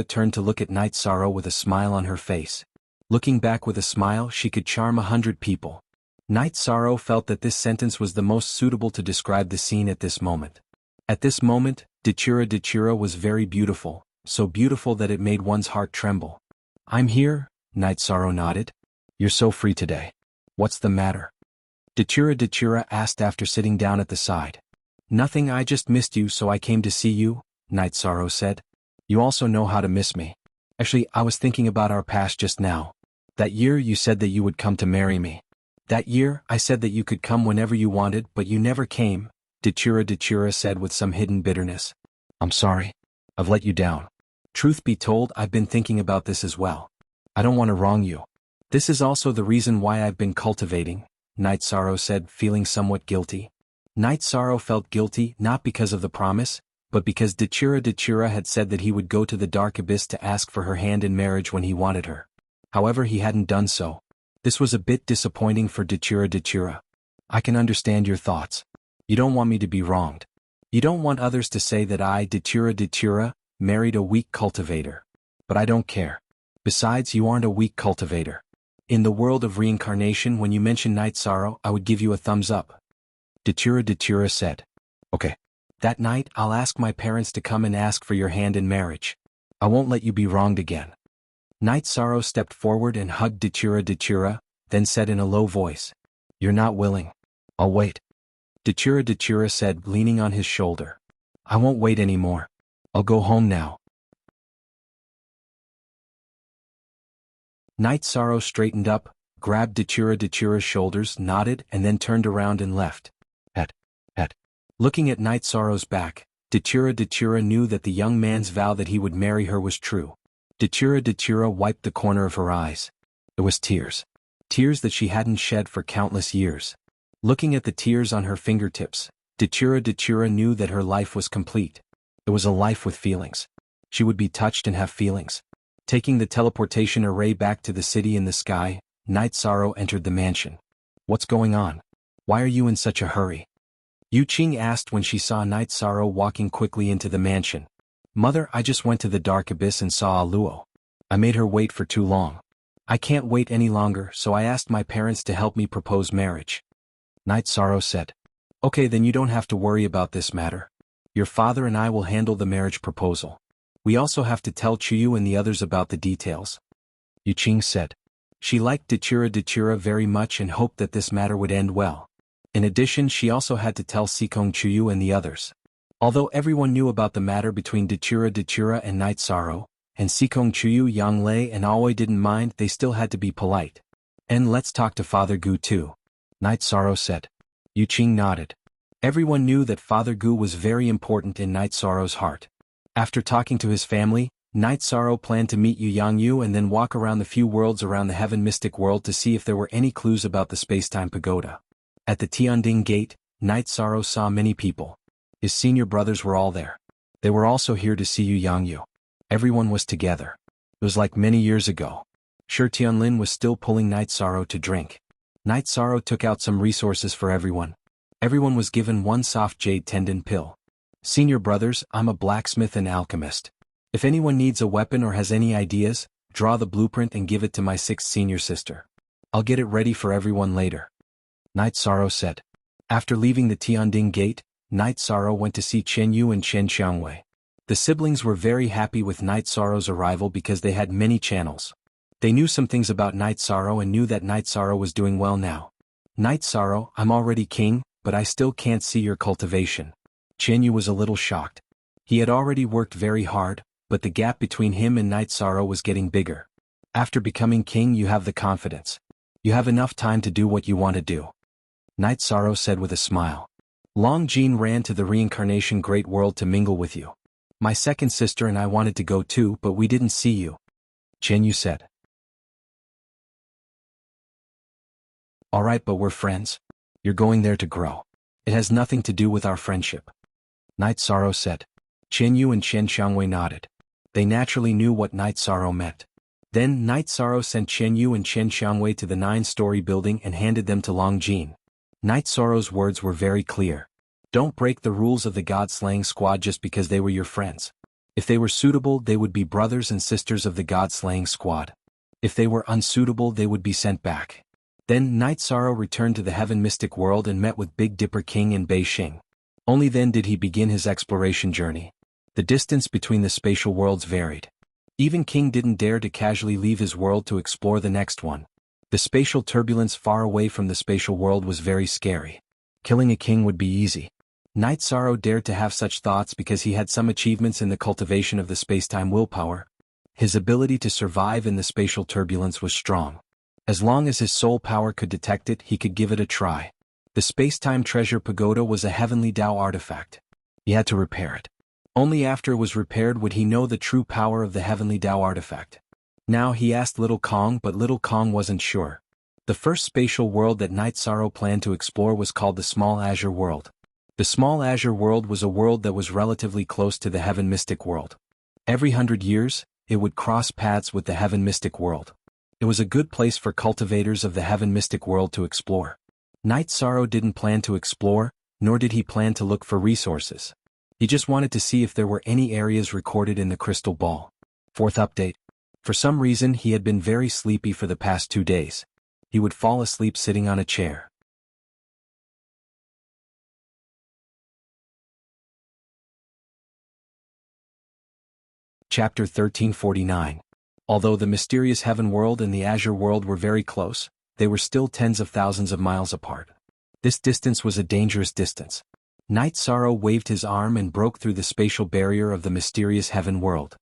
turned to look at Knight Sorrow with a smile on her face. Looking back with a smile, she could charm 100 people. Knight Sorrow felt that this sentence was the most suitable to describe the scene at this moment. At this moment, Datura was very beautiful, so beautiful that it made one's heart tremble. I'm here, Knight Sorrow nodded. You're so free today. What's the matter? Datura asked after sitting down at the side. Nothing, I just missed you so I came to see you, Knight Sorrow said. You also know how to miss me. Actually, I was thinking about our past just now. That year you said that you would come to marry me. That year, I said that you could come whenever you wanted, but you never came, Datura said with some hidden bitterness. I'm sorry. I've let you down. Truth be told, I've been thinking about this as well. I don't want to wrong you. This is also the reason why I've been cultivating, Night Sorrow said, feeling somewhat guilty. Night Sorrow felt guilty not because of the promise, but because Dachira had said that he would go to the dark abyss to ask for her hand in marriage when he wanted her. However, he hadn't done so. This was a bit disappointing for Dachira. I can understand your thoughts. You don't want me to be wronged. You don't want others to say that I, Dachira, married a weak cultivator. But I don't care. Besides, you aren't a weak cultivator. In the world of reincarnation, when you mention Night Sorrow, I would give you a thumbs up. Dachira said. Okay. That night, I'll ask my parents to come and ask for your hand in marriage. I won't let you be wronged again. Night Sorrow stepped forward and hugged Dachira, then said in a low voice, You're not willing. I'll wait. Dachira said, leaning on his shoulder. I won't wait anymore. I'll go home now. Night Sorrow straightened up, grabbed Dachira's shoulders, nodded, and then turned around and left. Looking at Night Sorrow's back, Dachira knew that the young man's vow that he would marry her was true. Dachira wiped the corner of her eyes. It was tears. Tears that she hadn't shed for countless years. Looking at the tears on her fingertips, Dachira knew that her life was complete. It was a life with feelings. She would be touched and have feelings. Taking the teleportation array back to the city in the sky, Night Sorrow entered the mansion. What's going on? Why are you in such a hurry? Yu Qing asked when she saw Night Sorrow walking quickly into the mansion. Mother, I just went to the dark abyss and saw a Luo. I made her wait for too long. I can't wait any longer, so I asked my parents to help me propose marriage. Night Sorrow said. Okay, then you don't have to worry about this matter. Your father and I will handle the marriage proposal. We also have to tell Chuyu and the others about the details. Yu Qing said. She liked Dachira very much and hoped that this matter would end well. In addition, she also had to tell Sikong Chuyu and the others. Although everyone knew about the matter between Dachira and Night Sorrow, and Sikong Chuyu, Yang Lei and Aoi didn't mind, they still had to be polite. And let's talk to Father Gu too. Night Sorrow said. Yu Qing nodded. Everyone knew that Father Gu was very important in Night Sorrow's heart. After talking to his family, Night Sorrow planned to meet Yu Yangyu and then walk around the few worlds around the Heaven Mystic World to see if there were any clues about the Spacetime Pagoda. At the Tianding Gate, Night Sorrow saw many people. His senior brothers were all there. They were also here to see Yu Yangyu. Everyone was together. It was like many years ago. Sure, Tianlin was still pulling Night Sorrow to drink. Night Sorrow took out some resources for everyone. Everyone was given one soft jade tendon pill. Senior brothers, I'm a blacksmith and alchemist. If anyone needs a weapon or has any ideas, draw the blueprint and give it to my 6th senior sister. I'll get it ready for everyone later. Night Sorrow said. After leaving the Tianding Gate, Night Sorrow went to see Chen Yu and Chen Xiangwei. The siblings were very happy with Night Sorrow's arrival because they had many channels. They knew some things about Night Sorrow and knew that Night Sorrow was doing well now. Night Sorrow, I'm already king, but I still can't see your cultivation. Chen Yu was a little shocked. He had already worked very hard, but the gap between him and Night Sorrow was getting bigger. After becoming king, you have the confidence. You have enough time to do what you want to do. Night Sorrow said with a smile. Long Jin ran to the reincarnation great world to mingle with you. My 2nd sister and I wanted to go too, but we didn't see you. Chen Yu said. Alright, but we're friends. You're going there to grow. It has nothing to do with our friendship. Night Sorrow said. Chen Yu and Chen Xiangwei nodded. They naturally knew what Night Sorrow meant. Then Night Sorrow sent Chen Yu and Chen Xiangwei to the 9-story building and handed them to Long Jin. Night Sorrow's words were very clear. Don't break the rules of the God-slaying squad just because they were your friends. If they were suitable, they would be brothers and sisters of the God-slaying squad. If they were unsuitable, they would be sent back. Then Night Sorrow returned to the Heaven Mystic World and met with Big Dipper King in Beijing. Only then did he begin his exploration journey. The distance between the spatial worlds varied. Even King didn't dare to casually leave his world to explore the next one. The spatial turbulence far away from the spatial world was very scary. Killing a king would be easy. Night Sorrow dared to have such thoughts because he had some achievements in the cultivation of the spacetime willpower. His ability to survive in the spatial turbulence was strong. As long as his soul power could detect it, he could give it a try. The spacetime treasure pagoda was a heavenly Tao artifact. He had to repair it. Only after it was repaired would he know the true power of the heavenly Tao artifact. Now he asked Little Kong, but Little Kong wasn't sure. The first spatial world that Night Sorrow planned to explore was called the Small Azure World. The Small Azure World was a world that was relatively close to the Heaven Mystic World. Every 100 years, it would cross paths with the Heaven Mystic World. It was a good place for cultivators of the Heaven Mystic World to explore. Night Sorrow didn't plan to explore, nor did he plan to look for resources. He just wanted to see if there were any areas recorded in the crystal ball. Fourth update. For some reason he had been very sleepy for the past 2 days. He would fall asleep sitting on a chair. Chapter 1349. Although the mysterious Heaven World and the Azure World were very close, they were still tens of thousands of miles apart. This distance was a dangerous distance. Night Sorrow waved his arm and broke through the spatial barrier of the mysterious Heaven World.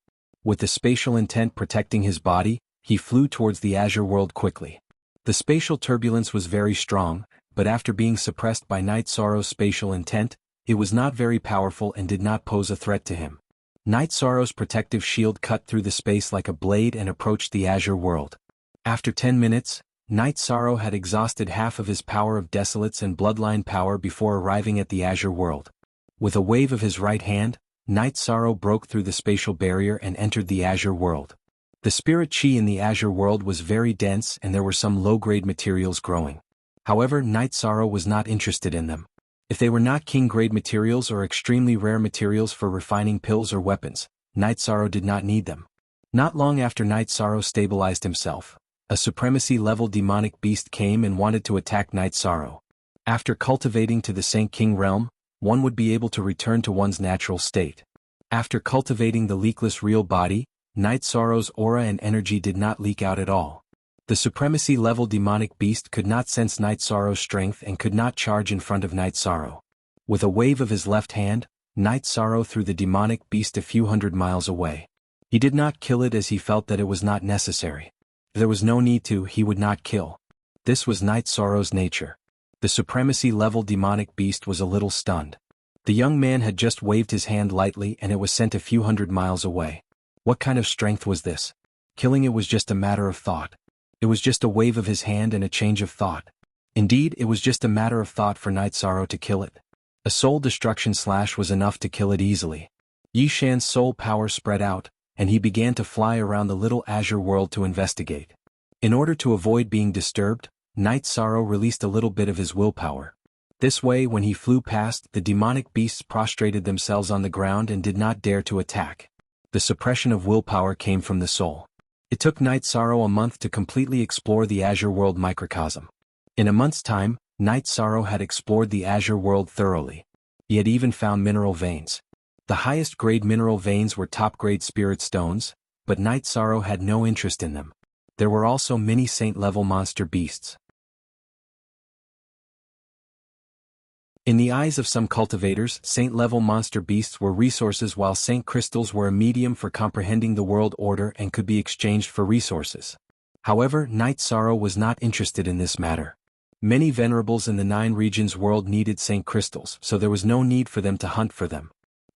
With the spatial intent protecting his body, he flew towards the Azure World quickly. The spatial turbulence was very strong, but after being suppressed by Night Sorrow's spatial intent, it was not very powerful and did not pose a threat to him. Night Sorrow's protective shield cut through the space like a blade and approached the Azure World. After 10 minutes, Night Sorrow had exhausted half of his power of Desolates and Bloodline power before arriving at the Azure World. With a wave of his right hand, Night Sorrow broke through the spatial barrier and entered the Azure World. The spirit chi in the Azure World was very dense and there were some low-grade materials growing. However, Night Sorrow was not interested in them. If they were not king-grade materials or extremely rare materials for refining pills or weapons, Night Sorrow did not need them. Not long after Night Sorrow stabilized himself, a supremacy-level demonic beast came and wanted to attack Night Sorrow. After cultivating to the Saint King realm, one would be able to return to one's natural state. After cultivating the leakless real body, Night Sorrow's aura and energy did not leak out at all. The supremacy-level demonic beast could not sense Night Sorrow's strength and could not charge in front of Night Sorrow. With a wave of his left hand, Night Sorrow threw the demonic beast a few hundred miles away. He did not kill it as he felt that it was not necessary. If there was no need to, he would not kill. This was Night Sorrow's nature. The supremacy-level demonic beast was a little stunned. The young man had just waved his hand lightly and it was sent a few hundred miles away. What kind of strength was this? Killing it was just a matter of thought. It was just a wave of his hand and a change of thought. Indeed, it was just a matter of thought for Night Sorrow to kill it. A soul destruction slash was enough to kill it easily. Yi Shan's soul power spread out, and he began to fly around the little Azure World to investigate. In order to avoid being disturbed, Night Sorrow released a little bit of his willpower. This way, when he flew past, the demonic beasts prostrated themselves on the ground and did not dare to attack. The suppression of willpower came from the soul. It took Night Sorrow a month to completely explore the Azure World microcosm. In a month's time, Night Sorrow had explored the Azure World thoroughly. He had even found mineral veins. The highest grade mineral veins were top-grade spirit stones, but Night Sorrow had no interest in them. There were also many saint-level monster beasts. In the eyes of some cultivators, saint-level monster beasts were resources while saint crystals were a medium for comprehending the world order and could be exchanged for resources. However, Night Sorrow was not interested in this matter. Many venerables in the 9 regions world needed saint crystals, so there was no need for them to hunt for them.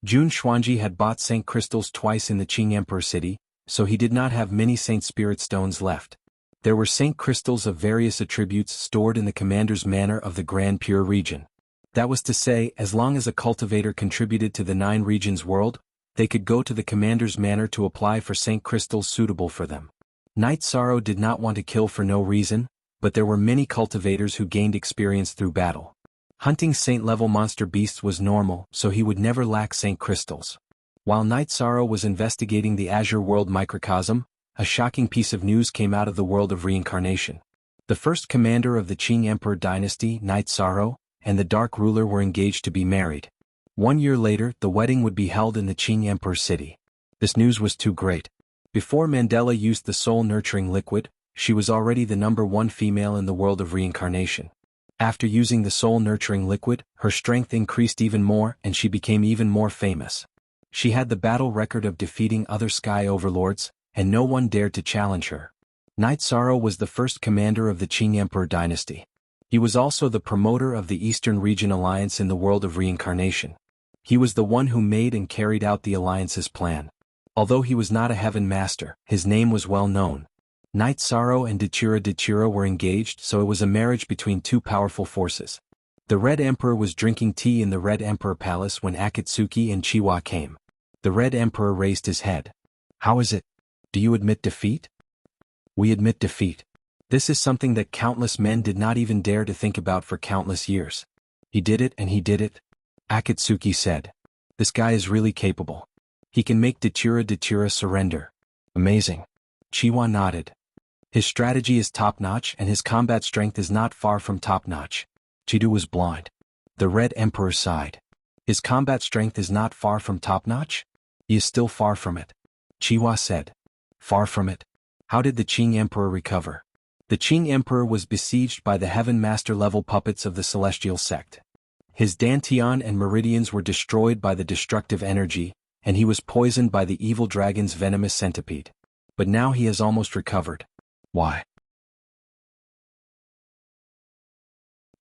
Jun Xuanji had bought saint crystals twice in the Qing Emperor city, so he did not have many saint spirit stones left. There were saint crystals of various attributes stored in the commander's manor of the Grand Pure region. That was to say, as long as a cultivator contributed to the 9 regions world, they could go to the commander's manor to apply for saint crystals suitable for them. Night Sorrow did not want to kill for no reason, but there were many cultivators who gained experience through battle. Hunting saint-level monster beasts was normal, so he would never lack saint crystals. While Night Sorrow was investigating the Azure World microcosm, a shocking piece of news came out of the world of reincarnation. The first commander of the Qing Emperor dynasty, Night Sorrow, and the Dark Ruler were engaged to be married. 1 year later, the wedding would be held in the Qing Emperor city. This news was too great. Before Mandela used the soul-nurturing liquid, she was already the #1 female in the world of reincarnation. After using the soul-nurturing liquid, her strength increased even more and she became even more famous. She had the battle record of defeating other sky overlords, and no one dared to challenge her. Night Sorrow was the first commander of the Qing Emperor dynasty. He was also the promoter of the Eastern Region Alliance in the world of reincarnation. He was the one who made and carried out the Alliance's plan. Although he was not a heaven master, his name was well known. Night Sorrow and Dachira were engaged, so it was a marriage between two powerful forces. The Red Emperor was drinking tea in the Red Emperor Palace when Akatsuki and Chiwa came. The Red Emperor raised his head. How is it? Do you admit defeat? We admit defeat. This is something that countless men did not even dare to think about for countless years. He did it and he did it. Akatsuki said. This guy is really capable. He can make Dachira surrender. Amazing. Chiwa nodded. His strategy is top-notch and his combat strength is not far from top-notch. Chidu was blind. The Red Emperor sighed. His combat strength is not far from top-notch? He is still far from it. Chiwa said. Far from it? How did the Qing Emperor recover? The Qing Emperor was besieged by the Heaven Master-level puppets of the Celestial Sect. His Dantian and Meridians were destroyed by the destructive energy, and he was poisoned by the evil dragon's venomous centipede. But now he has almost recovered. Why?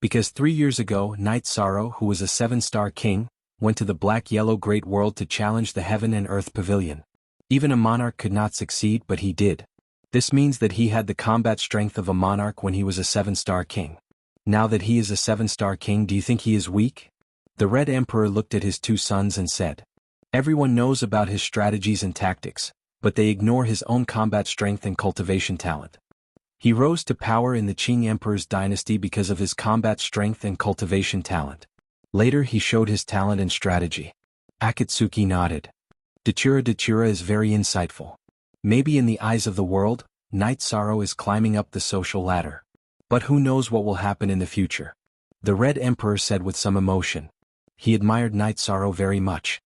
Because 3 years ago, Night Sorrow, who was a 7-star king, went to the Black-Yellow Great World to challenge the Heaven and Earth Pavilion. Even a monarch could not succeed, but he did. This means that he had the combat strength of a monarch when he was a 7-star king. Now that he is a 7-star king, do you think he is weak? The Red Emperor looked at his two sons and said. Everyone knows about his strategies and tactics, but they ignore his own combat strength and cultivation talent. He rose to power in the Qing Emperor's dynasty because of his combat strength and cultivation talent. Later he showed his talent and strategy. Akatsuki nodded. Dachira is very insightful. Maybe in the eyes of the world, Night Sorrow is climbing up the social ladder. But who knows what will happen in the future? The Red Emperor said with some emotion. He admired Night Sorrow very much.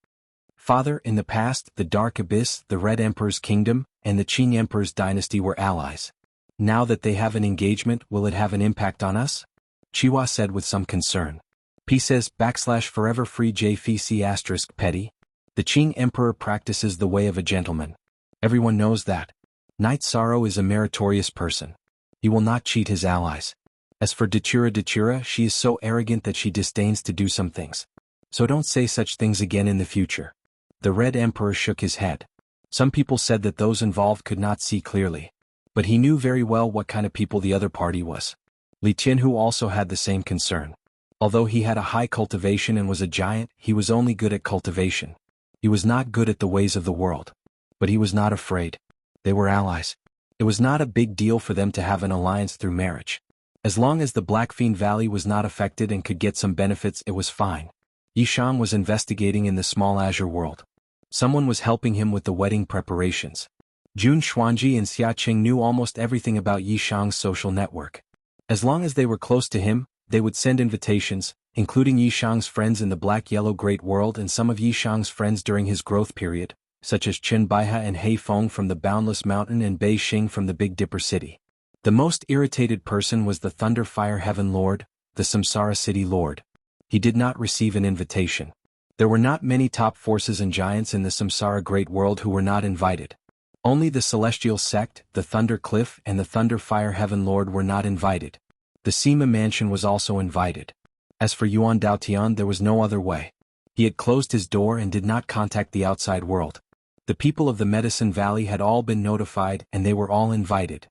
Father, in the past, the Dark Abyss, the Red Emperor's kingdom, and the Qing Emperor's dynasty were allies. Now that they have an engagement, will it have an impact on us? Chiwa said with some concern. P says /forever free JFC *, petty. The Qing Emperor practices the way of a gentleman. Everyone knows that. Night Sorrow is a meritorious person. He will not cheat his allies. As for Dachira, she is so arrogant that she disdains to do some things. So don't say such things again in the future. The Red Emperor shook his head. Some people said that those involved could not see clearly. But he knew very well what kind of people the other party was. Li Tianhu also had the same concern. Although he had a high cultivation and was a giant, he was only good at cultivation. He was not good at the ways of the world. But he was not afraid. They were allies. It was not a big deal for them to have an alliance through marriage. As long as the Blackfiend Valley was not affected and could get some benefits, it was fine. Yishang was investigating in the small azure world. Someone was helping him with the wedding preparations. Jun Xuanji and Xiaqing knew almost everything about Yishang's social network. As long as they were close to him, they would send invitations, including Yishang's friends in the Black-Yellow Great World and some of Yishang's friends during his growth period, such as Chen Baiha and Hei Feng from the Boundless Mountain and Bei Xing from the Big Dipper City. The most irritated person was the Thunder Fire Heaven Lord, the Samsara City Lord. He did not receive an invitation. There were not many top forces and giants in the Samsara Great World who were not invited. Only the Celestial Sect, the Thunder Cliff and the Thunder Fire Heaven Lord were not invited. The Sima Mansion was also invited. As for Yuan Daotian, there was no other way. He had closed his door and did not contact the outside world. The people of the Medicine Valley had all been notified and they were all invited.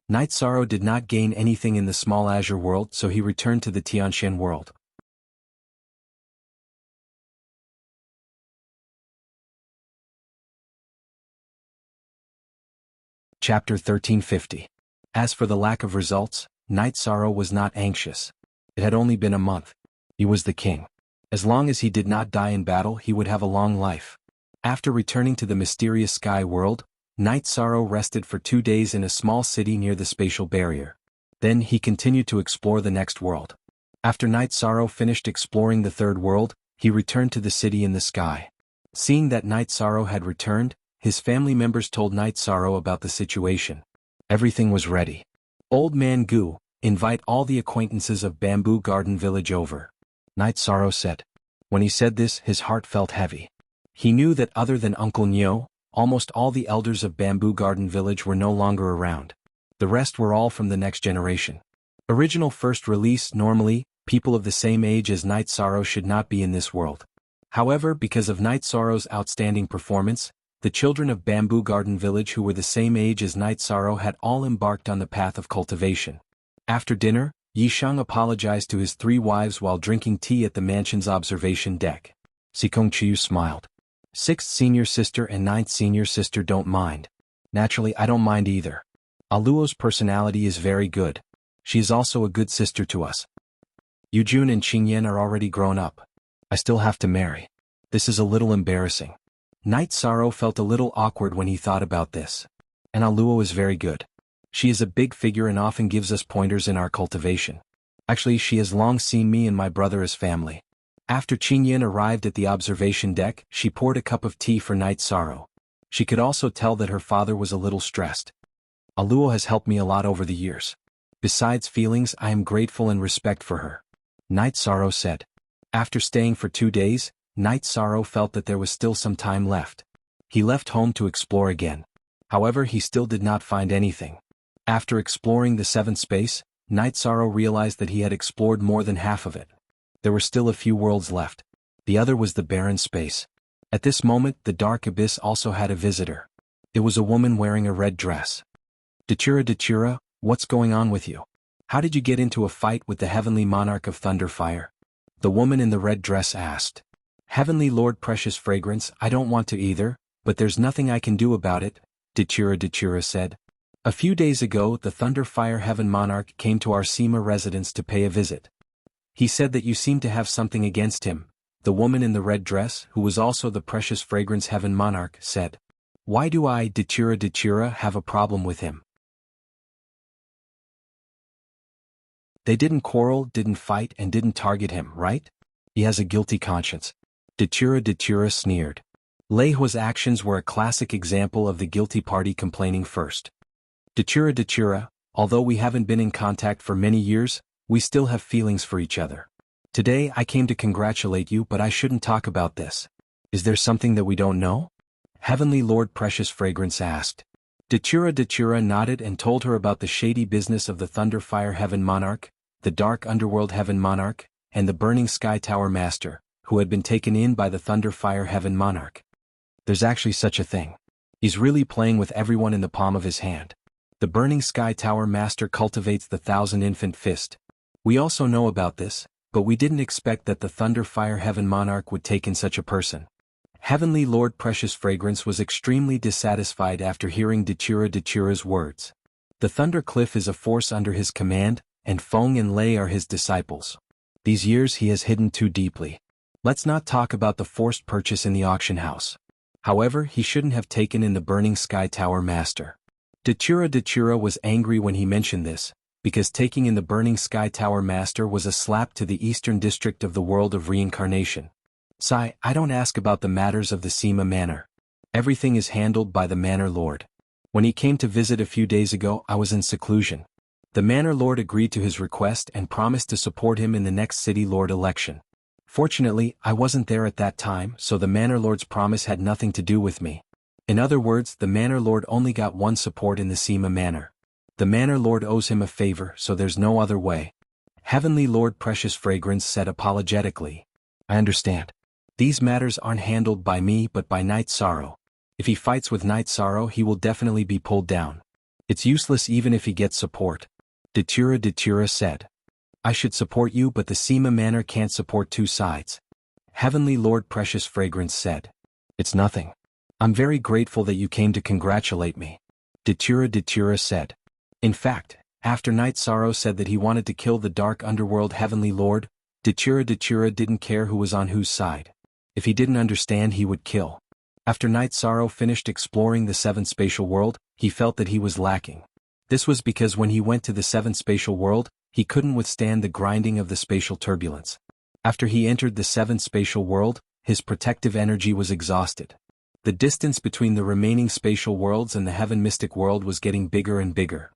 Night Sorrow did not gain anything in the small azure world, so he returned to the Tianshan world. Chapter 1350. As for the lack of results, Night Sorrow was not anxious. It had only been a month. He was the king. As long as he did not die in battle, he would have a long life. After returning to the mysterious sky world, Night Sorrow rested for 2 days in a small city near the spatial barrier. Then he continued to explore the next world. After Night Sorrow finished exploring the third world, he returned to the city in the sky. Seeing that Night Sorrow had returned, his family members told Night Sorrow about the situation. Everything was ready. Old Man Gu, invite all the acquaintances of Bamboo Garden Village over. Night Sorrow said. When he said this, his heart felt heavy. He knew that other than Uncle Nyo, almost all the elders of Bamboo Garden Village were no longer around. The rest were all from the next generation. Original first release. Normally, people of the same age as Night Sorrow should not be in this world. However, because of Night Sorrow's outstanding performance, The children of Bamboo Garden Village who were the same age as Night Sorrow had all embarked on the path of cultivation. After dinner, Yisheng apologized to his 3 wives while drinking tea at the mansion's observation deck. Sikong Chiu smiled. 6th senior sister and 9th senior sister don't mind. Naturally, I don't mind either. Aluo's personality is very good. She is also a good sister to us. Yujun and Qingyan are already grown up. I still have to marry. This is a little embarrassing. Night Sorrow felt a little awkward when he thought about this. And Aluo is very good. She is a big figure and often gives us pointers in our cultivation. Actually, she has long seen me and my brother as family. After Qingyan arrived at the observation deck, she poured a cup of tea for Night Sorrow. She could also tell that her father was a little stressed. Aluo has helped me a lot over the years. Besides feelings, I am grateful and respect for her. Night Sorrow said. After staying for 2 days, Night Sorrow felt that there was still some time left. He left home to explore again. However, he still did not find anything. After exploring the 7th space, Night Sorrow realized that he had explored more than half of it. There were still a few worlds left. The other was the barren space. At this moment, the dark abyss also had a visitor. It was a woman wearing a red dress. Dachura, what's going on with you? How did you get into a fight with the heavenly monarch of Thunderfire? The woman in the red dress asked. Heavenly Lord Precious Fragrance, I don't want to either, but there's nothing I can do about it, Dachura said. A few days ago, the Thunderfire Heaven Monarch came to our Sima residence to pay a visit. He said that you seem to have something against him, the woman in the red dress, who was also the Precious Fragrance Heaven Monarch, said. Why do I, Dachura, have a problem with him? They didn't quarrel, didn't fight, and didn't target him, right? He has a guilty conscience. Dachura sneered. Lei Hua's actions were a classic example of the guilty party complaining first. Dachura, although we haven't been in contact for many years, we still have feelings for each other. Today I came to congratulate you, but I shouldn't talk about this. Is there something that we don't know? Heavenly Lord Precious Fragrance asked. Dachura nodded and told her about the shady business of the Thunderfire Heaven Monarch, the Dark Underworld Heaven Monarch, and the Burning Sky Tower Master, who had been taken in by the Thunderfire Heaven Monarch. There's actually such a thing. He's really playing with everyone in the palm of his hand. The Burning Sky Tower Master cultivates the 1,000-infant fist. We also know about this, but we didn't expect that the Thunderfire Heaven Monarch would take in such a person. Heavenly Lord Precious Fragrance was extremely dissatisfied after hearing Dachura's words. The Thunder Cliff is a force under his command, and Feng and Lei are his disciples. These years he has hidden too deeply. Let's not talk about the forced purchase in the auction house. However, he shouldn't have taken in the Burning Sky Tower Master. Dachura was angry when he mentioned this, because taking in the Burning Sky Tower Master was a slap to the eastern district of the world of reincarnation. Sai, I don't ask about the matters of the Sima Manor. Everything is handled by the Manor Lord. When he came to visit a few days ago, I was in seclusion. The Manor Lord agreed to his request and promised to support him in the next City Lord election. Fortunately, I wasn't there at that time, so the Manor Lord's promise had nothing to do with me. In other words, the Manor Lord only got one support in the Sima Manor. The Manor Lord owes him a favor, so there's no other way. Heavenly Lord Precious Fragrance said apologetically. I understand. These matters aren't handled by me but by Night Sorrow. If he fights with Night Sorrow, he will definitely be pulled down. It's useless even if he gets support. Dachura said. I should support you, but the Sima Manor can't support two sides. Heavenly Lord Precious Fragrance said. It's nothing. I'm very grateful that you came to congratulate me. Dachura said. In fact, after Night Sorrow said that he wanted to kill the Dark Underworld Heavenly Lord, Dachura didn't care who was on whose side. If he didn't understand, he would kill. After Night Sorrow finished exploring the 7th spatial world, he felt that he was lacking. This was because when he went to the 7th spatial world, he couldn't withstand the grinding of the spatial turbulence. After he entered the 7th spatial world, his protective energy was exhausted. The distance between the remaining spatial worlds and the Heaven Mystic world was getting bigger and bigger.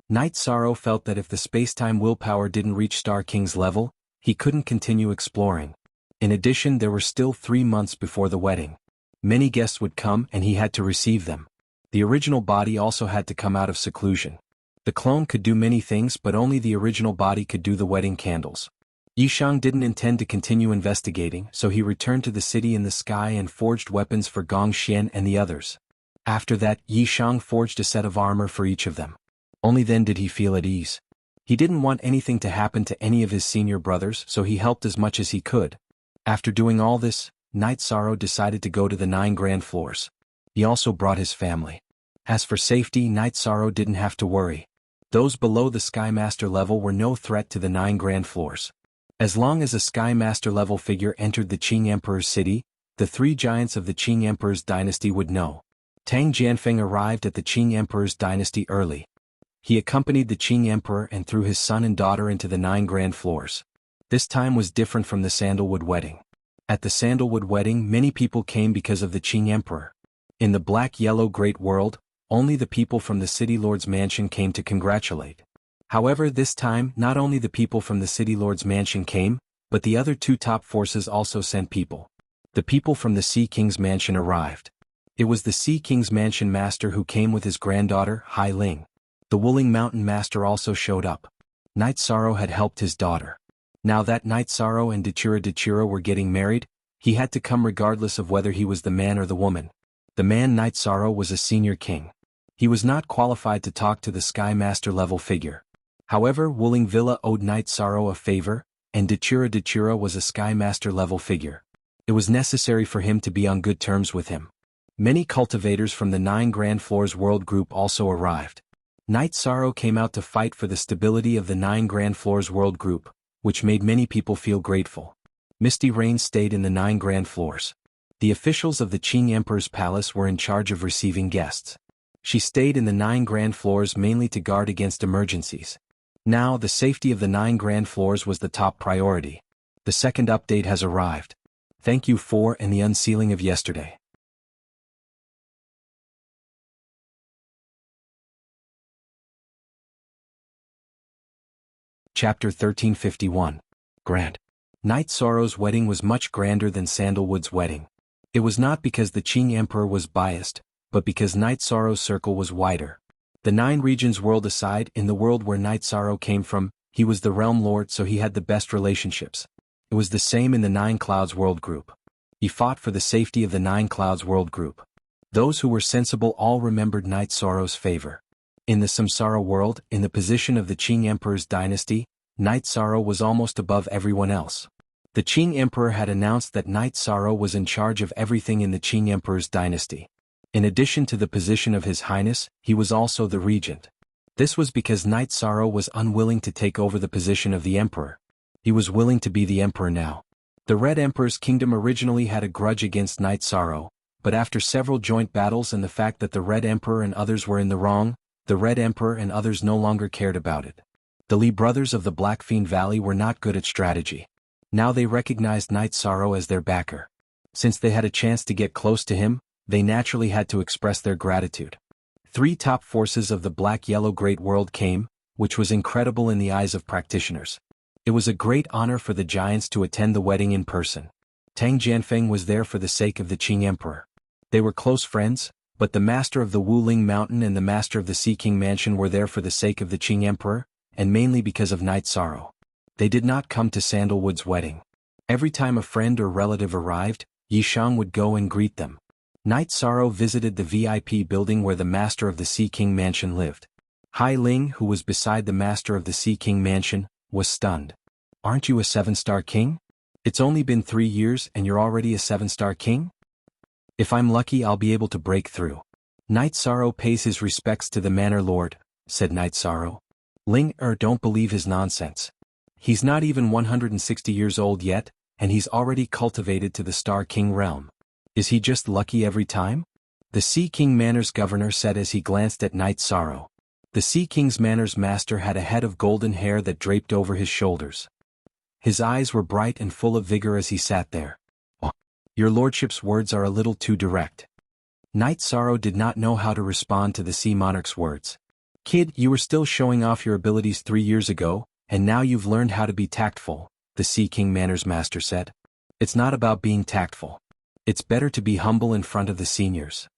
Night Sorrow felt that if the spacetime willpower didn't reach Star King's level, he couldn't continue exploring. In addition, there were still 3 months before the wedding. Many guests would come and he had to receive them. The original body also had to come out of seclusion. The clone could do many things, but only the original body could do the wedding candles. Yishang didn't intend to continue investigating, so he returned to the city in the sky and forged weapons for Gong Xian and the others. After that, Yishang forged a set of armor for each of them. Only then did he feel at ease. He didn't want anything to happen to any of his senior brothers, so he helped as much as he could. After doing all this, Night Sorrow decided to go to the 9 grand floors. He also brought his family. As for safety, Night Sorrow didn't have to worry. Those below the Sky Master level were no threat to the 9 grand floors. As long as a Sky Master level figure entered the Qing Emperor's city, the 3 giants of the Qing Emperor's dynasty would know. Tang Jianfeng arrived at the Qing Emperor's dynasty early. He accompanied the Qing Emperor and threw his son and daughter into the 9 grand floors. This time was different from the Sandalwood wedding. At the Sandalwood wedding, many people came because of the Qing Emperor. In the black-yellow Great World, only the people from the City Lord's mansion came to congratulate. However, this time, not only the people from the City Lord's mansion came, but the other 2 top forces also sent people. The people from the Sea King's mansion arrived. It was the Sea King's mansion master who came with his granddaughter, Hai Ling. The Wuling Mountain master also showed up. Night Sorrow had helped his daughter. Now that Night Sorrow and Dachira were getting married, he had to come regardless of whether he was the man or the woman. The man Night Sorrow was a senior king. He was not qualified to talk to the Sky Master level figure. However, Wuling Villa owed Night Sorrow a favor, and Dachira was a Sky Master level figure. It was necessary for him to be on good terms with him. Many cultivators from the 9 Grand Floors World Group also arrived. Night Sorrow came out to fight for the stability of the 9 Grand Floors World Group, which made many people feel grateful. Misty Rain stayed in the 9 Grand Floors. The officials of the Qing Emperor's palace were in charge of receiving guests. She stayed in the 9 Grand Floors mainly to guard against emergencies. Now, the safety of the 9 Grand Floors was the top priority. The second update has arrived. Thank you for and the unsealing of yesterday. Chapter 1351. Grand. Night Sorrow's wedding was much grander than Sandalwood's wedding. It was not because the Qing Emperor was biased, but because Night Sorrow's circle was wider. The 9 regions world aside, in the world where Night Sorrow came from, he was the realm lord, so he had the best relationships. It was the same in the 9 Clouds World Group. He fought for the safety of the 9 Clouds World Group. Those who were sensible all remembered Night Sorrow's favor. In the Samsara world, in the position of the Qing Emperor's dynasty, Night Sorrow was almost above everyone else. The Qing Emperor had announced that Night Sorrow was in charge of everything in the Qing Emperor's dynasty. In addition to the position of His Highness, he was also the regent. This was because Night Sorrow was unwilling to take over the position of the Emperor. He was willing to be the Emperor now. The Red Emperor's kingdom originally had a grudge against Night Sorrow, but after several joint battles and the fact that the Red Emperor and others were in the wrong, the Red Emperor and others no longer cared about it. The Li brothers of the Black Fiend Valley were not good at strategy. Now they recognized Night Sorrow as their backer. Since they had a chance to get close to him, they naturally had to express their gratitude. 3 top forces of the Black-Yellow Great World came, which was incredible in the eyes of practitioners. It was a great honor for the giants to attend the wedding in person. Tang Jianfeng was there for the sake of the Qing Emperor. They were close friends, but the master of the Wuling Mountain and the master of the Sea King Mansion were there for the sake of the Qing Emperor, and mainly because of Night Sorrow. They did not come to Sandalwood's wedding. Every time a friend or relative arrived, Yishang would go and greet them. Night Sorrow visited the VIP building where the master of the Sea King Mansion lived. Hai Ling, who was beside the master of the Sea King Mansion, was stunned. "Aren't you a 7-star king? It's only been 3 years and you're already a 7-star king? If I'm lucky, I'll be able to break through." "Night Sorrow pays his respects to the Manor Lord," said Night Sorrow. "Ling don't believe his nonsense. He's not even 160 years old yet, and he's already cultivated to the Star King realm. Is he just lucky every time?" The Sea King Manor's governor said as he glanced at Night Sorrow. The Sea King's Manor's master had a head of golden hair that draped over his shoulders. His eyes were bright and full of vigor as he sat there. "Oh, your lordship's words are a little too direct." Night Sorrow did not know how to respond to the Sea Monarch's words. "Kid, you were still showing off your abilities 3 years ago, and now you've learned how to be tactful," the Sea King Manor's master said. "It's not about being tactful. It's better to be humble in front of the seniors.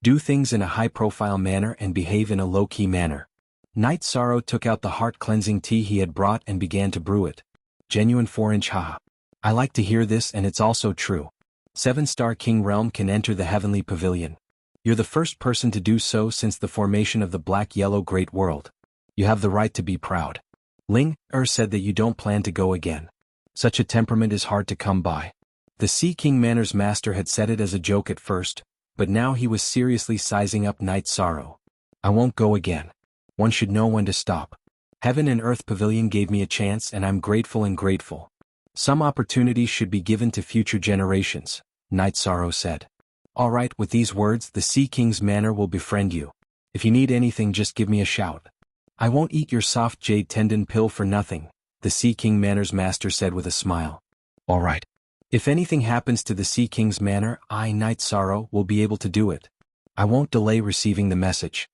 Do things in a high-profile manner and behave in a low-key manner. Night Sorrow took out the heart-cleansing tea he had brought and began to brew it. Genuine 4-inch haha. I like to hear this, and it's also true. 7-star King Realm can enter the heavenly pavilion. You're the first person to do so since the formation of the Black-Yellow Great World. You have the right to be proud. Ling said that you don't plan to go again. Such a temperament is hard to come by. The Sea King Manor's master had said it as a joke at first, but now he was seriously sizing up Night Sorrow. I won't go again. One should know when to stop. Heaven and Earth Pavilion gave me a chance, and I'm grateful and grateful. Some opportunities should be given to future generations, Night Sorrow said. All right, with these words, the Sea King's Manor will befriend you. If you need anything, just give me a shout. I won't eat your soft jade tendon pill for nothing, the Sea King Manor's master said with a smile. All right. If anything happens to the Sea King's Manor, I, Night Sorrow, will be able to do it. I won't delay receiving the message.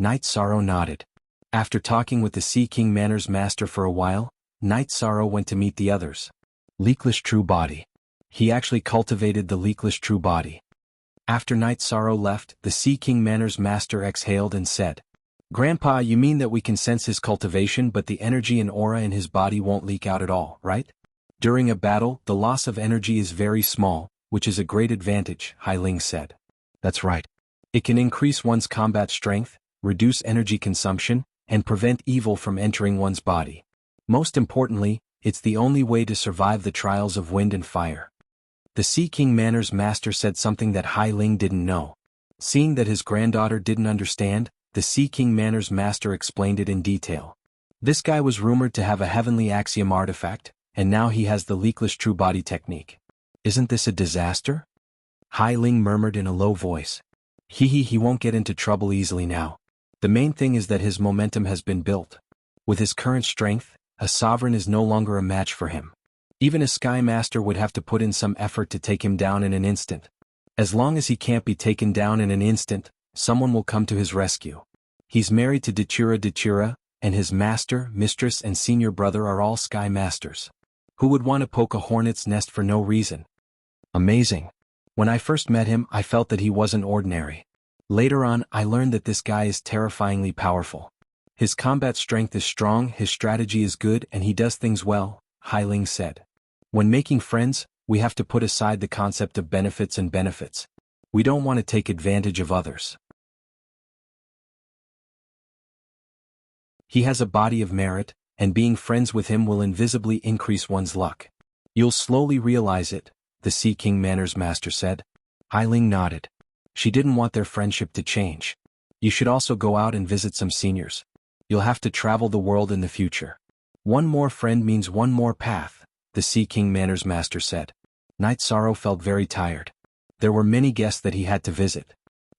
Night Sorrow nodded. After talking with the Sea King Manor's master for a while, Night Sorrow went to meet the others. Leakless True Body. He actually cultivated the Leakless True Body. After Night Sorrow left, the Sea King Manor's master exhaled and said, Grandpa, you mean that we can sense his cultivation but the energy and aura in his body won't leak out at all, right? During a battle, the loss of energy is very small, which is a great advantage, Hai Ling said. That's right. It can increase one's combat strength, reduce energy consumption, and prevent evil from entering one's body. Most importantly, it's the only way to survive the trials of wind and fire. The Sea King Manor's master said something that Hai Ling didn't know. Seeing that his granddaughter didn't understand, the Sea King Manor's master explained it in detail. This guy was rumored to have a heavenly axiom artifact, and now he has the Leakless True Body technique. Isn't this a disaster? Hai Ling murmured in a low voice. He won't get into trouble easily now. The main thing is that his momentum has been built. With his current strength, a sovereign is no longer a match for him. Even a Sky Master would have to put in some effort to take him down in an instant. As long as he can't be taken down in an instant, someone will come to his rescue. He's married to Datura, and his master, mistress and senior brother are all Sky Masters. Who would want to poke a hornet's nest for no reason? Amazing. When I first met him, I felt that he wasn't ordinary. Later on, I learned that this guy is terrifyingly powerful. His combat strength is strong, his strategy is good, and he does things well, Hai Ling said. When making friends, we have to put aside the concept of benefits. We don't want to take advantage of others. He has a body of merit, and being friends with him will invisibly increase one's luck. You'll slowly realize it, the Sea King Manor's master said. Hai Ling nodded. She didn't want their friendship to change. You should also go out and visit some seniors. You'll have to travel the world in the future. One more friend means one more path, the Sea King Manor's master said. Night Sorrow felt very tired. There were many guests that he had to visit.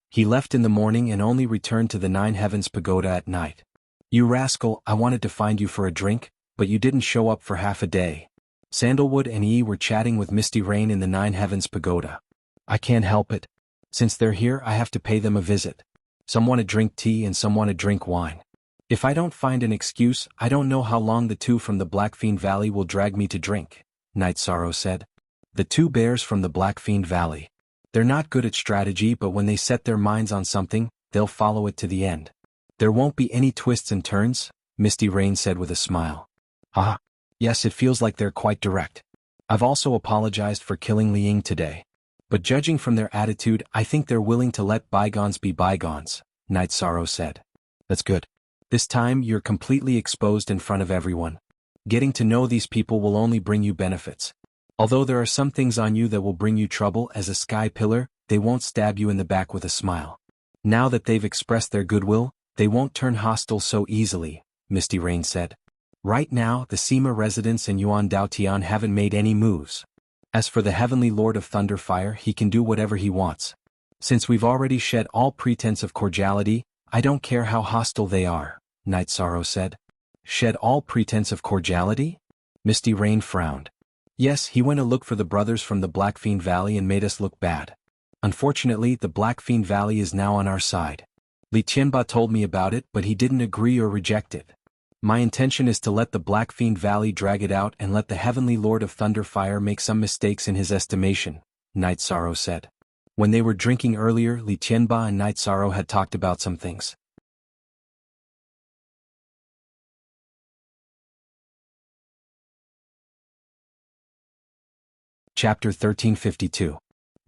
He left in the morning and only returned to the Nine Heavens Pagoda at night. You rascal, I wanted to find you for a drink, but you didn't show up for half a day. Sandalwood and Yi were chatting with Misty Rain in the Nine Heavens Pagoda. I can't help it. Since they're here, I have to pay them a visit. Some want to drink tea and some want to drink wine. If I don't find an excuse, I don't know how long the two from the Blackfiend Valley will drag me to drink, Night Sorrow said. The two bears from the Blackfiend Valley. They're not good at strategy, but when they set their minds on something, they'll follow it to the end. There won't be any twists and turns, Misty Rain said with a smile. Ah, yes, it feels like they're quite direct. I've also apologized for killing Li Ying today. But judging from their attitude, I think they're willing to let bygones be bygones, Night Sorrow said. That's good. This time you're completely exposed in front of everyone. Getting to know these people will only bring you benefits. Although there are some things on you that will bring you trouble as a sky pillar, they won't stab you in the back with a smile. Now that they've expressed their goodwill, they won't turn hostile so easily, Misty Rain said. Right now, the Sima residents and Yuan Daotian haven't made any moves. As for the Heavenly Lord of Thunderfire, he can do whatever he wants. Since we've already shed all pretense of cordiality, I don't care how hostile they are, Night Sorrow said. Shed all pretense of cordiality? Misty Rain frowned. Yes, he went to look for the brothers from the Blackfiend Valley and made us look bad. Unfortunately, the Blackfiend Valley is now on our side. Li Tianba told me about it, but he didn't agree or reject it. My intention is to let the Blackfiend Valley drag it out and let the Heavenly Lord of Thunderfire make some mistakes in his estimation, Night Sorrow said. When they were drinking earlier, Li Tianba and Night Sorrow had talked about some things. Chapter 1352.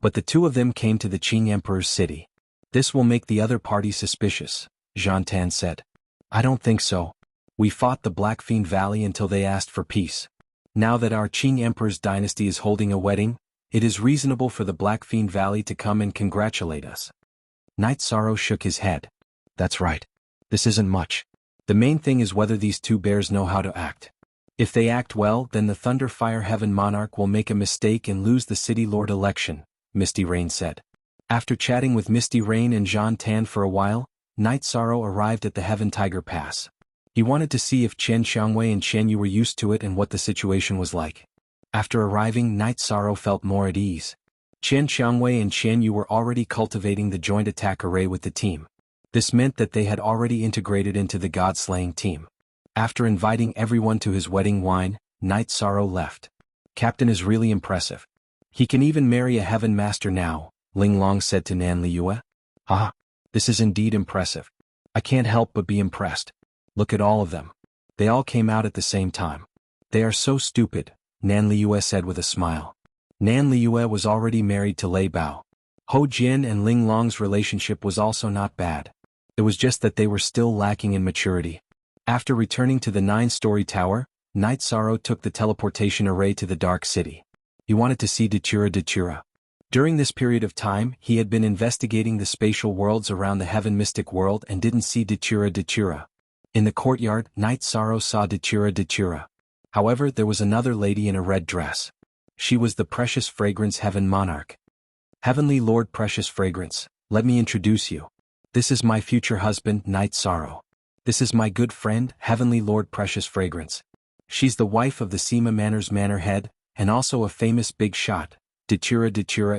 But the two of them came to the Qing Emperor's city. This will make the other party suspicious, Zhang Tan said. I don't think so. We fought the Black Fiend Valley until they asked for peace. Now that our Qing Emperor's dynasty is holding a wedding, it is reasonable for the Black Fiend Valley to come and congratulate us. Night Sorrow shook his head. That's right. This isn't much. The main thing is whether these two bears know how to act. If they act well, then the Thunder Fire Heaven Monarch will make a mistake and lose the City Lord election, Misty Rain said. After chatting with Misty Rain and Zhang Tan for a while, Night Sorrow arrived at the Heaven Tiger Pass. He wanted to see if Chen Xiangwei and Chen Yu were used to it and what the situation was like. After arriving, Night Sorrow felt more at ease. Chen Xiangwei and Chen Yu were already cultivating the joint attack array with the team. This meant that they had already integrated into the God-slaying team. After inviting everyone to his wedding wine, Night Sorrow left. Captain is really impressive. He can even marry a heaven master now, Ling Long said to Nan Liyue. Ah, this is indeed impressive. I can't help but be impressed. Look at all of them. They all came out at the same time. They are so stupid, Nan Liyue said with a smile. Nan Liyue was already married to Lei Bao. Ho Jin and Ling Long's relationship was also not bad. It was just that they were still lacking in maturity. After returning to the 9-story tower, Night Sorrow took the teleportation array to the Dark City. He wanted to see Datura. During this period of time, he had been investigating the spatial worlds around the Heaven Mystic World and didn't see Datura. In the courtyard, Night Sorrow saw Datura. However, there was another lady in a red dress. She was the Precious Fragrance Heaven Monarch. Heavenly Lord Precious Fragrance, let me introduce you. This is my future husband, Night Sorrow. This is my good friend, Heavenly Lord Precious Fragrance. She's the wife of the Sima Manor's manor head, and also a famous big shot, Datura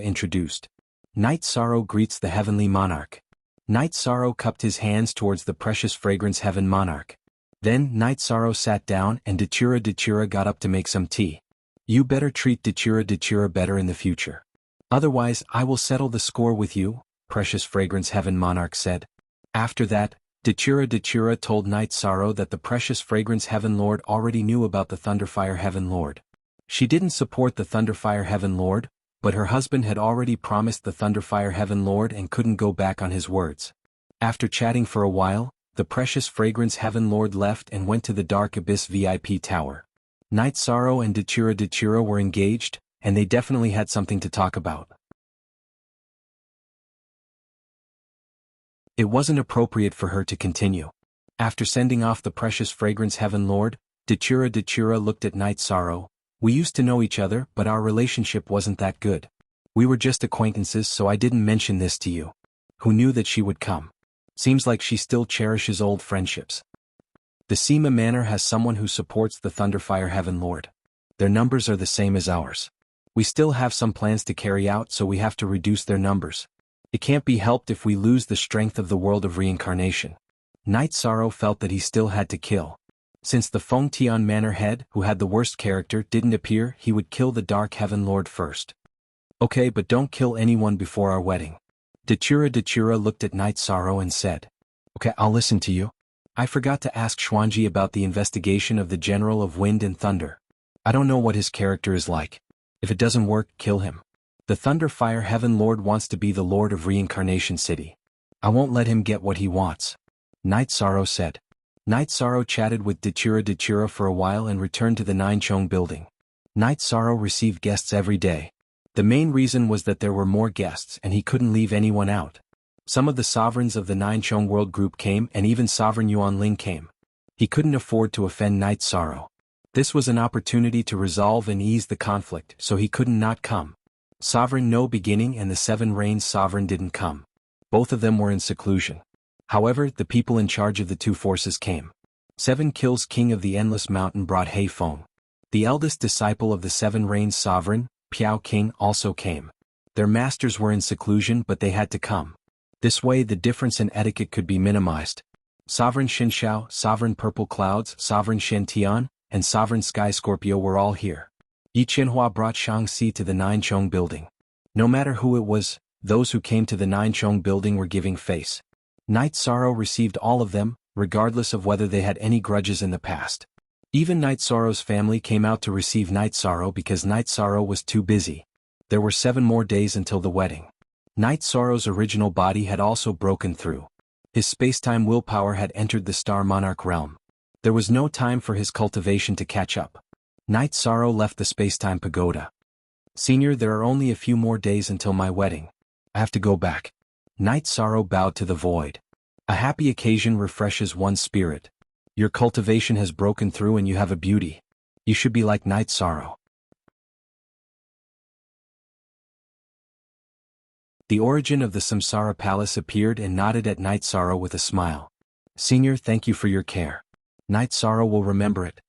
introduced. Night Sorrow greets the Heavenly Monarch. Night Sorrow cupped his hands towards the Precious Fragrance Heaven Monarch. Then Night Sorrow sat down and Datura got up to make some tea. You better treat Datura better in the future. Otherwise I will settle the score with you, Precious Fragrance Heaven Monarch said. After that, Datura told Night Sorrow that the Precious Fragrance Heaven Lord already knew about the Thunderfire Heaven Lord. She didn't support the Thunderfire Heaven Lord, but her husband had already promised the Thunderfire Heaven Lord and couldn't go back on his words. After chatting for a while, the Precious Fragrance Heaven Lord left and went to the Dark Abyss VIP Tower. Night Sorrow and Datura were engaged, and they definitely had something to talk about. It wasn't appropriate for her to continue. After sending off the Precious Fragrance Heaven Lord, Datura looked at Night Sorrow. We used to know each other, but our relationship wasn't that good. We were just acquaintances, so I didn't mention this to you. Who knew that she would come? Seems like she still cherishes old friendships. The Sima Manor has someone who supports the Thunderfire Heaven Lord. Their numbers are the same as ours. We still have some plans to carry out, so we have to reduce their numbers. It can't be helped if we lose the strength of the world of reincarnation. Night Sorrow felt that he still had to kill. Since the Feng Tian Manor head, who had the worst character, didn't appear, he would kill the Dark Heaven Lord first. Okay, but don't kill anyone before our wedding. Datura looked at Night Sorrow and said. Okay, I'll listen to you. I forgot to ask Xuanji about the investigation of the General of Wind and Thunder. I don't know what his character is like. If it doesn't work, kill him. The Thunderfire Heaven Lord wants to be the Lord of Reincarnation City. I won't let him get what he wants. Night Sorrow said. Night Sorrow chatted with Datura for a while and returned to the Ninechong building. Night Sorrow received guests every day. The main reason was that there were more guests and he couldn't leave anyone out. Some of the sovereigns of the Ninechong World Group came and even Sovereign Yuan Ling came. He couldn't afford to offend Night Sorrow. This was an opportunity to resolve and ease the conflict, so he couldn't not come. Sovereign No Beginning and the Seven Rains Sovereign didn't come. Both of them were in seclusion. However, the people in charge of the two forces came. Seven Kills King of the Endless Mountain brought Hei Feng. The eldest disciple of the Seven Rains Sovereign, Piao King, also came. Their masters were in seclusion, but they had to come. This way the difference in etiquette could be minimized. Sovereign Shinshao, Sovereign Purple Clouds, Sovereign Shen Tian, and Sovereign Sky Scorpio were all here. Yi Qianhua brought Shangxi to the Ninechong building. No matter who it was, those who came to the Ninechong building were giving face. Night Sorrow received all of them, regardless of whether they had any grudges in the past. Even Night Sorrow's family came out to receive Night Sorrow because Night Sorrow was too busy. There were 7 more days until the wedding. Night Sorrow's original body had also broken through. His spacetime willpower had entered the Star Monarch realm. There was no time for his cultivation to catch up. Night Sorrow left the spacetime pagoda. Senior, there are only a few more days until my wedding. I have to go back. Night Sorrow bowed to the void. A happy occasion refreshes one's spirit. Your cultivation has broken through and you have a beauty. You should be like Night Sorrow. The origin of the Samsara Palace appeared and nodded at Night Sorrow with a smile. Senior, thank you for your care. Night Sorrow will remember it.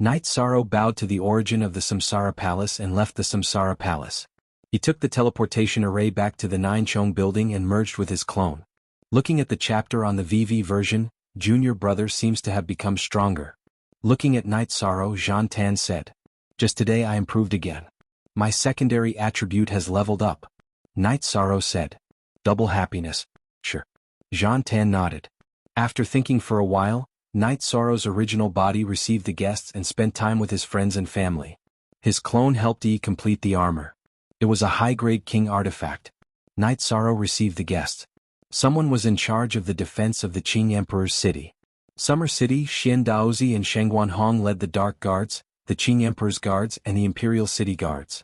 Night Sorrow bowed to the origin of the Samsara Palace and left the Samsara Palace. He took the teleportation array back to the Nine Chong building and merged with his clone. Looking at the chapter on the VV version, Junior Brother seems to have become stronger. Looking at Night Sorrow, Jean Tan said, "Just today I improved again. My secondary attribute has leveled up." Night Sorrow said, "Double happiness." Sure. Jean Tan nodded. After thinking for a while, Night Sorrow's original body received the guests and spent time with his friends and family. His clone helped E complete the armor. It was a high-grade king artifact. Night Sorrow received the guests. Someone was in charge of the defense of the Qing Emperor's city. Summer City, Xian Daozi and Shengguan Hong led the Dark Guards, the Qing Emperor's guards and the Imperial City Guards.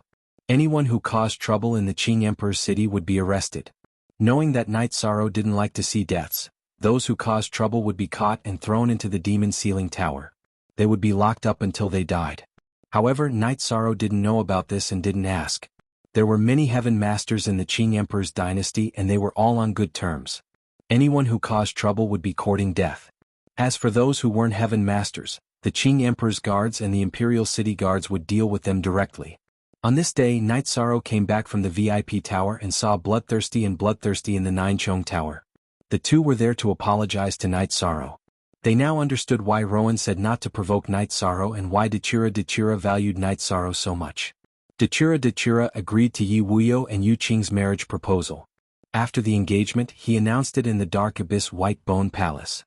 Anyone who caused trouble in the Qing Emperor's city would be arrested. Knowing that Night Sorrow didn't like to see deaths, those who caused trouble would be caught and thrown into the Demon Ceiling Tower. They would be locked up until they died. However, Night Sorrow didn't know about this and didn't ask. There were many Heaven Masters in the Qing Emperor's dynasty and they were all on good terms. Anyone who caused trouble would be courting death. As for those who weren't Heaven Masters, the Qing Emperor's guards and the Imperial City Guards would deal with them directly. On this day, Night Sorrow came back from the VIP Tower and saw Bloodthirsty and Bloodthirsty in the Nine Chong Tower. The two were there to apologize to Night Sorrow. They now understood why Rowan said not to provoke Night Sorrow and why Dachira valued Night Sorrow so much. Dachira agreed to Yi Wuyo and Yu Qing's marriage proposal. After the engagement, he announced it in the Dark Abyss White Bone Palace.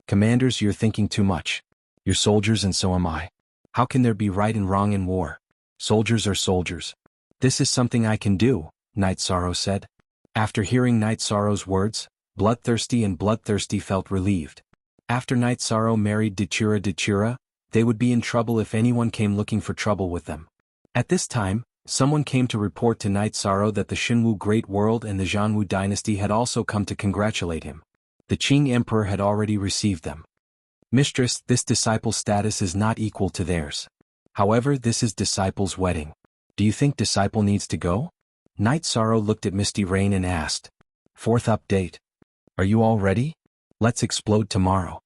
Commanders, you're thinking too much. You're soldiers and so am I. How can there be right and wrong in war? Soldiers are soldiers. This is something I can do, Night Sorrow said. After hearing Night Sorrow's words, Bloodthirsty and Bloodthirsty felt relieved. After Night Sorrow married Dachira, they would be in trouble if anyone came looking for trouble with them. At this time, someone came to report to Night Sorrow that the Xinwu Great World and the Zhanwu dynasty had also come to congratulate him. The Qing Emperor had already received them. Mistress, this disciple's status is not equal to theirs. However, this is disciple's wedding. Do you think disciple needs to go? Night Sorrow looked at Misty Rain and asked. 4th update. Are you all ready? Let's explode tomorrow.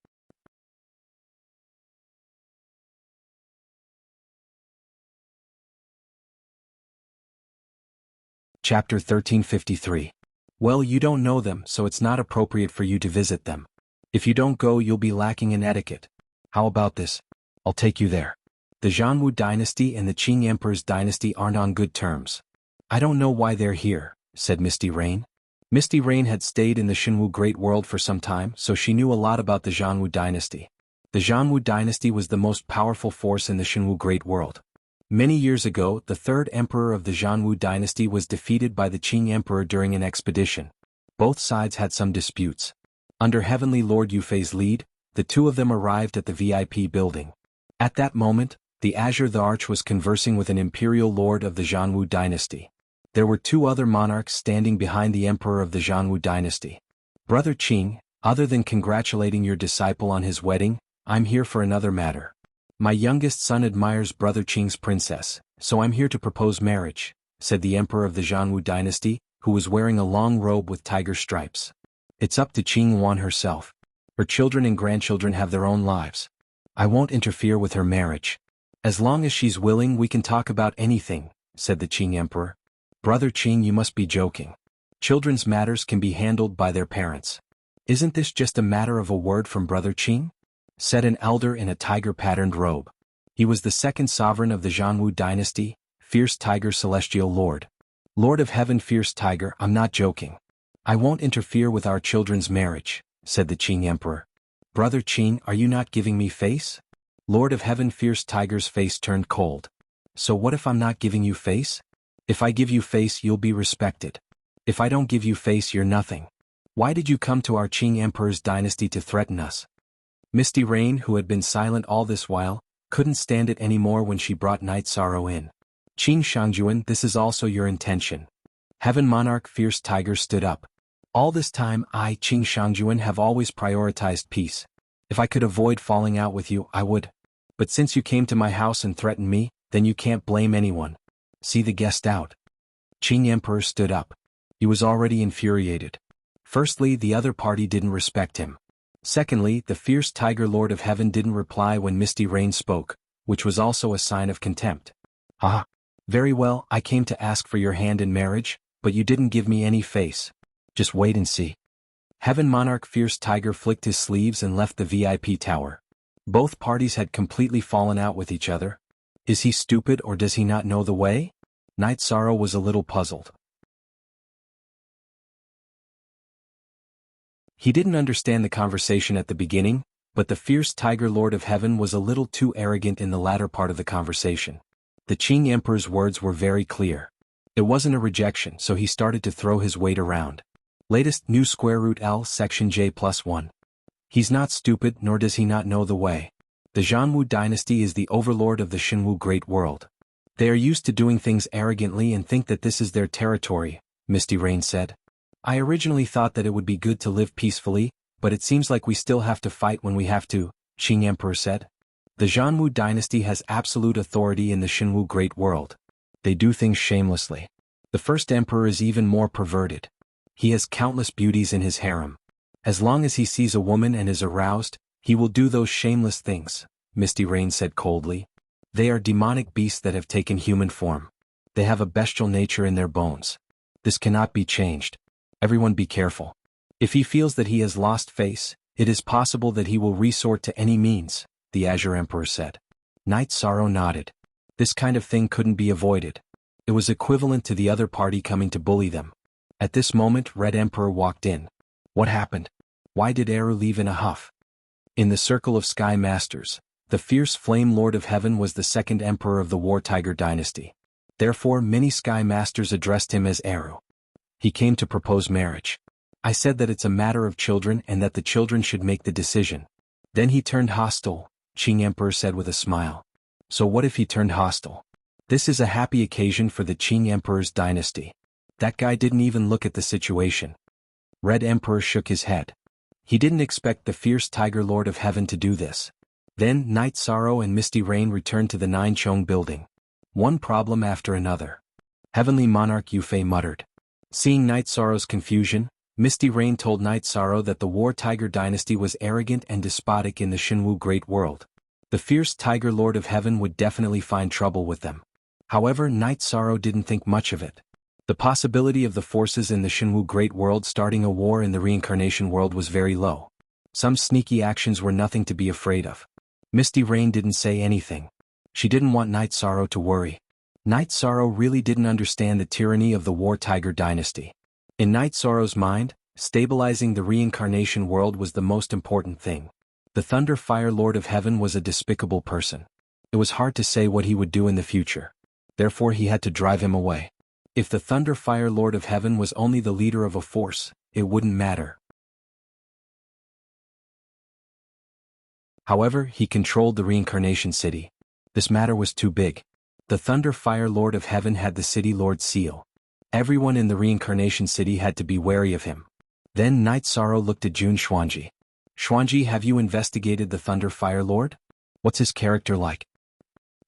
Chapter 1353. Well, you don't know them, so it's not appropriate for you to visit them. If you don't go, you'll be lacking in etiquette. How about this? I'll take you there. The Zhanwu dynasty and the Qing Emperor's dynasty aren't on good terms. I don't know why they're here, said Misty Rain. Misty Rain had stayed in the Xinwu Great World for some time, so she knew a lot about the Zhanwu dynasty. The Zhanwu dynasty was the most powerful force in the Xinwu Great World. Many years ago, the third emperor of the Zhanwu dynasty was defeated by the Qing Emperor during an expedition. Both sides had some disputes. Under Heavenly Lord Yufei's lead, the two of them arrived at the VIP building. At that moment, the Azure the Arch was conversing with an imperial lord of the Zhanwu dynasty. There were 2 other monarchs standing behind the emperor of the Zhanwu dynasty. Brother Qing, other than congratulating your disciple on his wedding, I'm here for another matter. My youngest son admires Brother Qing's princess, so I'm here to propose marriage, said the emperor of the Zhanwu dynasty, who was wearing a long robe with tiger stripes. It's up to Qing Wan herself. Her children and grandchildren have their own lives. I won't interfere with her marriage. As long as she's willing, we can talk about anything, said the Qing emperor. Brother Qing, you must be joking. Children's matters can be handled by their parents. Isn't this just a matter of a word from Brother Qing? Said an elder in a tiger-patterned robe. He was the second sovereign of the Zhanwu dynasty, Fierce Tiger Celestial Lord. Lord of Heaven Fierce Tiger, I'm not joking. I won't interfere with our children's marriage, said the Qing emperor. Brother Qing, are you not giving me face? Lord of Heaven Fierce Tiger's face turned cold. So what if I'm not giving you face? If I give you face you'll be respected. If I don't give you face you're nothing. Why did you come to our Qing Emperor's dynasty to threaten us? Misty Rain, who had been silent all this while, couldn't stand it anymore when she brought Night Sorrow in. Qing Shangjuan, this is also your intention. Heaven Monarch Fierce Tiger stood up. All this time I, Qing Shangjuan, have always prioritized peace. If I could avoid falling out with you, I would. But since you came to my house and threatened me, then you can't blame anyone. See the guest out. Qing Emperor stood up. He was already infuriated. Firstly, the other party didn't respect him. Secondly, the fierce Tiger Lord of Heaven didn't reply when Misty Rain spoke, which was also a sign of contempt. Ah. Very well, I came to ask for your hand in marriage, but you didn't give me any face. Just wait and see. Heaven Monarch Fierce Tiger flicked his sleeves and left the VIP tower. Both parties had completely fallen out with each other. Is he stupid or does he not know the way? Night Sorrow was a little puzzled. He didn't understand the conversation at the beginning, but the fierce Tiger Lord of Heaven was a little too arrogant in the latter part of the conversation. The Qing Emperor's words were very clear. It wasn't a rejection, so he started to throw his weight around. Latest new square root L section J+1. He's not stupid, nor does he not know the way. The Zhanwu dynasty is the overlord of the Shenwu Great World. They are used to doing things arrogantly and think that this is their territory, Misty Rain said. I originally thought that it would be good to live peacefully, but it seems like we still have to fight when we have to, Qing Emperor said. The Zhanwu dynasty has absolute authority in the Shenwu Great World. They do things shamelessly. The first emperor is even more perverted. He has countless beauties in his harem. As long as he sees a woman and is aroused, he will do those shameless things, Misty Rain said coldly. They are demonic beasts that have taken human form. They have a bestial nature in their bones. This cannot be changed. Everyone be careful. If he feels that he has lost face, it is possible that he will resort to any means, the Azure Emperor said. Night Sorrow nodded. This kind of thing couldn't be avoided. It was equivalent to the other party coming to bully them. At this moment Red Emperor walked in. What happened? Why did Eru leave in a huff? In the circle of Sky Masters, the fierce Flame Lord of Heaven was the second emperor of the War Tiger dynasty. Therefore many Sky Masters addressed him as Eru. He came to propose marriage. I said that it's a matter of children and that the children should make the decision. Then he turned hostile, Qing Emperor said with a smile. So what if he turned hostile? This is a happy occasion for the Qing Emperor's dynasty. That guy didn't even look at the situation. Red Emperor shook his head. He didn't expect the fierce Tiger Lord of Heaven to do this. Then Night Sorrow and Misty Rain returned to the Nine Chong building. One problem after another. Heavenly Monarch Yufei muttered. Seeing Night Sorrow's confusion, Misty Rain told Night Sorrow that the War Tiger dynasty was arrogant and despotic in the Shenwu Great World. The fierce Tiger Lord of Heaven would definitely find trouble with them. However, Night Sorrow didn't think much of it. The possibility of the forces in the Shenwu Great World starting a war in the reincarnation world was very low. Some sneaky actions were nothing to be afraid of. Misty Rain didn't say anything. She didn't want Night Sorrow to worry. Night Sorrow really didn't understand the tyranny of the War Tiger dynasty. In Night Sorrow's mind, stabilizing the reincarnation world was the most important thing. The Thunder Fire Lord of Heaven was a despicable person. It was hard to say what he would do in the future. Therefore he had to drive him away. If the Thunder Fire Lord of Heaven was only the leader of a force, it wouldn't matter. However, he controlled the reincarnation city. This matter was too big. The Thunder Fire Lord of Heaven had the city Lord's seal. Everyone in the reincarnation city had to be wary of him. Then Night Sorrow looked at Jun Xuanji. Xuanji, have you investigated the Thunder Fire Lord? What's his character like?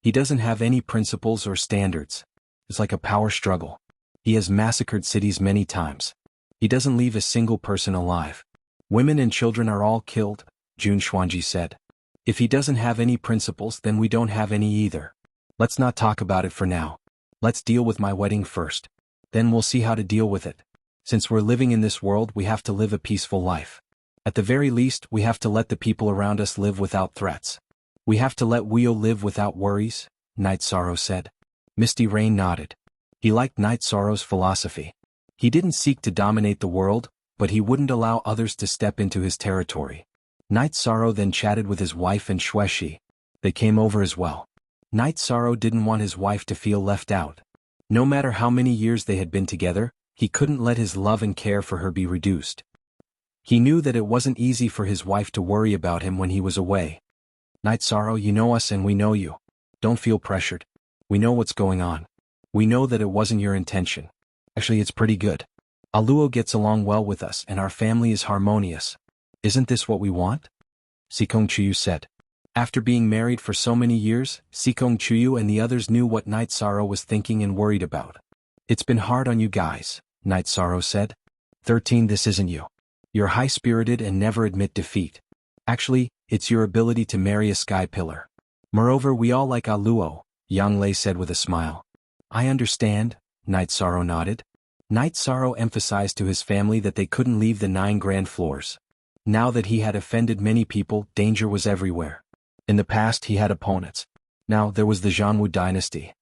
He doesn't have any principles or standards. It's like a power struggle. He has massacred cities many times. He doesn't leave a single person alive. Women and children are all killed, Jun Xuanji said. If he doesn't have any principles, then we don't have any either. Let's not talk about it for now. Let's deal with my wedding first. Then we'll see how to deal with it. Since we're living in this world, we have to live a peaceful life. At the very least, we have to let the people around us live without threats. We have to let Weo live without worries, Night Sorrow said. Misty Rain nodded. He liked Night Sorrow's philosophy. He didn't seek to dominate the world, but he wouldn't allow others to step into his territory. Night Sorrow then chatted with his wife and Xueshi. They came over as well. Night Sorrow didn't want his wife to feel left out. No matter how many years they had been together, he couldn't let his love and care for her be reduced. He knew that it wasn't easy for his wife to worry about him when he was away. Night Sorrow, you know us and we know you. Don't feel pressured. We know what's going on. We know that it wasn't your intention. Actually, it's pretty good. Aluo gets along well with us and our family is harmonious. Isn't this what we want? Sikong Chuyu said. After being married for so many years, Sikong Chuyu and the others knew what Night Sorrow was thinking and worried about. It's been hard on you guys, Night Sorrow said. 13 This isn't you. You're high-spirited and never admit defeat. Actually, it's your ability to marry a sky pillar. Moreover, we all like Aluo, Yang Lei said with a smile. I understand, Night Sorrow nodded. Night Sorrow emphasized to his family that they couldn't leave the 9 grand floors. Now that he had offended many people, danger was everywhere. In the past he had opponents. Now there was the Zhanwu dynasty.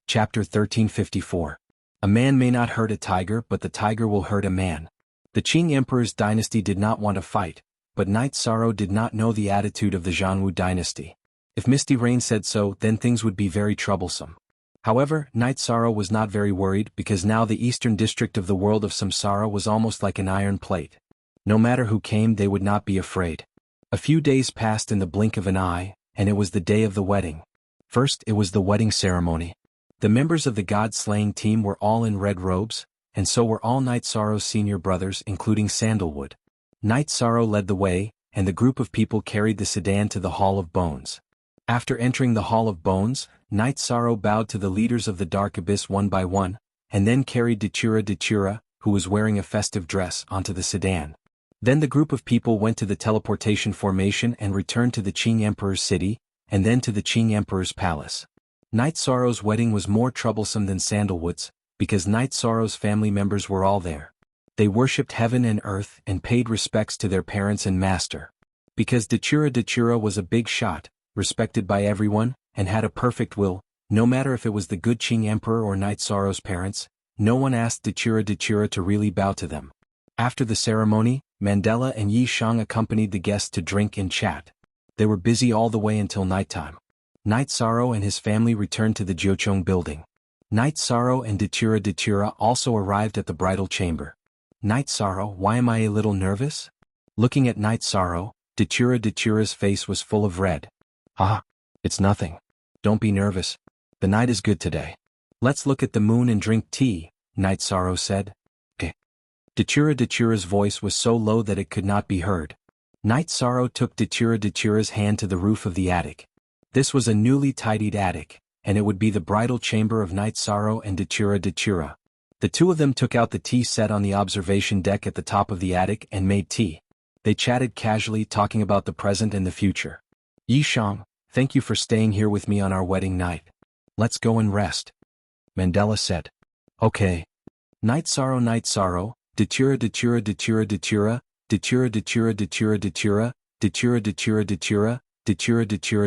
Chapter 1354. A man may not hurt a tiger, but the tiger will hurt a man. The Qing Emperor's dynasty did not want to fight, but Night Sorrow did not know the attitude of the Zhanwu dynasty. If Misty Rain said so, then things would be very troublesome. However, Night Sorrow was not very worried because now the eastern district of the world of Samsara was almost like an iron plate. No matter who came, they would not be afraid. A few days passed in the blink of an eye, and it was the day of the wedding. First, it was the wedding ceremony. The members of the god-slaying team were all in red robes, and so were all Night Sorrow's senior brothers, including Sandalwood. Night Sorrow led the way, and the group of people carried the sedan to the Hall of Bones. After entering the Hall of Bones, Night Sorrow bowed to the leaders of the Dark Abyss one by one, and then carried Dachura, who was wearing a festive dress, onto the sedan. Then the group of people went to the teleportation formation and returned to the Qing Emperor's city, and then to the Qing Emperor's palace. Night Sorrow's wedding was more troublesome than Sandalwood's, because Night Sorrow's family members were all there. They worshipped heaven and earth and paid respects to their parents and master. Because Dachura was a big shot, respected by everyone, and had a perfect will, no matter if it was the good Qing Emperor or Night Sorrow's parents, no one asked Dachura to really bow to them. After the ceremony, Mandela and Yi Shang accompanied the guests to drink and chat. They were busy all the way until nighttime. Night Sorrow and his family returned to the Jiuchong building. Night Sorrow and Dachura also arrived at the bridal chamber. Night Sorrow, why am I a little nervous? Looking at Night Sorrow, Dachura's face was full of red. Ah, it's nothing. Don't be nervous. The night is good today. Let's look at the moon and drink tea, Night Sorrow said. Okay. Dachura's voice was so low that it could not be heard. Night Sorrow took Dachura's hand to the roof of the attic. This was a newly tidied attic, and it would be the bridal chamber of Night Sorrow and Dachura. The two of them took out the tea set on the observation deck at the top of the attic and made tea. They chatted casually, talking about the present and the future. Yi Shang, thank you for staying here with me on our wedding night. Let's go and rest. Mandela said. Okay. Night Sorrow,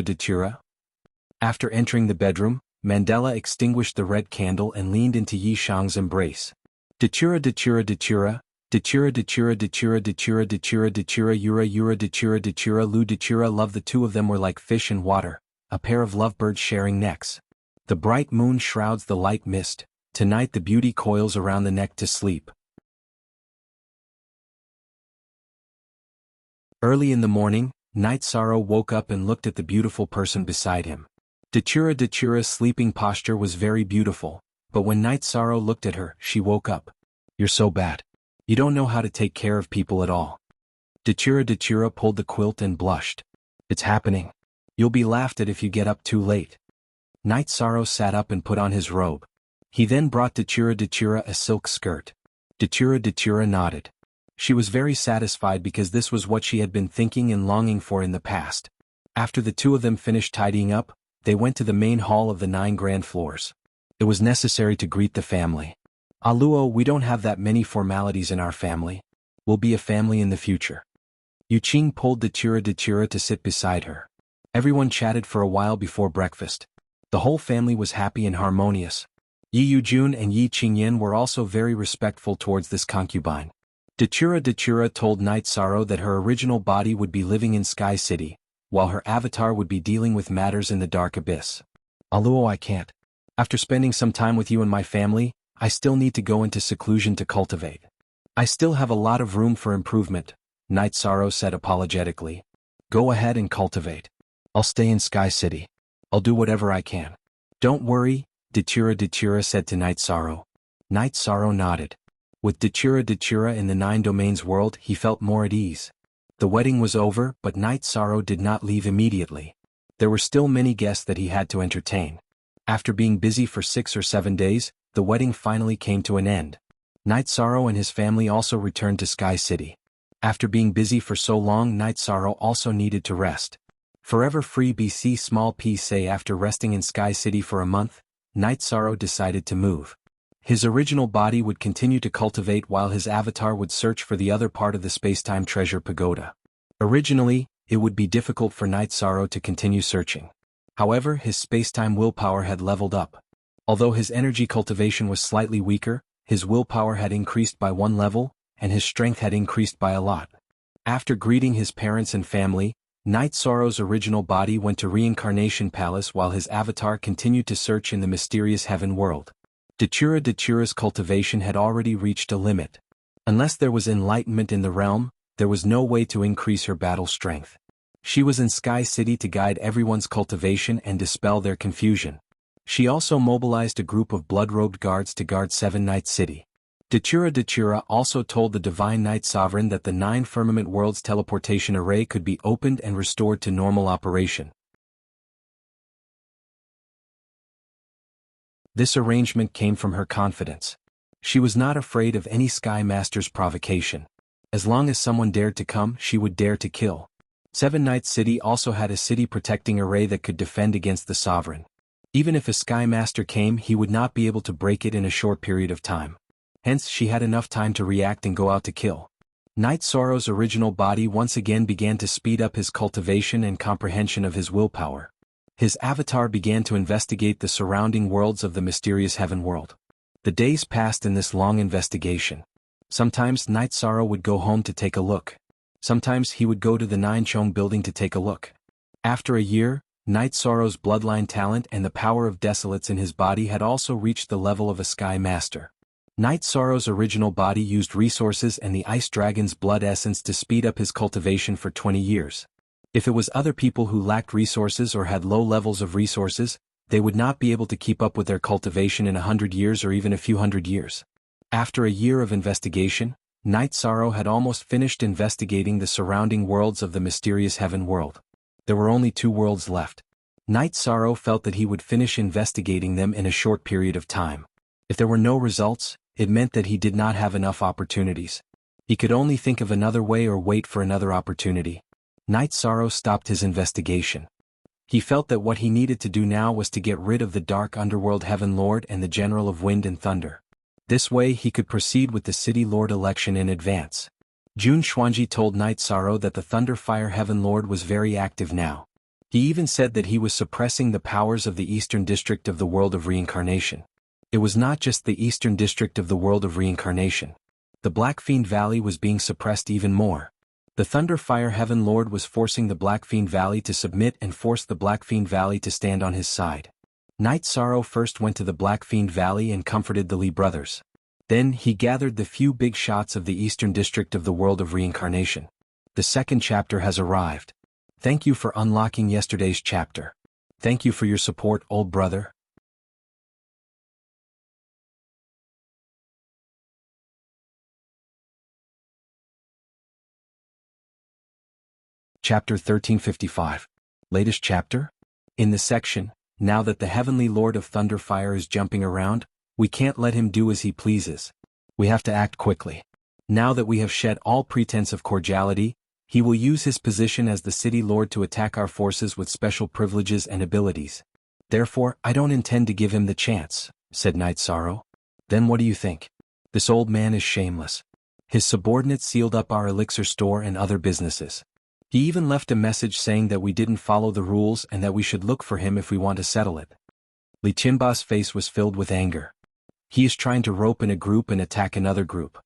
Dachura. After entering the bedroom, Mandela extinguished the red candle and leaned into Yi Shang's embrace. Dachura, love. The two of them were like fish in water, a pair of lovebirds sharing necks. The bright moon shrouds the light mist, tonight the beauty coils around the neck to sleep. Early in the morning, Night Sorrow woke up and looked at the beautiful person beside him. Dachura's sleeping posture was very beautiful, but when Night Sorrow looked at her, she woke up. You're so bad. You don't know how to take care of people at all. Dachura pulled the quilt and blushed. It's happening. You'll be laughed at if you get up too late. Night Sorrow sat up and put on his robe. He then brought Dachura a silk skirt. Dachura nodded. She was very satisfied because this was what she had been thinking and longing for in the past. After the two of them finished tidying up, they went to the main hall of the 9 grand floors. It was necessary to greet the family. Aluo, we don't have that many formalities in our family. We'll be a family in the future. Yuqing pulled Dachura to sit beside her. Everyone chatted for a while before breakfast. The whole family was happy and harmonious. Yi Yujun and Yi Qingyan were also very respectful towards this concubine. Dachura told Night Sorrow that her original body would be living in Sky City, while her avatar would be dealing with matters in the Dark Abyss. Aluo, I can't. After spending some time with you and my family, I still need to go into seclusion to cultivate. I still have a lot of room for improvement, Night Sorrow said apologetically. Go ahead and cultivate. I'll stay in Sky City. I'll do whatever I can. Don't worry, Dachura said to Night Sorrow. Night Sorrow nodded. With Dachura in the 9 Domains world, he felt more at ease. The wedding was over, but Night Sorrow did not leave immediately. There were still many guests that he had to entertain. After being busy for 6 or 7 days, the wedding finally came to an end. Night Sorrow and his family also returned to Sky City. After being busy for so long, Night Sorrow also needed to rest. Forever Free BC small p say after resting in Sky City for a month, Night Sorrow decided to move. His original body would continue to cultivate while his avatar would search for the other part of the spacetime treasure pagoda. Originally, it would be difficult for Night Sorrow to continue searching. However, his spacetime willpower had leveled up. Although his energy cultivation was slightly weaker, his willpower had increased by 1 level, and his strength had increased by a lot. After greeting his parents and family, Night Sorrow's original body went to Reincarnation Palace while his avatar continued to search in the mysterious heaven world. Dachura's cultivation had already reached a limit. Unless there was enlightenment in the realm, there was no way to increase her battle strength. She was in Sky City to guide everyone's cultivation and dispel their confusion. She also mobilized a group of blood-robed guards to guard 7 Night City. Dachura also told the Divine Night Sovereign that the 9 Firmament Worlds teleportation array could be opened and restored to normal operation. This arrangement came from her confidence. She was not afraid of any Sky Master's provocation. As long as someone dared to come, she would dare to kill. 7 Night City also had a city protecting array that could defend against the Sovereign. Even if a Sky Master came, he would not be able to break it in a short period of time. Hence, she had enough time to react and go out to kill. Night Sorrow's original body once again began to speed up his cultivation and comprehension of his willpower. His avatar began to investigate the surrounding worlds of the mysterious heaven world. The days passed in this long investigation. Sometimes Night Sorrow would go home to take a look. Sometimes he would go to the 9 Chong building to take a look. After a year, Night Sorrow's bloodline talent and the power of desolates in his body had also reached the level of a Sky Master. Night Sorrow's original body used resources and the Ice Dragon's blood essence to speed up his cultivation for 20 years. If it was other people who lacked resources or had low levels of resources, they would not be able to keep up with their cultivation in 100 years or even a few hundred years. After a year of investigation, Night Sorrow had almost finished investigating the surrounding worlds of the mysterious heaven world. There were only 2 worlds left. Night Sorrow felt that he would finish investigating them in a short period of time. If there were no results, it meant that he did not have enough opportunities. He could only think of another way or wait for another opportunity. Night Sorrow stopped his investigation. He felt that what he needed to do now was to get rid of the Dark Underworld Heaven Lord and the General of Wind and Thunder. This way he could proceed with the City Lord election in advance. Jun Xuanji told Night Sorrow that the Thunderfire Heaven Lord was very active now. He even said that he was suppressing the powers of the Eastern District of the World of Reincarnation. It was not just the Eastern District of the World of Reincarnation. The Black Fiend Valley was being suppressed even more. The Thunderfire Heaven Lord was forcing the Black Fiend Valley to submit and forced the Black Fiend Valley to stand on his side. Night Sorrow first went to the Black Fiend Valley and comforted the Lee brothers. Then he gathered the few big shots of the Eastern District of the World of Reincarnation. The 2nd chapter has arrived. Thank you for unlocking yesterday's chapter. Thank you for your support, old brother. Chapter 1355. Latest chapter? In the section, now that the Heavenly Lord of Thunderfire is jumping around, we can't let him do as he pleases. We have to act quickly. Now that we have shed all pretense of cordiality, he will use his position as the City Lord to attack our forces with special privileges and abilities. Therefore, I don't intend to give him the chance, said Night Sorrow. Then what do you think? This old man is shameless. His subordinates sealed up our elixir store and other businesses. He even left a message saying that we didn't follow the rules and that we should look for him if we want to settle it. Li Qinba's face was filled with anger. He is trying to rope in a group and attack another group.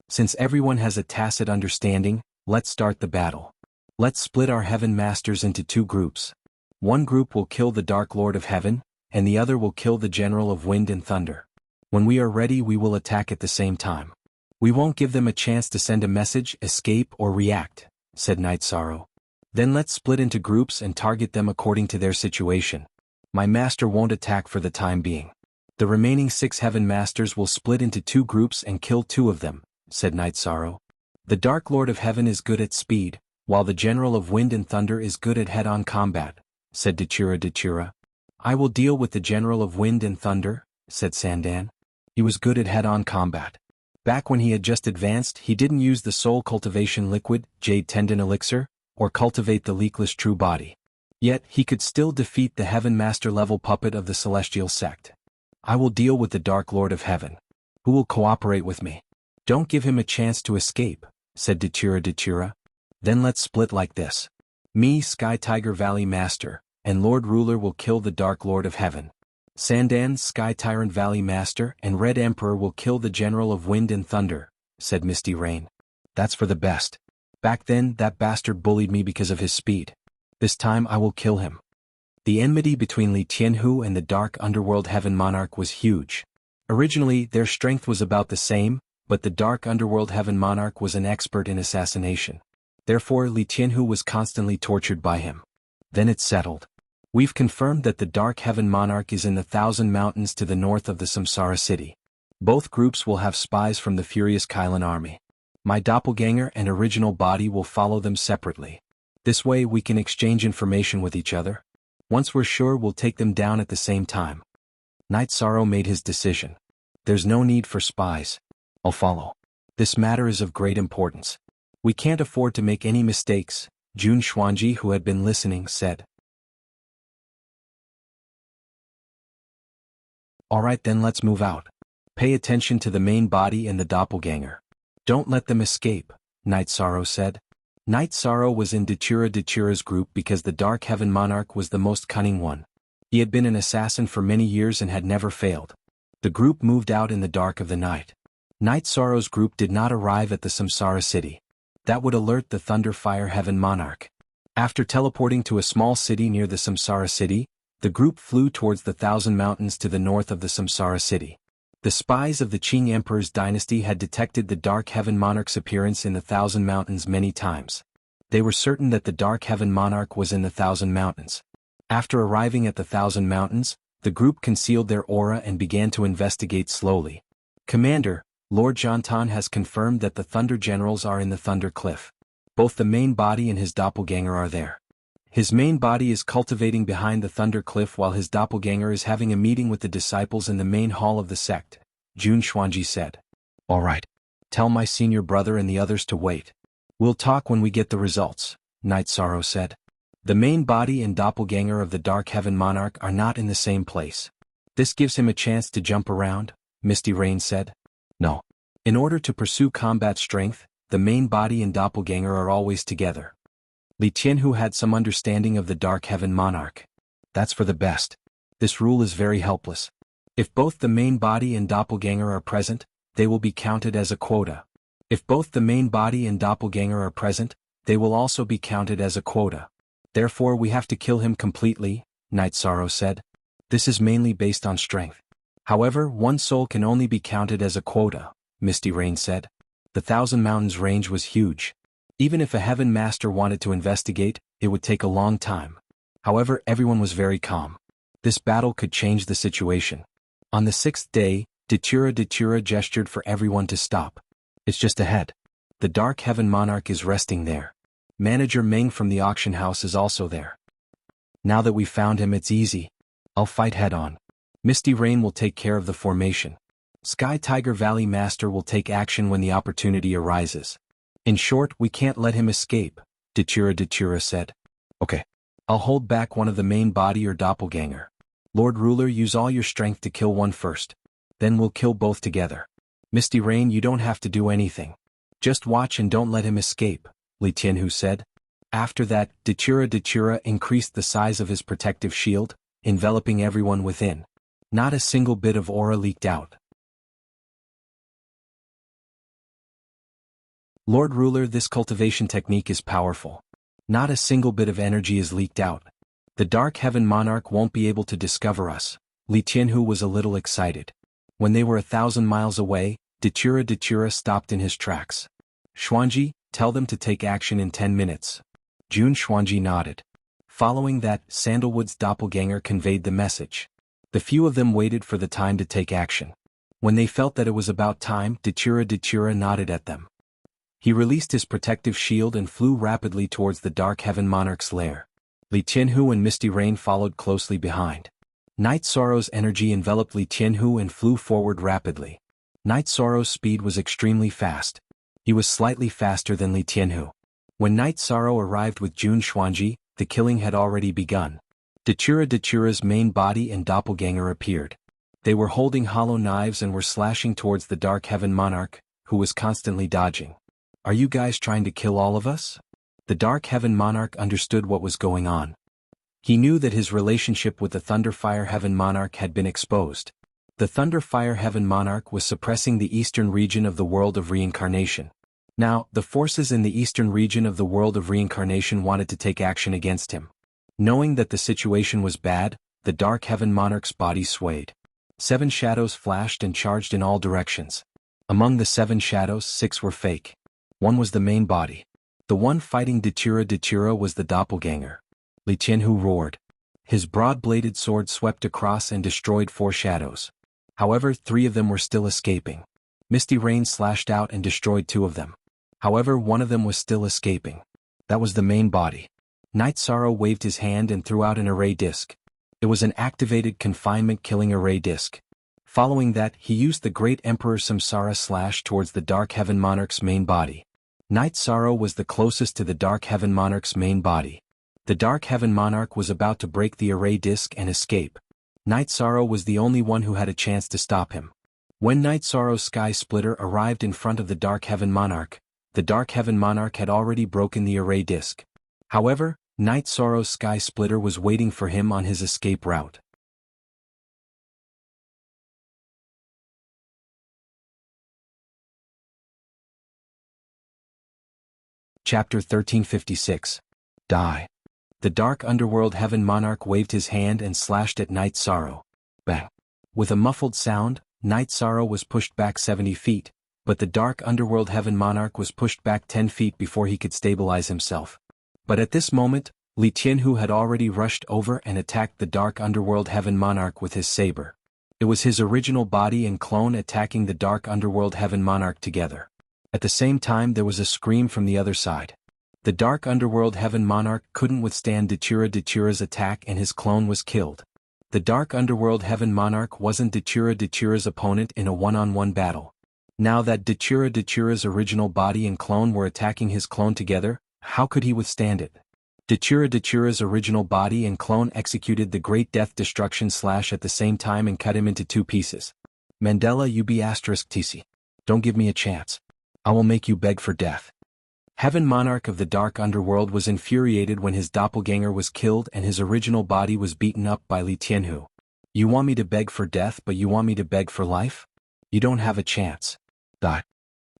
Since everyone has a tacit understanding, let's start the battle. Let's split our Heaven Masters into two groups. One group will kill the Dark Lord of Heaven, and the other will kill the General of Wind and Thunder. When we are ready, we will attack at the same time. We won't give them a chance to send a message, escape, or react, said Night Sorrow. Then let's split into groups and target them according to their situation. My master won't attack for the time being. The remaining 6 Heaven Masters will split into 2 groups and kill 2 of them, said Night Sorrow. The Dark Lord of Heaven is good at speed, while the General of Wind and Thunder is good at head-on combat, said Dachira. I will deal with the General of Wind and Thunder, said Sandan. He was good at head-on combat. Back when he had just advanced, he didn't use the Soul Cultivation Liquid, Jade Tendon Elixir, or cultivate the Leakless True Body. Yet, he could still defeat the Heaven Master level puppet of the Celestial Sect. I will deal with the Dark Lord of Heaven. Who will cooperate with me? Don't give him a chance to escape, said Dachira. Then let's split like this. Me, Sky Tiger Valley Master, and Lord Ruler will kill the Dark Lord of Heaven. Sandan, Sky Tyrant Valley Master, and Red Emperor will kill the General of Wind and Thunder, said Misty Rain. That's for the best. Back then, that bastard bullied me because of his speed. This time I will kill him. The enmity between Li Tianhu and the Dark Underworld Heaven Monarch was huge. Originally, their strength was about the same, but the Dark Underworld Heaven Monarch was an expert in assassination. Therefore, Li Tianhu was constantly tortured by him. Then it's settled. We've confirmed that the Dark Heaven Monarch is in the 1,000 Mountains to the north of the Samsara City. Both groups will have spies from the Furious Kylan army. My doppelganger and original body will follow them separately. This way we can exchange information with each other. Once we're sure, we'll take them down at the same time. Night Sorrow made his decision. There's no need for spies. I'll follow. This matter is of great importance. We can't afford to make any mistakes, Jun Xuanji, who had been listening, said. Alright, then let's move out. Pay attention to the main body and the doppelganger. Don't let them escape, Night Sorrow said. Night Sorrow was in Dachira's group because the Dark Heaven Monarch was the most cunning one. He had been an assassin for many years and had never failed. The group moved out in the dark of the night. Night Sorrow's group did not arrive at the Samsara City. That would alert the Thunderfire Heaven Monarch. After teleporting to a small city near the Samsara City, the group flew towards the 1,000 Mountains to the north of the Samsara City. The spies of the Qing Emperor's dynasty had detected the Dark Heaven Monarch's appearance in the 1,000 Mountains many times. They were certain that the Dark Heaven Monarch was in the 1,000 Mountains. After arriving at the 1,000 Mountains, the group concealed their aura and began to investigate slowly. Commander, Lord Jantan has confirmed that the Thunder Generals are in the Thunder Cliff. Both the main body and his doppelganger are there. His main body is cultivating behind the Thunder Cliff while his doppelganger is having a meeting with the disciples in the main hall of the sect, Jun Xuanji said. Alright. Tell my senior brother and the others to wait. We'll talk when we get the results, Night Sorrow said. The main body and doppelganger of the Dark Heaven Monarch are not in the same place. This gives him a chance to jump around, Misty Rain said. No. In order to pursue combat strength, the main body and doppelganger are always together. Li Tianhu had some understanding of the Dark Heaven Monarch. That's for the best. This rule is very helpless. If both the main body and doppelganger are present, they will be counted as a quota. If both the main body and doppelganger are present, they will also be counted as a quota. Therefore we have to kill him completely, Night Sorrow said. This is mainly based on strength. However, one soul can only be counted as a quota, Misty Rain said. The 1,000 Mountains range was huge. Even if a Heaven Master wanted to investigate, it would take a long time. However, everyone was very calm. This battle could change the situation. On the 6th day, Dachira gestured for everyone to stop. It's just ahead. The Dark Heaven Monarch is resting there. Manager Meng from the auction house is also there. Now that we've found him, it's easy. I'll fight head-on. Misty Rain will take care of the formation. Sky Tiger Valley Master will take action when the opportunity arises. In short, we can't let him escape, Dachira said. Okay. I'll hold back one of the main body or doppelganger. Lord Ruler, use all your strength to kill one first. Then we'll kill both together. Misty Rain, you don't have to do anything. Just watch and don't let him escape, Li Tianhu said. After that, Dachira increased the size of his protective shield, enveloping everyone within. Not a single bit of aura leaked out. Lord Ruler, this cultivation technique is powerful. Not a single bit of energy is leaked out. The Dark Heaven Monarch won't be able to discover us. Li Tianhu was a little excited. When they were 1,000 miles away, Datura stopped in his tracks. Xuanji, tell them to take action in 10 minutes. Jun Xuanji nodded. Following that, Sandalwood's doppelganger conveyed the message. The few of them waited for the time to take action. When they felt that it was about time, Datura nodded at them. He released his protective shield and flew rapidly towards the Dark Heaven Monarch's lair. Li Tianhu and Misty Rain followed closely behind. Night Sorrow's energy enveloped Li Tianhu and flew forward rapidly. Night Sorrow's speed was extremely fast. He was slightly faster than Li Tianhu. When Night Sorrow arrived with Jun Xuanji, the killing had already begun. Datura's main body and doppelganger appeared. They were holding hollow knives and were slashing towards the Dark Heaven Monarch, who was constantly dodging. Are you guys trying to kill all of us? The Dark Heaven Monarch understood what was going on. He knew that his relationship with the Thunderfire Heaven Monarch had been exposed. The Thunderfire Heaven Monarch was suppressing the eastern region of the world of reincarnation. Now, the forces in the eastern region of the world of reincarnation wanted to take action against him. Knowing that the situation was bad, the Dark Heaven Monarch's body swayed. 7 shadows flashed and charged in all directions. Among the 7 shadows, 6 were fake. 1 was the main body. The one fighting Datura was the doppelganger. Li Tianhu roared. His broad-bladed sword swept across and destroyed 4 shadows. However, 3 of them were still escaping. Misty Rain slashed out and destroyed 2 of them. However, 1 of them was still escaping. That was the main body. Night Sorrow waved his hand and threw out an array disc. It was an activated confinement-killing array disc. Following that, he used the Great Emperor Samsara slash towards the Dark Heaven Monarch's main body. Night Sorrow was the closest to the Dark Heaven Monarch's main body. The Dark Heaven Monarch was about to break the array disc and escape. Night Sorrow was the only one who had a chance to stop him. When Night Sorrow's Sky Splitter arrived in front of the Dark Heaven Monarch, the Dark Heaven Monarch had already broken the array disc. However, Night Sorrow's Sky Splitter was waiting for him on his escape route. Chapter 1356. Die. The Dark Underworld Heaven Monarch waved his hand and slashed at Night Sorrow. Bang. With a muffled sound, Night Sorrow was pushed back 70 feet, but the Dark Underworld Heaven Monarch was pushed back 10 feet before he could stabilize himself. But at this moment, Li Tianhu had already rushed over and attacked the Dark Underworld Heaven Monarch with his saber. It was his original body and clone attacking the Dark Underworld Heaven Monarch together. At the same time, there was a scream from the other side. The Dark Underworld Heaven Monarch couldn't withstand Datura's attack and his clone was killed. The Dark Underworld Heaven Monarch wasn't Datura's opponent in a one-on-one battle. Now that Datura's original body and clone were attacking his clone together, how could he withstand it? Datura's original body and clone executed the Great Death Destruction slash at the same time and cut him into 2 pieces. Mandela UB*TC. Don't give me a chance. I will make you beg for death. Heaven Monarch of the Dark Underworld was infuriated when his doppelganger was killed and his original body was beaten up by Li Tianhu. You want me to beg for death, but you want me to beg for life? You don't have a chance.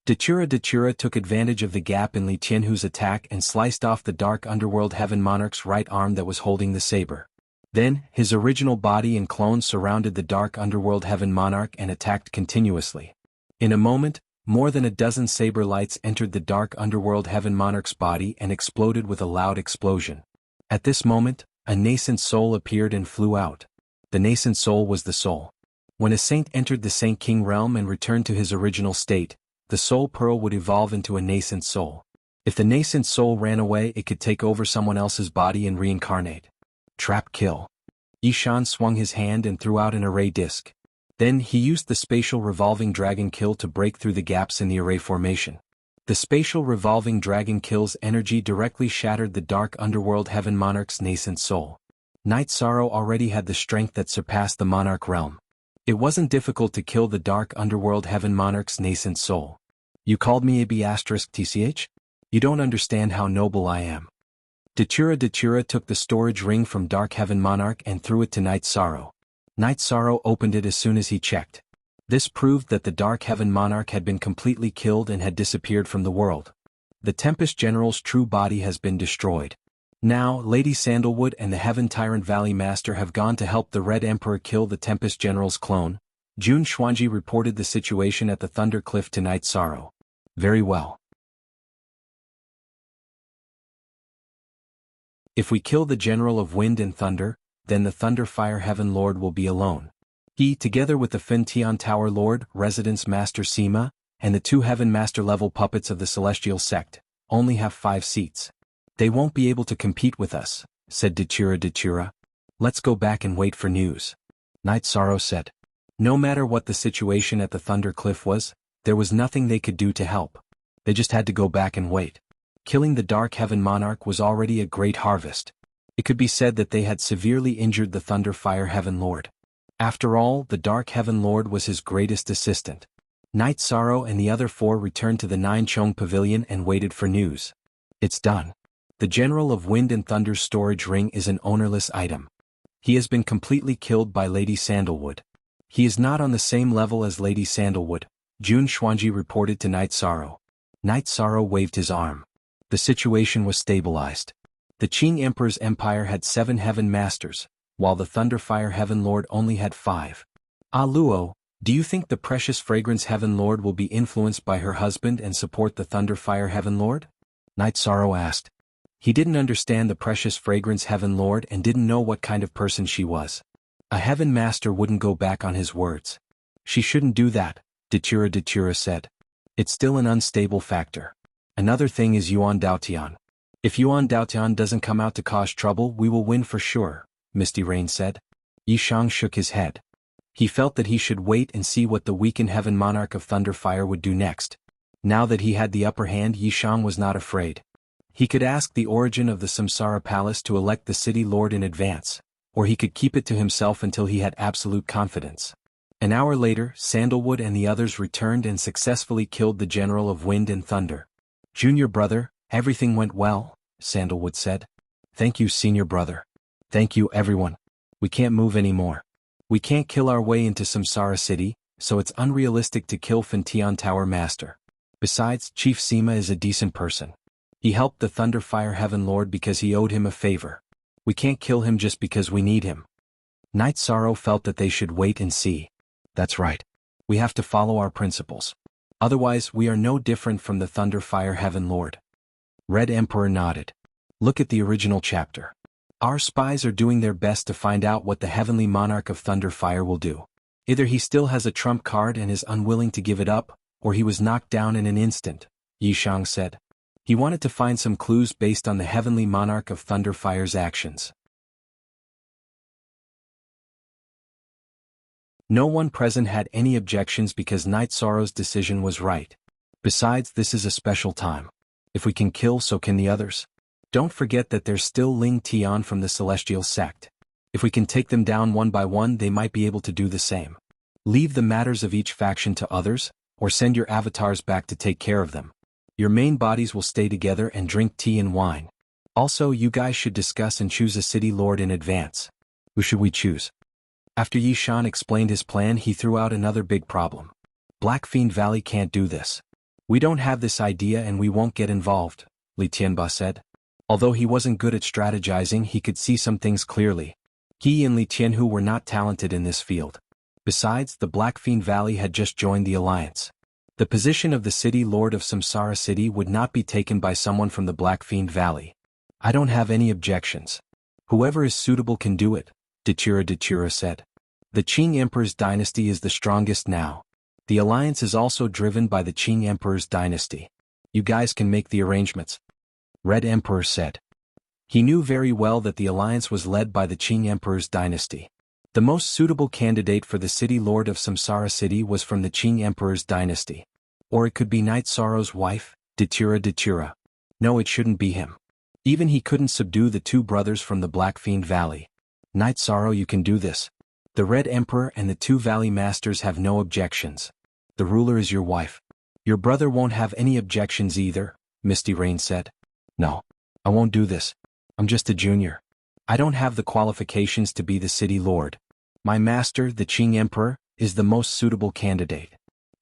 Datura took advantage of the gap in Li Tianhu's attack and sliced off the Dark Underworld Heaven Monarch's right arm that was holding the saber. Then, his original body and clone surrounded the Dark Underworld Heaven Monarch and attacked continuously. In a moment, more than a dozen saber lights entered the Dark Underworld Heaven Monarch's body and exploded with a loud explosion. At this moment, a nascent soul appeared and flew out. The nascent soul was the soul. When a saint entered the Saint King realm and returned to his original state, the soul pearl would evolve into a nascent soul. If the nascent soul ran away, it could take over someone else's body and reincarnate. Trap kill. Yishan swung his hand and threw out an array disc. Then he used the spatial revolving dragon kill to break through the gaps in the array formation. The spatial revolving dragon kill's energy directly shattered the Dark Underworld Heaven Monarch's nascent soul. Night Sorrow already had the strength that surpassed the Monarch realm. It wasn't difficult to kill the Dark Underworld Heaven Monarch's nascent soul. You called me AB*TCH? You don't understand how noble I am. Datura took the storage ring from Dark Heaven Monarch and threw it to Night Sorrow. Night Sorrow opened it as soon as he checked. This proved that the Dark Heaven Monarch had been completely killed and had disappeared from the world. The Tempest General's true body has been destroyed. Now, Lady Sandalwood and the Heaven Tyrant Valley Master have gone to help the Red Emperor kill the Tempest General's clone. Jun Xuanji reported the situation at the Thunder Cliff to Night Sorrow. Very well. If we kill the General of Wind and Thunder, then the Thunder Fire Heaven Lord will be alone. He, together with the Fin Tian Tower Lord, Residence Master Sima, and the 2 Heaven Master level puppets of the Celestial Sect, only have 5 seats. They won't be able to compete with us, said Datura. Let's go back and wait for news. Night Sorrow said. No matter what the situation at the Thunder Cliff was, there was nothing they could do to help. They just had to go back and wait. Killing the Dark Heaven Monarch was already a great harvest. It could be said that they had severely injured the Thunder Fire Heaven Lord. After all, the Dark Heaven Lord was his greatest assistant. Night Sorrow and the other 4 returned to the Nine Chong Pavilion and waited for news. It's done. The General of Wind and Thunder's storage ring is an ownerless item. He has been completely killed by Lady Sandalwood. He is not on the same level as Lady Sandalwood, Jun Xuanji reported to Night Sorrow. Night Sorrow waved his arm. The situation was stabilized. The Qing Emperor's empire had 7 Heaven Masters, while the Thunderfire Heaven Lord only had 5. Ah Luo, do you think the Precious Fragrance Heaven Lord will be influenced by her husband and support the Thunderfire Heaven Lord? Night Sorrow asked. He didn't understand the Precious Fragrance Heaven Lord and didn't know what kind of person she was. A Heaven Master wouldn't go back on his words. She shouldn't do that, Datura said. It's still an unstable factor. Another thing is Yuan Daotian. If Yuan Daotian doesn't come out to cause trouble, we will win for sure, Misty Rain said. Yishang shook his head. He felt that he should wait and see what the weakened Heaven Monarch of Thunderfire would do next. Now that he had the upper hand, Yishang was not afraid. He could ask the origin of the Samsara Palace to elect the city lord in advance, or he could keep it to himself until he had absolute confidence. An hour later, Sandalwood and the others returned and successfully killed the General of Wind and Thunder. Junior brother, everything went well, Sandalwood said. Thank you, senior brother. Thank you, everyone. We can't move anymore. We can't kill our way into Samsara City, so it's unrealistic to kill Fintian Tower Master. Besides, Chief Sima is a decent person. He helped the Thunderfire Heaven Lord because he owed him a favor. We can't kill him just because we need him. Night Sorrow felt that they should wait and see. That's right. We have to follow our principles. Otherwise, we are no different from the Thunderfire Heaven Lord. Red Emperor nodded. Look at the original chapter. Our spies are doing their best to find out what the Heavenly Monarch of Thunderfire will do. Either he still has a trump card and is unwilling to give it up, or he was knocked down in an instant, Yishang said. He wanted to find some clues based on the Heavenly Monarch of Thunderfire's actions. No one present had any objections because Night Sorrow's decision was right. Besides, this is a special time. If we can kill, so can the others. Don't forget that there's still Ling Tian from the Celestial Sect. If we can take them down one by one, they might be able to do the same. Leave the matters of each faction to others, or send your avatars back to take care of them. Your main bodies will stay together and drink tea and wine. Also, you guys should discuss and choose a city lord in advance. Who should we choose? After Yishan explained his plan, he threw out another big problem. Black Fiend Valley can't do this. We don't have this idea and we won't get involved, Li Tianba said. Although he wasn't good at strategizing, he could see some things clearly. He and Li Tianhu were not talented in this field. Besides, the Black Fiend Valley had just joined the alliance. The position of the city lord of Samsara City would not be taken by someone from the Black Fiend Valley. I don't have any objections. Whoever is suitable can do it, Datura said. The Qing Emperor's dynasty is the strongest now. The alliance is also driven by the Qing Emperor's dynasty. You guys can make the arrangements. Red Emperor said. He knew very well that the alliance was led by the Qing Emperor's dynasty. The most suitable candidate for the city lord of Samsara City was from the Qing Emperor's dynasty. Or it could be Night Sorrow's wife, Datura. No, it shouldn't be him. Even he couldn't subdue the 2 brothers from the Black Fiend Valley. Night Sorrow, you can do this. The Red Emperor and the 2 Valley Masters have no objections. The ruler is your wife. Your brother won't have any objections either, Misty Rain said. No, I won't do this. I'm just a junior. I don't have the qualifications to be the city lord. My master, the Qing Emperor, is the most suitable candidate.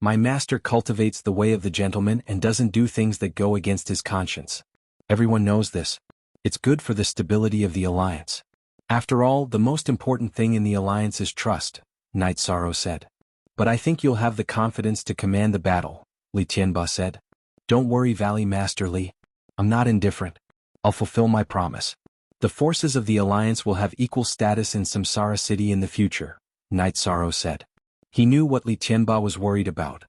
My master cultivates the way of the gentleman and doesn't do things that go against his conscience. Everyone knows this. It's good for the stability of the alliance. After all, the most important thing in the alliance is trust, Night Sorrow said. But I think you'll have the confidence to command the battle, Li Tianba said. Don't worry, Valley Master Li. I'm not indifferent. I'll fulfill my promise. The forces of the alliance will have equal status in Samsara City in the future, Night Sorrow said. He knew what Li Tianba was worried about.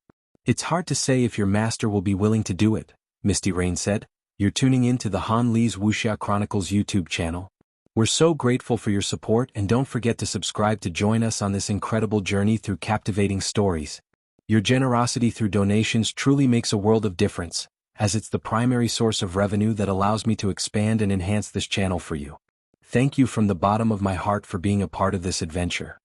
It's hard to say if your master will be willing to do it, Misty Rain said. You're tuning in to the Han Li's Wuxia Chronicles YouTube channel. We're so grateful for your support, and don't forget to subscribe to join us on this incredible journey through captivating stories. Your generosity through donations truly makes a world of difference, as it's the primary source of revenue that allows me to expand and enhance this channel for you. Thank you from the bottom of my heart for being a part of this adventure.